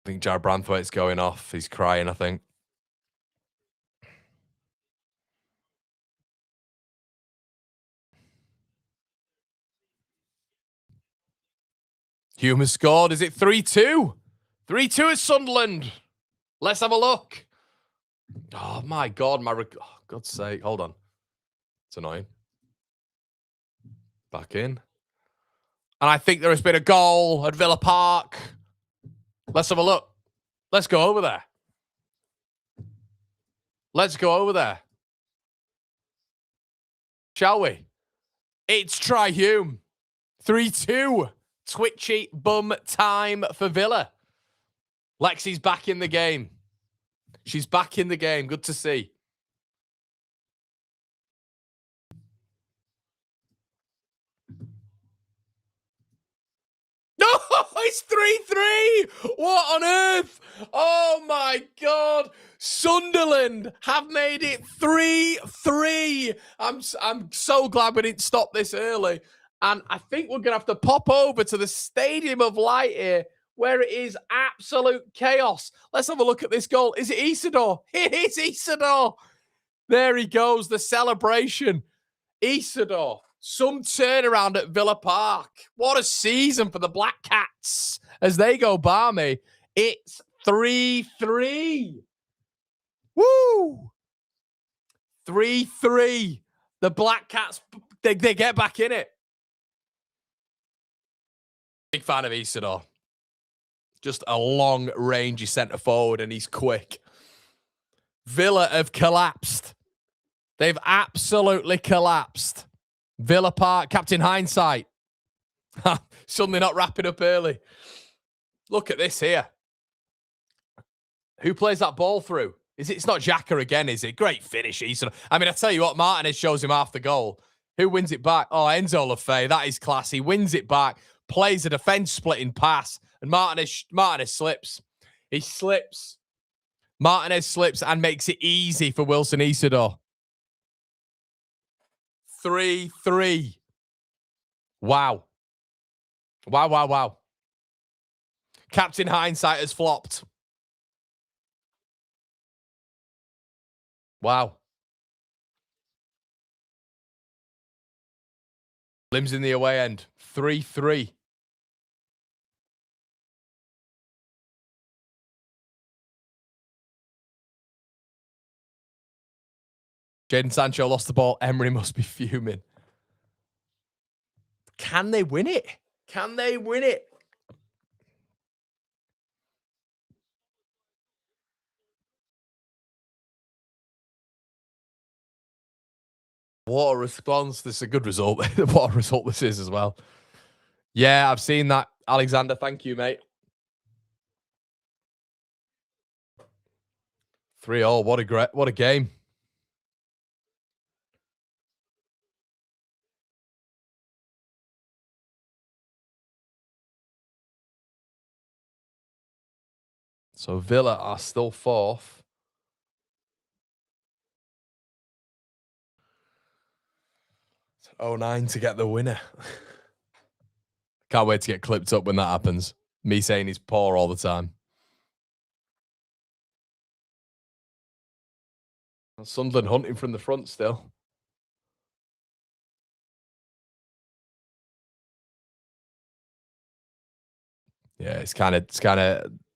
I think Jared Branthwaite's going off. He's crying, I think. Hume has scored. Is it 3-2? 3-2 at Sunderland. Let's have a look. Oh, my God. Oh, God's sake. Hold on. It's annoying. Back in. And I think there has been a goal at Villa Park. Let's have a look. Let's go over there. Let's go over there. Shall we? It's Tri-Hume. 3-2. Twitchy bum time for Villa. Lexi's back in the game. She's back in the game. Good to see. No, it's 3-3. What on earth? Oh, my God. Sunderland have made it 3-3. I'm so glad we didn't stop this early. And I think we're going to have to pop over to the Stadium of Light here, where it is absolute chaos. Let's have a look at this goal. Is it Isidore? It is Isidore. There he goes, the celebration. Isidore. Some turnaround at Villa Park. What a season for the Black Cats as they go balmy. It's 3-3. Woo! 3-3. The Black Cats, they get back in it. Big fan of Isidore. Just a long rangy centre forward, and he's quick. Villa have collapsed. They've absolutely collapsed. Villa Park, Captain Hindsight. Suddenly not wrapping up early. Look at this here. Who plays that ball through? It's not Xhaka again, is it? Great finish, Isidore. I mean, I tell you what, Martinez shows him half the goal. Who wins it back? Oh, Enzo Lefebvre. That is class. He wins it back, plays a defence-splitting pass, and Martinez slips. He slips. Martinez slips and makes it easy for Wilson Isidore. 3-3. Wow. Wow. Captain Hindsight has flopped. Wow. Limbs in the away end. 3-3. Jadon Sancho lost the ball. Emery must be fuming. Can they win it? Can they win it? What a response. This is a good result. What a result this is as well. Yeah, I've seen that. Alexander, thank you, mate. 3-0. What a game. So Villa are still fourth. It's 09 to get the winner. Can't wait to get clipped up when that happens. Me saying he's poor all the time. Sunderland hunting from the front still. Yeah,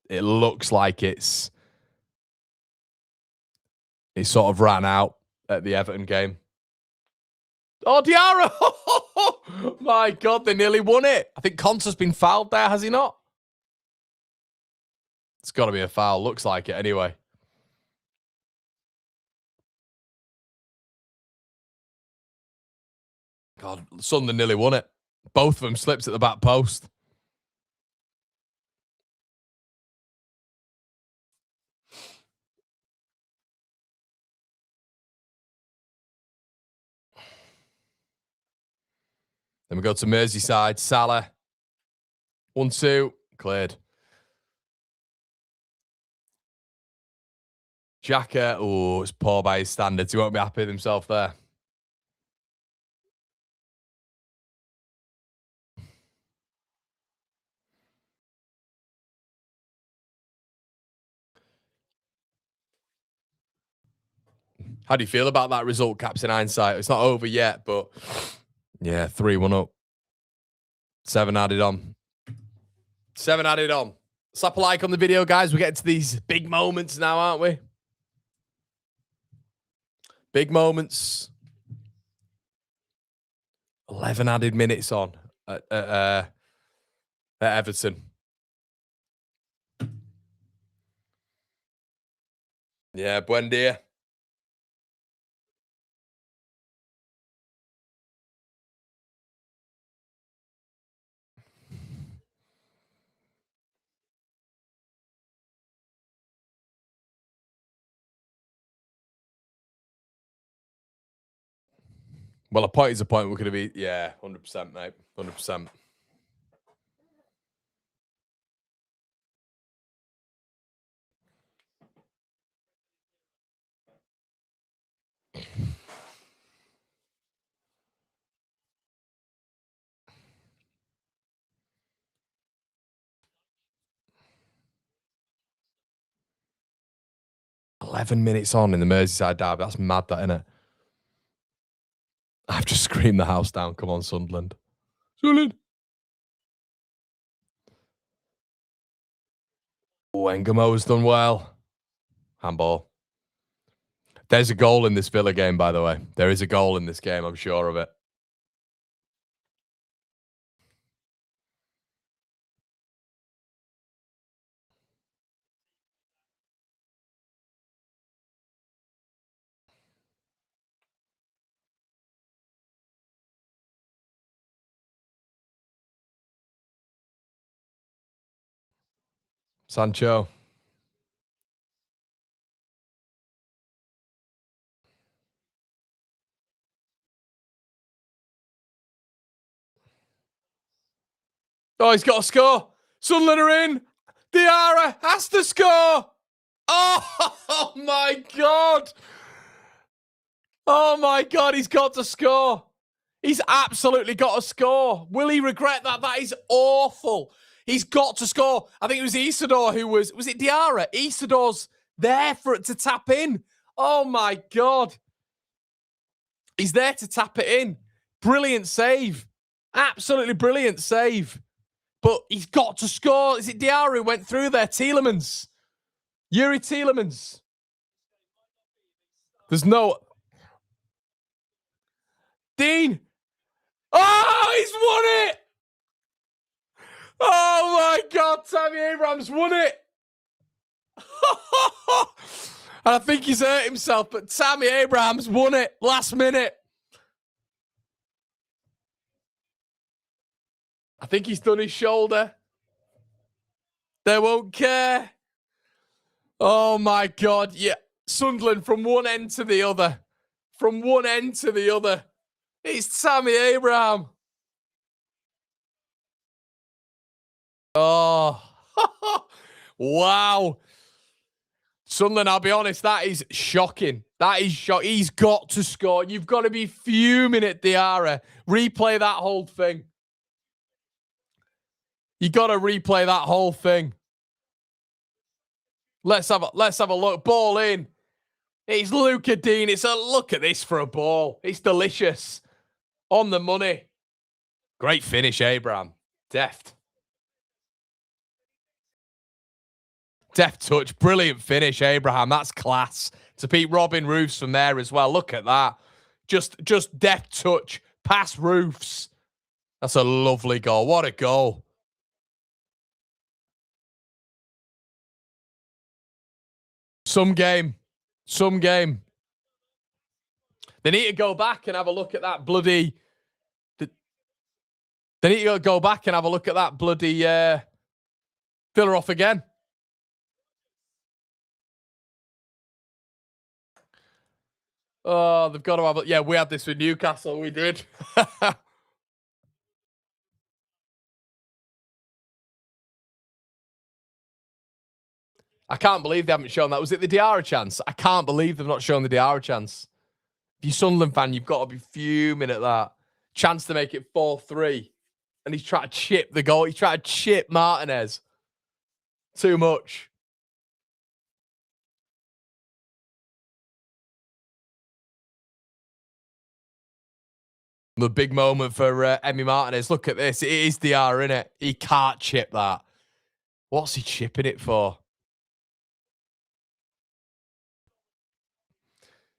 it looks like it's sort of ran out at the Everton game. Oh, Diarra! My God, they nearly won it. I think Conte's been fouled there, has he not? It's got to be a foul. Looks like it anyway. God, Sunderland nearly won it. Both of them slipped at the back post. Then we go to Merseyside. Salah. 1-2. Cleared. Xhaka. Oh, it's poor by his standards. He won't be happy with himself there. How do you feel about that result, Captain Hindsight? It's not over yet, but yeah, 3-1 up. 7 added on. 7 added on. Slap a like on the video, guys. We're getting to these big moments now, aren't we? Big moments. 11 added minutes on at Everton. Yeah, buen dia. Well, a point is a point. We're going to be, yeah, 100%, mate. 100%. "11 minutes on in the Merseyside derby. That's mad, that, innit? I've just screamed the house down. Come on, Sunderland. Sunderland. Wengamo's done well. Handball. There's a goal in this Villa game, by the way. There is a goal in this game. I'm sure of it. Sancho. Oh, he's got a score. Sunderland are in. Diarra has to score. Oh my God. Oh my God, he's got to score. He's absolutely got to score. Will he regret that? That is awful. He's got to score. I think it was Isidore who was it Diarra? Isidore's there for it to tap in. Oh my God. He's there to tap it in. Brilliant save. Absolutely brilliant save. But he's got to score. Is it Diarra who went through there? Tielemans. Yuri Tielemans. There's no... Dean. Oh, he's won it. Oh, my God. Tammy Abrahams won it. And I think he's hurt himself, but Tammy Abrahams won it last minute. I think he's done his shoulder. They won't care. Oh, my God. Yeah. Sunderland from one end to the other. From one end to the other. It's Tammy Abraham. Oh. Wow. Sunderland, I'll be honest, that is shocking. That is shocking. He's got to score. You've got to be fuming at Diarra. Replay that whole thing. You got to replay that whole thing. Let's have a look. Ball in. It's Luca Dean. It's a look at this for a ball. It's delicious. On the money. Great finish, Abraham. Deft. Deft touch. Brilliant finish, Abraham. That's class. To beat Robin Roofs from there as well. Look at that. Just deft touch. Past Roofs. That's a lovely goal. What a goal. Some game. They need to go back and have a look at that bloody... They need to go back and have a look at that bloody Villa off again. Oh, they've got to have it. Yeah, we had this with Newcastle. We did. I can't believe they haven't shown that. Was it the Diarra chance? I can't believe they've not shown the Diarra chance. If you're Sunderland fan, you've got to be fuming at that. Chance to make it 4-3. And he's trying to chip the goal. He's trying to chip Martinez. Too much. The big moment for Emi Martinez. Look at this. It is Diarra, innit? He can't chip that. What's he chipping it for?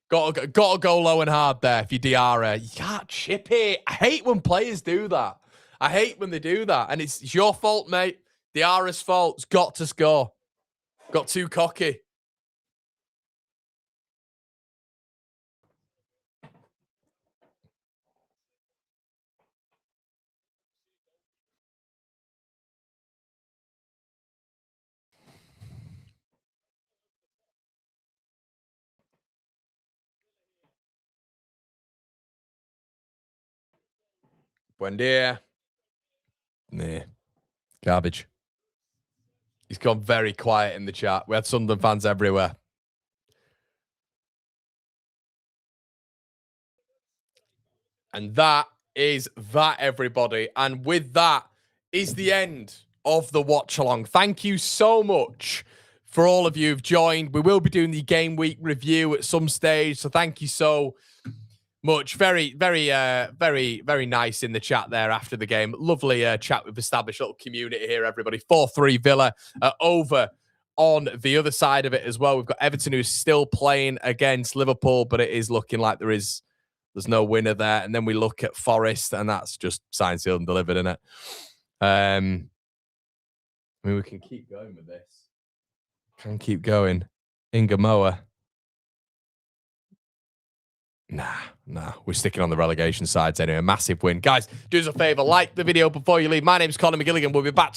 Got to go low and hard there if you're Diarra. You can't chip it. I hate when players do that. I hate when they do that. And it's your fault, mate. Diarra's fault. It's got to score. Got too cocky. Buen dia. Nah. Garbage. He's gone very quiet in the chat. We had Sunderland fans everywhere. And that is that, everybody. And with that is the end of the watch along. Thank you so much for all of you who've joined. We will be doing the game week review at some stage. So thank you so much. Very nice in the chat there after the game. Lovely chat. We've established a little community here, everybody. 4-3 Villa over on the other side of it as well. We've got Everton, who's still playing against Liverpool, but it is looking like there's no winner there. And then we look at Forest, and that's just signed, sealed, and delivered, isn't it? I mean, we can keep going with this. Can keep going. Ingamoa. Nah. We're sticking on the relegation sides anyway. Massive win. Guys, do us a favor. Like the video before you leave. My name's Conor McGilligan. We'll be back